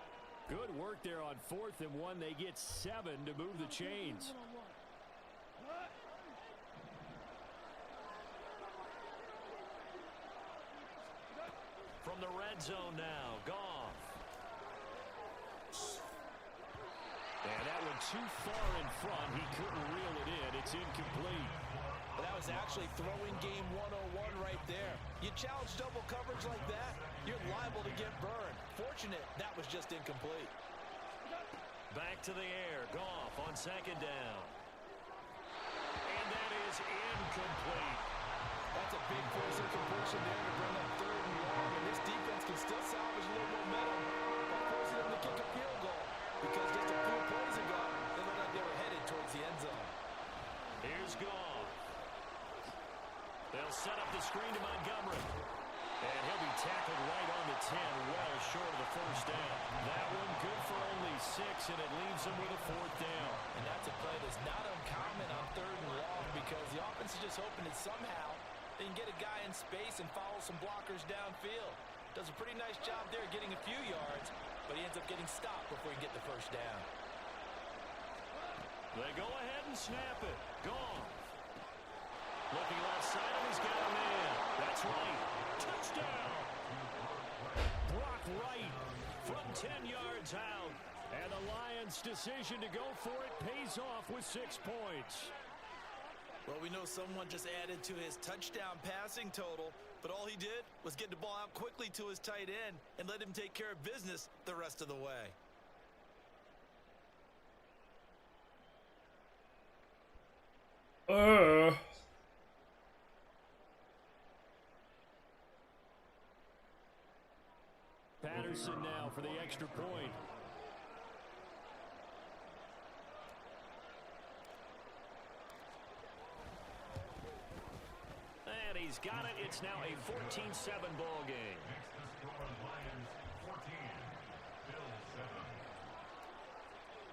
Good work there on 4th and 1. They get 7 to move the chains. From the red zone now, Goff. And that one too far in front. He couldn't reel it in. It's incomplete. Well, that was actually throwing game 101 right there. You challenge double coverage like that, you're liable to get burned. Fortunate, that was just incomplete. Back to the air. Goff on 2nd down. And that is incomplete. That's a big force incompletion there to bring up 3rd and long, and this defense can still salvage a little momentum by forcing them to kick a field goal, because just a few plays ago, they looked like they were headed towards the end zone. Here's Goff. They'll set up the screen to Montgomery. And he'll be tackled right on the 10, well short of the first down. That one good for only 6, and it leaves him with a 4th down. And that's a play that's not uncommon on 3rd and long because the offense is just hoping that somehow they can get a guy in space and follow some blockers downfield. Does a pretty nice job there getting a few yards, but he ends up getting stopped before he can get the first down. They go ahead and snap it. Gone. Looking left side, and he's got a man. That's right. Touchdown. Brock Wright from 10 yards out. And the Lions' decision to go for it pays off with 6 points. Well, we know someone just added to his touchdown passing total, but all he did was get the ball out quickly to his tight end and let him take care of business the rest of the way. Patterson now for the extra point. And he's got it. It's now a 14-7 ball game. Makes the score Lions 14, Bills 7.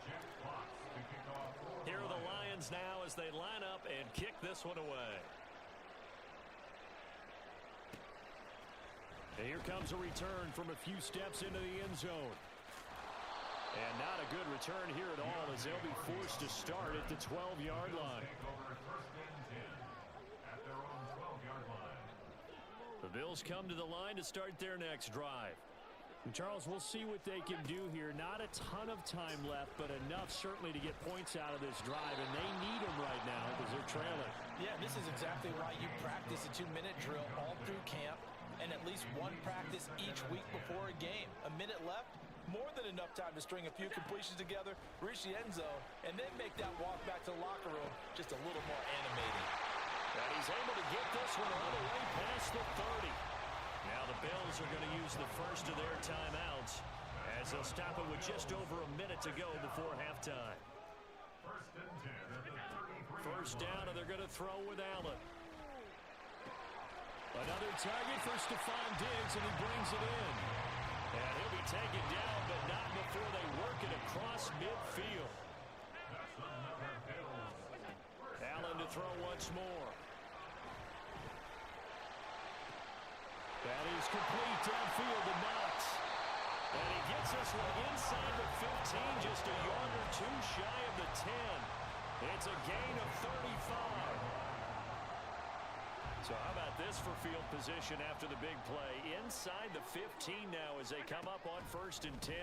Jeff Fox to kick off for Here are the Lions now as they line up and kick this one away. And here comes a return from a few steps into the end zone. And not a good return here at all as they'll be forced to start at the 12-yard line. The Bills come to the line to start their next drive. And Charles, we'll see what they can do here. Not a ton of time left, but enough certainly to get points out of this drive, and they need them right now because they're trailing. Yeah, this is exactly why you practice a 2-minute drill all through camp and at least one practice each week before a game. A minute left, more than enough time to string a few completions together, reach the end zone, and then make that walk back to the locker room just a little more animating. And he's able to get this one all the way past the 30. Now the Bills are going to use the first of their timeouts as they'll stop it with just over a minute to go before halftime. First down, and they're going to throw with Allen. Another target for Stephon Diggs, and he brings it in. And he'll be taken down, but not before they work it across midfield. Allen to throw once more. That is complete downfield to Knox. And he gets this one inside the 15, just a yard or two shy of the 10. It's a gain of 35. So how about this for field position after the big play? Inside the 15 now as they come up on 1st and 10.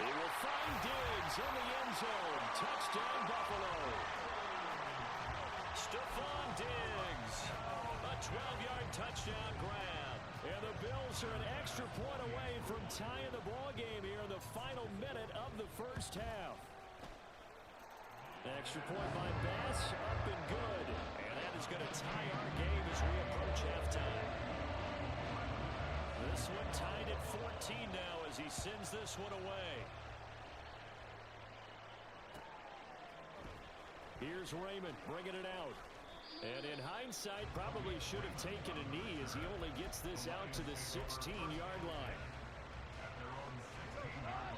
They will find Diggs in the end zone. Touchdown, Buffalo. Stephon Diggs. A 12-yard touchdown grab. And the Bills are an extra point away from tying the ball game here in the final minute of the first half. Extra point by Bass, up and good. And that is going to tie our game as we approach halftime. This one tied at 14 now as he sends this one away. Here's Raymond bringing it out. And in hindsight, probably should have taken a knee as he only gets this out to the 16-yard line.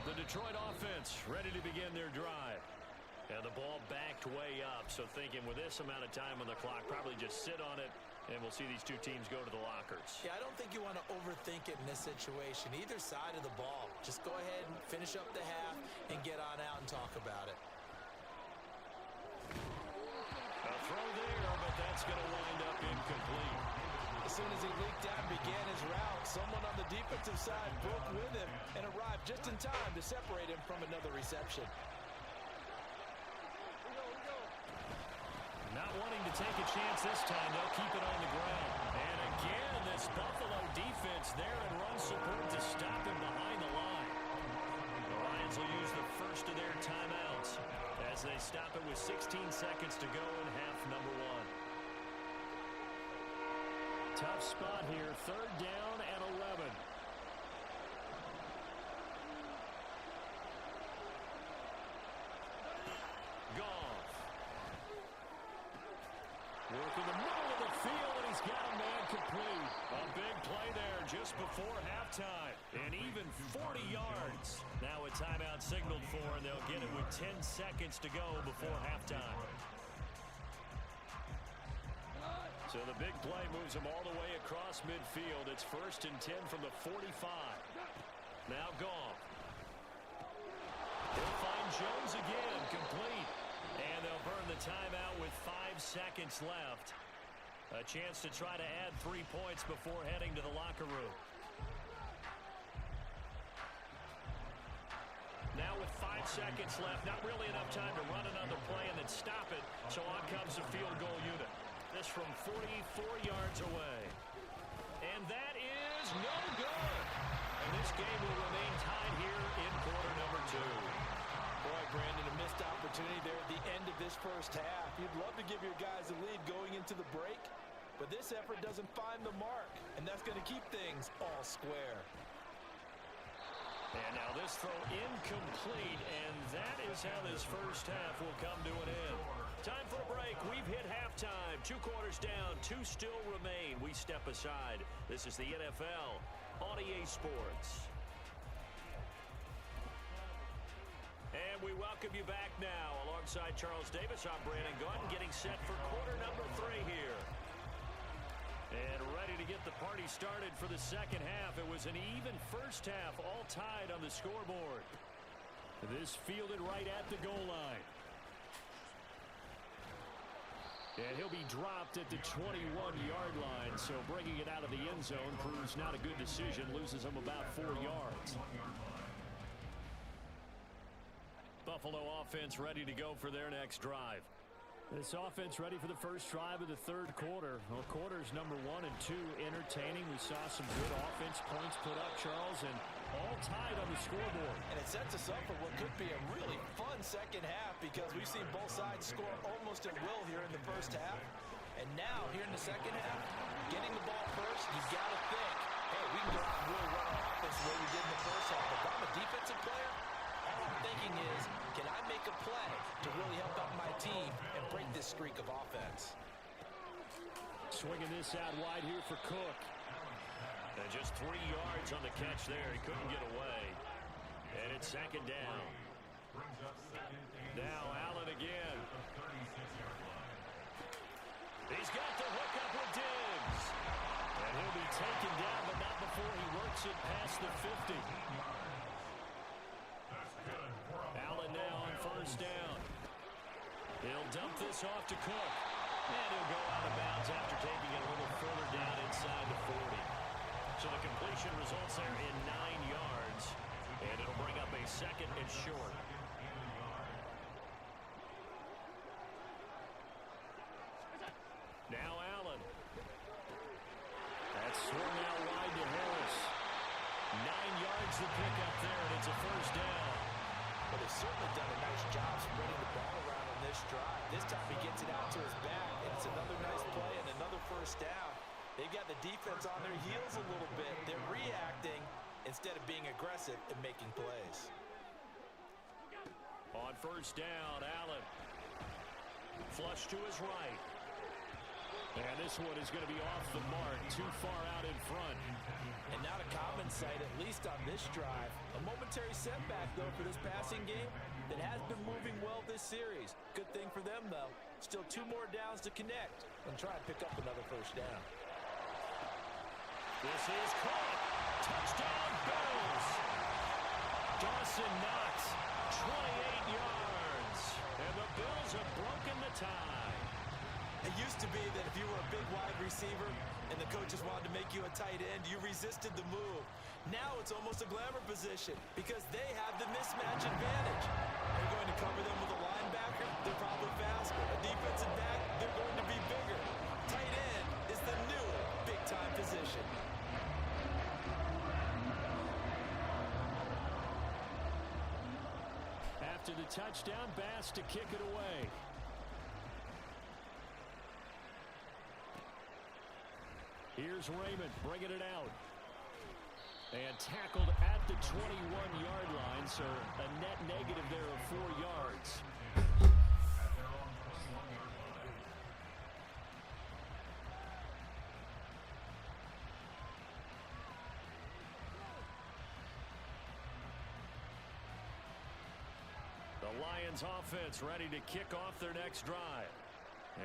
The Detroit offense ready to begin their drive. And the ball backed way up, so thinking with this amount of time on the clock, probably just sit on it, and we'll see these two teams go to the lockers. Yeah, I don't think you want to overthink it in this situation. Either side of the ball. Just go ahead and finish up the half and get on out and talk about it. A throw there, but that's going to wind up incomplete. As soon as he leaked out and began his route, someone on the defensive side broke with him and arrived just in time to separate him from another reception. Not wanting to take a chance this time, they'll keep it on the ground. And again, this Buffalo defense there in run support to stop him behind the line. The Lions will use the first of their timeouts as they stop it with 16 seconds to go in half number 1. Tough spot here, 3rd down and 11. Goff. Working the middle of the field, and he's got a man complete. A big play there just before halftime. And even 40 yards. Now a timeout signaled for, and they'll get it with 10 seconds to go before halftime. So the big play moves them all the way across midfield. It's 1st and 10 from the 45. Now Goff. He'll find Jones again, complete. And they'll burn the timeout with 5 seconds left. A chance to try to add 3 points before heading to the locker room. Now with 5 seconds left, not really enough time to run another play and then stop it. So on comes the field goal unit. This from 44 yards away. And that is no good. And this game will remain tied here in quarter number 2. Boy, Brandon, a missed opportunity there at the end of this first half. You'd love to give your guys a lead going into the break, but this effort doesn't find the mark, and that's going to keep things all square. And now this throw incomplete, and that is how this first half will come to an end. Time for a break. We've hit halftime. 2 quarters down, 2 still remain. We step aside. This is the NFL on EA Sports. And we welcome you back now. Alongside Charles Davis, I'm Brandon Gaudin, getting set for quarter number 3 here. And ready to get the party started for the second half. It was an even first half, all tied on the scoreboard. This fielded right at the goal line. And he'll be dropped at the 21-yard line, so bringing it out of the end zone proves not a good decision, loses him about 4 yards. Buffalo offense ready to go for their next drive. This offense ready for the first drive of the third quarter. Well, quarters number 1 and 2 entertaining. We saw some good offense points put up, Charles, and all tied on the scoreboard. And it sets us up for what could be a really fun second half because we've seen both sides score almost at will here in the first half. And now, here in the second half, getting the ball first, you got to think, hey, we can go out and really run our offense the way we did in the first half. If I'm a defensive player, all I'm thinking is, can I make a play to really help out my team and break this streak of offense? Swinging this out wide here for Cook. And just 3 yards on the catch there. He couldn't get away. And it's second down. Now Allen again. He's got the hook up with Diggs. And he'll be taken down, but not before he works it past the 50. Allen now on first down. He'll dump this off to Cook. And he'll go out of bounds after taking it a little further down inside the 40. So the completion results there in 9 yards. And it'll bring up a second and short. Now Allen. That's swung out wide to Harris. 9 yards to pick up there, and it's a first down. But they've certainly done a nice job spreading the ball around on this drive. This time he gets it out to his back, and it's another nice play and another first down. They've got the defense on their heels a little bit. They're reacting instead of being aggressive and making plays. On first down, Allen. Flush to his right. And this one is going to be off the mark, too far out in front. And not a common sight, at least on this drive. A momentary setback, though, for this passing game that has been moving well this series. Good thing for them, though. Still 2 more downs to connect and try and pick up another first down. This is caught. Touchdown, Bills. Dawson Knox, 28 yards. And the Bills have broken the tie. It used to be that if you were a big wide receiver and the coaches wanted to make you a tight end, you resisted the move. Now it's almost a glamour position because they have the mismatch advantage. Are you going to cover them with a linebacker? They're probably faster. A defensive back? They're going to be bigger. Tight end is the new big-time position. After the touchdown, Bass to kick it away. Here's Raymond bringing it out. And tackled at the 21-yard line, so a net negative there of 4 yards. The Lions offense ready to kick off their next drive.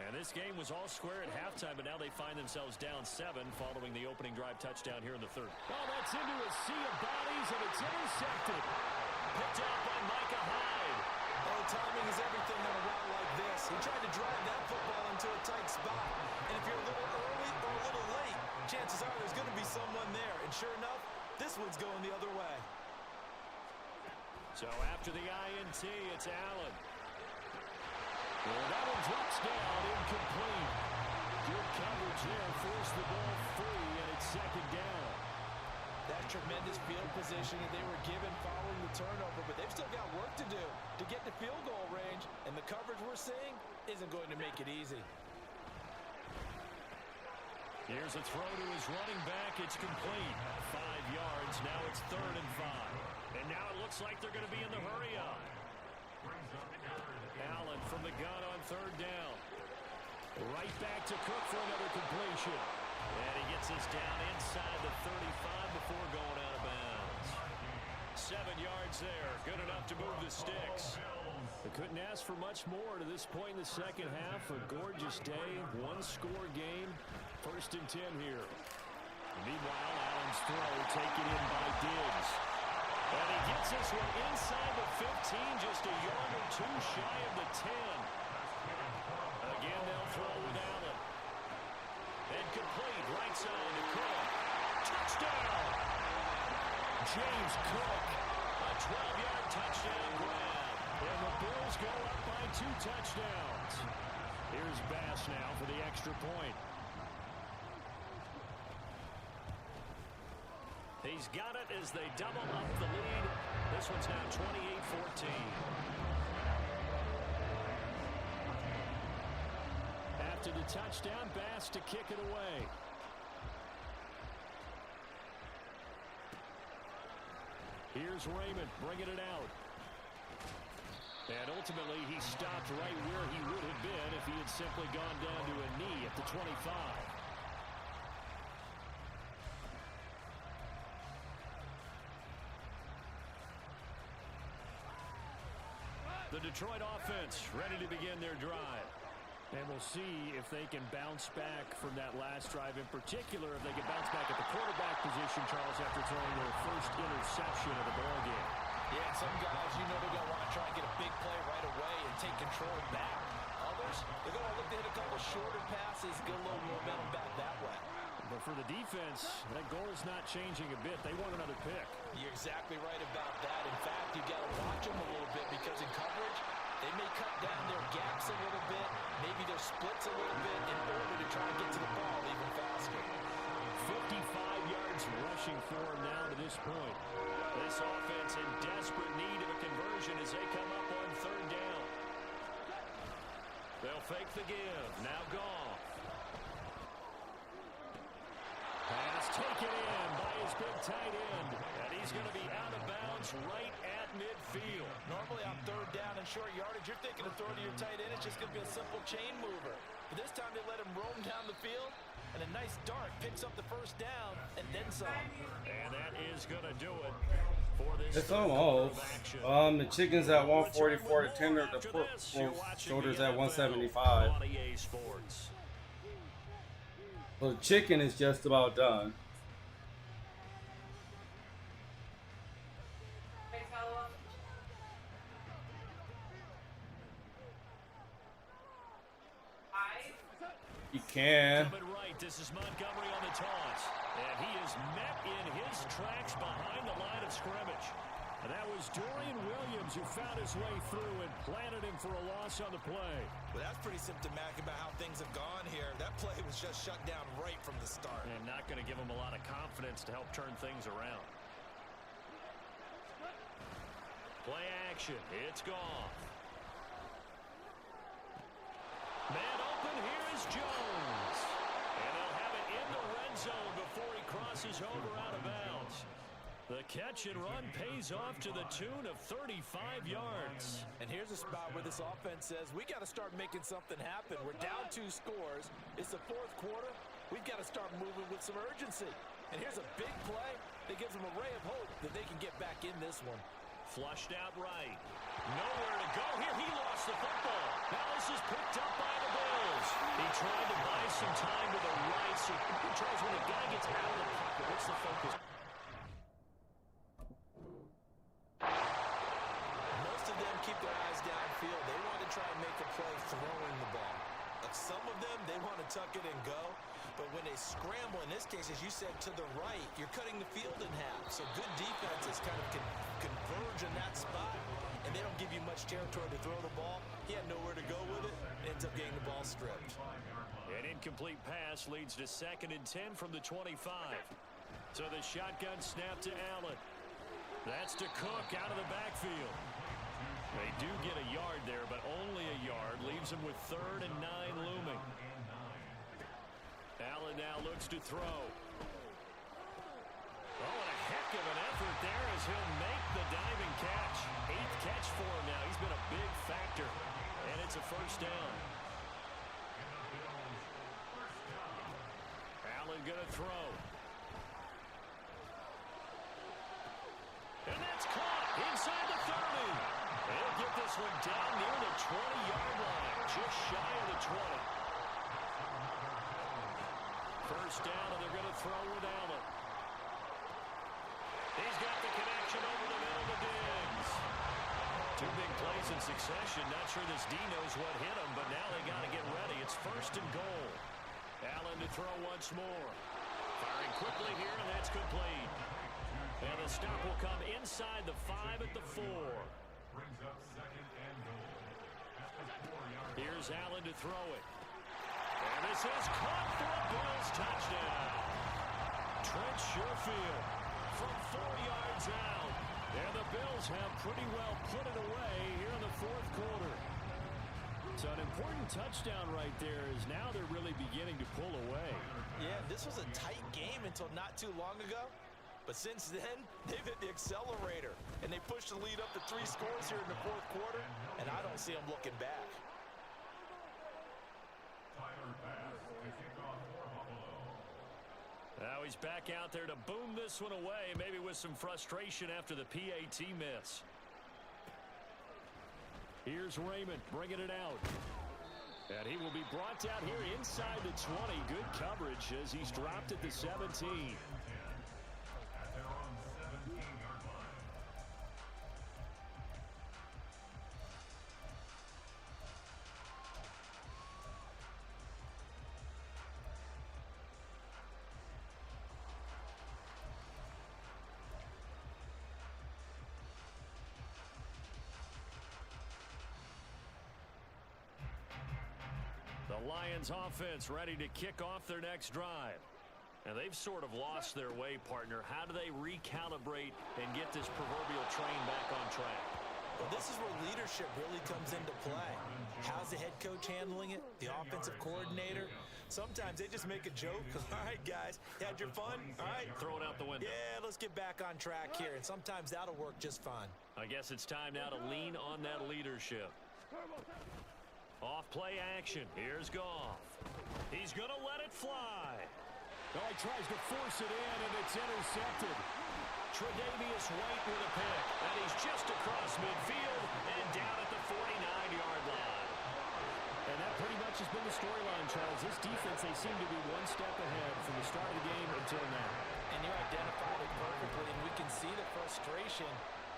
And this game was all square at halftime, but now they find themselves down 7 following the opening drive touchdown here in the third. Oh, that's into a sea of bodies, and it's intercepted. Picked out by Micah Hyde. Oh, timing is everything on a route like this. He tried to drive that football into a tight spot. And if you're a little early or a little late, chances are there's going to be someone there. And sure enough, this one's going the other way. So after the INT, it's Allen. Well, that one drops down, incomplete. Good coverage there, forced the ball free, and it's second down. That tremendous field position that they were given following the turnover, but they've still got work to do to get to field goal range, and the coverage we're seeing isn't going to make it easy. Here's a throw to his running back. It's complete. 5 yards. Now it's 3rd and 5. And now it looks like they're going to be in the hurry-up. Allen from the gun on 3rd down. Right back to Cook for another completion. And he gets us down inside the 35 before going out of bounds. 7 yards there. Good enough to move the sticks. They couldn't ask for much more to this point in the second half. A gorgeous day. One-score game. 1st and 10 here. Meanwhile, Allen's throw taken in by Diggs. And he gets this one inside the 15, just a yard or 2 shy of the 10. Again, they'll throw with Allen. And complete, right side to Cook. Touchdown! James Cook, a 12-yard touchdown grab. And the Bills go up by 2 touchdowns. Here's Bass now for the extra point. He's got it as they double up the lead. This one's now 28-14. After the touchdown, Bass to kick it away. Here's Raymond bringing it out. And ultimately, he stopped right where he would have been if he had simply gone down to a knee at the 25. The Detroit offense ready to begin their drive. And we'll see if they can bounce back from that last drive, in particular if they can bounce back at the quarterback position, Charles, after throwing their first interception of the ball game. Yeah, some guys, you know, they're going to want to try and get a big play right away and take control back. Others, they're going to look to hit a couple shorter passes, get a little momentum back that way. But for the defense, that goal's not changing a bit. They want another pick. You're exactly right about that. In fact, you got to watch them a little bit because in coverage, they may cut down their gaps a little bit, maybe their splits a little bit in order to try and get to the ball even faster. 55 yards rushing for him now to this point. This offense in desperate need of a conversion as they come up on 3rd down. They'll fake the give. Now Goff. Pass taken in by his big tight end. And he's going to be out of bounds right at midfield. Normally on 3rd down and short yardage, you're thinking of throwing to your tight end. It's just going to be a simple chain mover. But this time they let him roam down the field. And a nice dart picks up the 1st down and then some. And that is going to do it for this. It's almost. The chicken's at 144, the tender, the pork shoulder's at 175. So the chicken is just about done. You can. This is Montgomery on the toss. And he is met in his tracks behind the line of scrimmage. And that was Dorian Williams who found his way through and planted him for a loss on the play. Well, that's pretty symptomatic about how things have gone here. That play was just shut down right from the start. And not going to give him a lot of confidence to help turn things around. Play action. It's Goff. Man open. Here is Jones. And they'll have it in the red zone before he crosses over out of bounds. The catch and run pays off to the tune of 35 yards. And here's a spot where this offense says, we got to start making something happen. We're down 2 scores. It's the 4th quarter. We've got to start moving with some urgency. And here's a big play that gives them a ray of hope that they can get back in this one. Flushed out right. Nowhere to go football. Now this is picked up by the Bills. He tried to buy some time to the right. So, Charles, when a guy gets out of the pocket, what's the focus? Most of them keep their eyes downfield. They want to try and make a play throwing the ball. Some of them, they want to tuck it and go. But when they scramble, in this case, as you said, to the right, you're cutting the field in half. So good defenses kind of converge in that spot, and they don't give you much territory to throw the ball. He had nowhere to go with it. Ends up getting the ball stripped. An incomplete pass leads to 2nd and 10 from the 25. So the shotgun snap to Allen. That's to Cook out of the backfield. They do get a yard there, but only a yard. Leaves them with 3rd and 9 looming. Allen now looks to throw. Oh, and a heck of an effort there as he'll make the diving catch. 8th catch for him now. He's been a big factor. And it's a first down. Allen going to throw. And that's caught inside the 30. They'll get this one down near the 20-yard line. Just shy of the 20. First down, and they're going to throw with Allen. He's got the connection over the middle to Diggs. 2 big plays in succession. Not sure this D knows what hit him, but now they got to get ready. It's 1st and goal. Allen to throw once more. Firing quickly here, and that's complete. And the stop will come inside the 5 at the 4. Here's Allen to throw it. And this is caught for a Bills touchdown. Trent Sherfield from 4 yards out. And the Bills have pretty well put it away here in the 4th quarter. So an important touchdown right there is now they're really beginning to pull away. Yeah, this was a tight game until not too long ago. But since then, they've hit the accelerator. And they pushed the lead up to 3 scores here in the 4th quarter. And I don't see them looking back. Now he's back out there to boom this one away, maybe with some frustration after the PAT miss. Here's Raymond bringing it out. And he will be brought down here inside the 20. Good coverage as he's dropped at the 17. The Lions offense ready to kick off their next drive. And they've sort of lost their way, partner. How do they recalibrate and get this proverbial train back on track? Well, this is where leadership really comes into play. How's the head coach handling it? The offensive coordinator? Sometimes they just make a joke. All right, guys, you had your fun? All right. Throw it out the window. Yeah, let's get back on track here. And sometimes that'll work just fine. I guess it's time now to lean on that leadership. Off play action. Here's Goff. He's going to let it fly. Oh, he tries to force it in, and it's intercepted. Tre'Davious White with a pick. And he's just across midfield and down at the 49-yard line. And that pretty much has been the storyline, Charles. This defense, they seem to be one step ahead from the start of the game until now. And you identified it perfectly, and we can see the frustration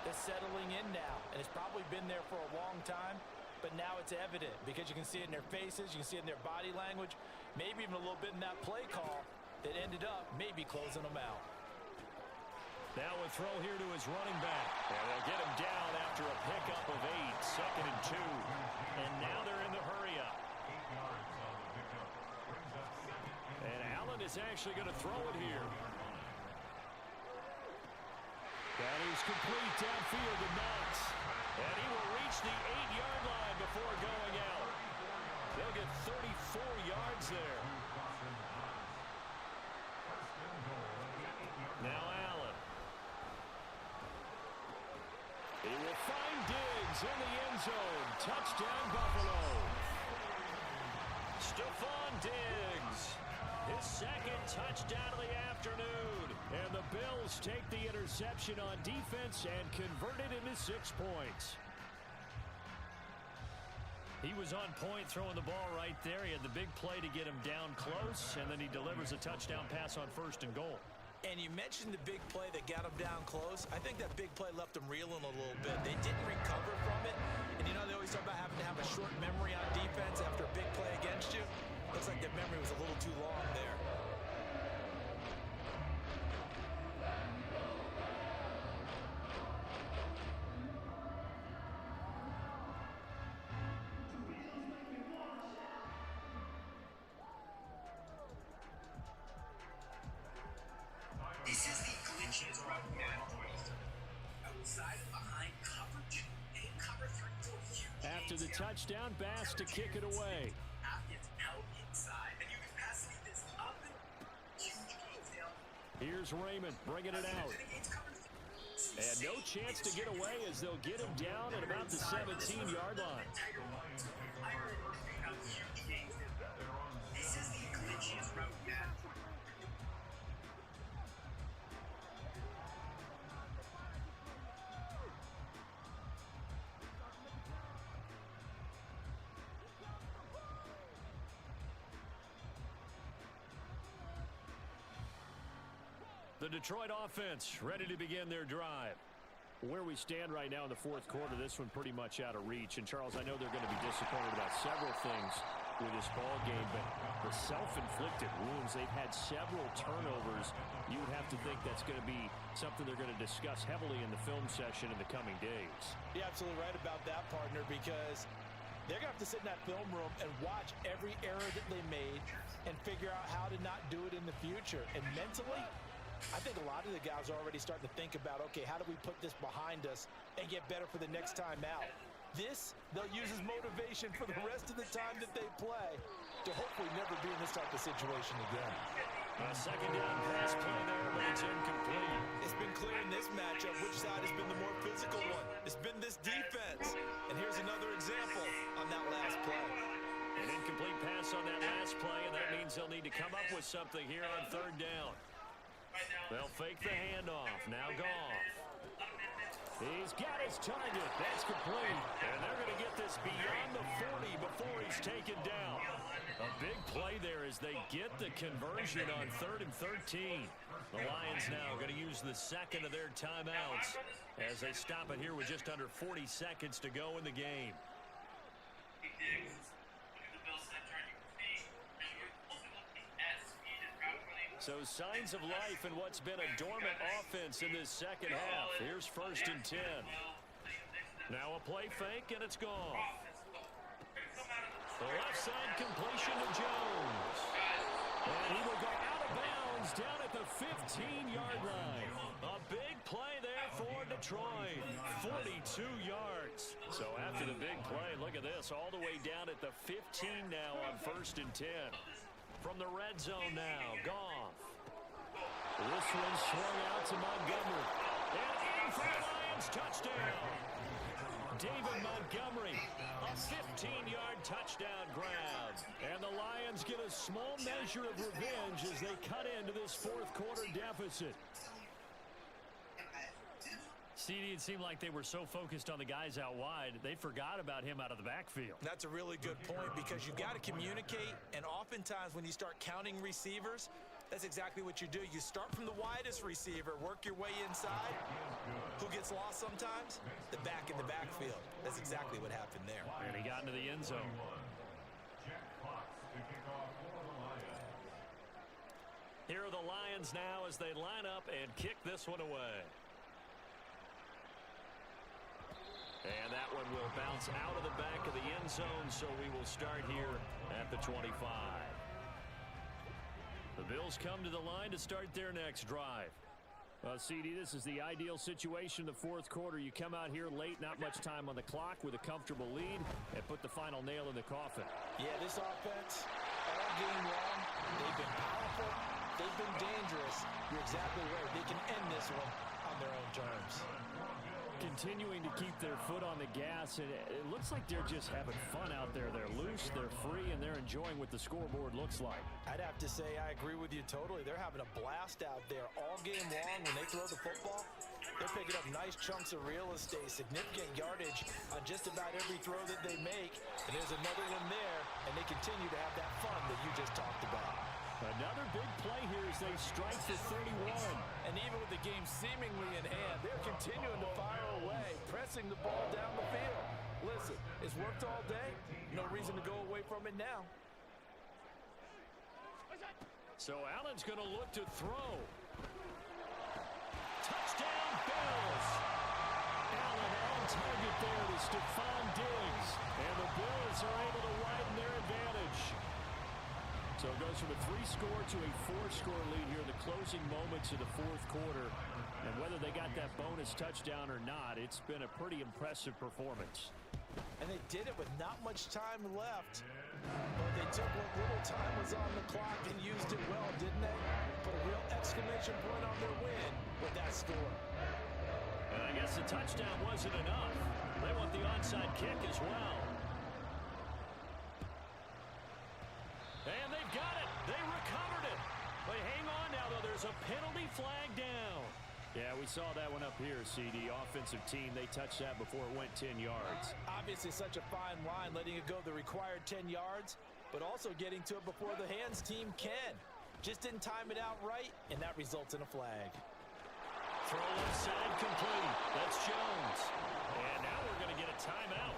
that's settling in now. And it's probably been there for a long time. But now it's evident because you can see it in their faces, you can see it in their body language, maybe even a little bit in that play call that ended up maybe closing them out. Now a throw here to his running back. And they'll get him down after a pickup of 8, 2nd and 2. And now they're in the hurry up. And Allen is actually going to throw it here. That is complete downfield to Knox. And he will reach the 8-yard line before going out. They'll get 34 yards there. Now Allen. He will find Diggs in the end zone. Touchdown, Buffalo. Stephon Diggs. His 2nd touchdown of the afternoon. And the Bills take the interception on defense and convert it into 6 points. He was on point throwing the ball right there. He had the big play to get him down close, and then he delivers a touchdown pass on 1st and goal. And you mentioned the big play that got him down close. I think that big play left him reeling a little bit. They didn't recover from it. And you know, they always talk about having to have a short memory on defense after a big play against you. Looks like that memory was a little too long there. This is the glitches from Madden 23. Outside and behind coverage and cover 3 for huge After the touchdown, Bass to kick it away. half gets out inside, and you can pass lead this up and huge gains down. Here's Raymond bringing it out. And no chance to get away as they'll get him down at about the 17-yard line. This is the glitches from Madden. The Detroit offense ready to begin their drive. Where we stand right now in the 4th quarter, this one pretty much out of reach. And, Charles, I know they're going to be disappointed about several things with this ball game, but the self-inflicted wounds, they've had several turnovers. You would have to think that's going to be something they're going to discuss heavily in the film session in the coming days. You're absolutely right about that, partner, because they're going to have to sit in that film room and watch every error that they made and figure out how to not do it in the future. And mentally, I think a lot of the guys are already starting to think about, okay, how do we put this behind us and get better for the next time out? This, they'll use as motivation for the rest of the time that they play to hopefully never be in this type of situation again. A 2nd down pass play there, but it's incomplete. It's been clear in this matchup which side has been the more physical one. It's been this defense. And here's another example on that last play. An incomplete pass on that last play, and that means they'll need to come up with something here on 3rd down. They'll fake the handoff. Now Goff. He's got his target. That's complete. And they're going to get this beyond the 40 before he's taken down. A big play there as they get the conversion on 3rd and 13. The Lions now going to use the 2nd of their timeouts as they stop it here with just under 40 seconds to go in the game. So signs of life in what's been a dormant offense in this 2nd half. Here's 1st and 10. Now a play fake, and it's gone. The left side completion to Jones. And he will go out of bounds down at the 15-yard line. A big play there for Detroit. 42 yards. So after the big play, look at this. All the way down at the 15 now on 1st and 10. From the red zone now, Goff. This one swung out to Montgomery. And in for the Lions, touchdown. David Montgomery, a 15-yard touchdown grab. And the Lions get a small measure of revenge as they cut into this 4th quarter deficit. CD, it seemed like they were so focused on the guys out wide, they forgot about him out of the backfield. That's a really good point because you've got to communicate, and oftentimes when you start counting receivers, that's exactly what you do. You start from the widest receiver, work your way inside. Who gets lost sometimes? The back in the backfield. That's exactly what happened there. And he got into the end zone. Here are the Lions now as they line up and kick this one away. And that one will bounce out of the back of the end zone, so we will start here at the 25. The Bills come to the line to start their next drive. CD, this is the ideal situation in the 4th quarter. You come out here late, not much time on the clock with a comfortable lead, and put the final nail in the coffin. Yeah, this offense, all game long, they've been powerful, they've been dangerous. You're exactly right. They can end this one on their own terms. Continuing to keep their foot on the gas, and it looks like they're just having fun out there. They're loose, they're free, and they're enjoying what the scoreboard looks like. I'd have to say I agree with you totally. They're having a blast out there all game long. When they throw the football, they're picking up nice chunks of real estate, significant yardage on just about every throw that they make. And there's another one there, and they continue to have that fun that you just talked about. Another big play here as they strike for 31. And even with the game seemingly in hand, they're continuing to fire away, pressing the ball down the field. Listen, it's worked all day. No reason to go away from it now. So Allen's going to look to throw. Touchdown, Bills. Allen on target there to Stephon Diggs. And the Bills are able to widen their advantage. So it goes from a 3-score to a 4-score lead here in the closing moments of the fourth quarter. And whether they got that bonus touchdown or not, it's been a pretty impressive performance. And they did it with not much time left. But they took what little time was on the clock and used it well, didn't they? Put a real exclamation point on their win with that score. And I guess the touchdown wasn't enough. They want the onside kick as well. And they've got it. They recovered it. But hang on now, though. There's a penalty flag down. Yeah, we saw that one up here, CD. Offensive team, they touched that before it went 10 yards. Obviously such a fine line, letting it go the required 10 yards, but also getting to it before the hands team can. Just didn't time it out right, and that results in a flag. Throw left side complete. That's Jones. And now we're going to get a timeout.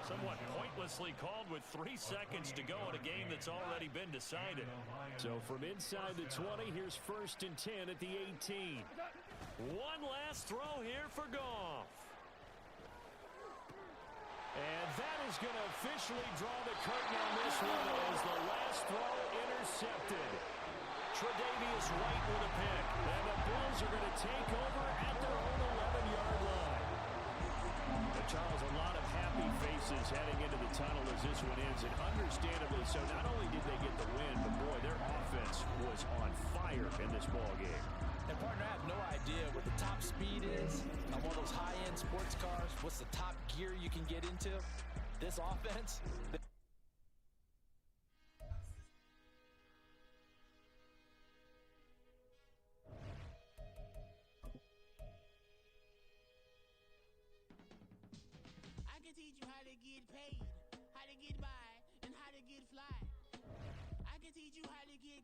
Somewhat pointlessly called with 3 seconds to go in a game that's already been decided. So from inside the 20, here's 1st and 10 at the 18. One last throw here for Goff. And that is going to officially draw the curtain on this one as the last throw intercepted. Tre'Davious White with a pick. And the Bills are going to take over at their own 11-yard line. But Charles, a lot of happy faces heading into the tunnel as this one ends, and understandably so. Not only did they get the win, but boy, their offense was on fire in this ball game. And partner, I have no idea what the top speed is on one of those high-end sports cars. What's the top gear you can get into? This offense. I can teach you how to get paid, how to get by, and how to get fly. I can teach you how to get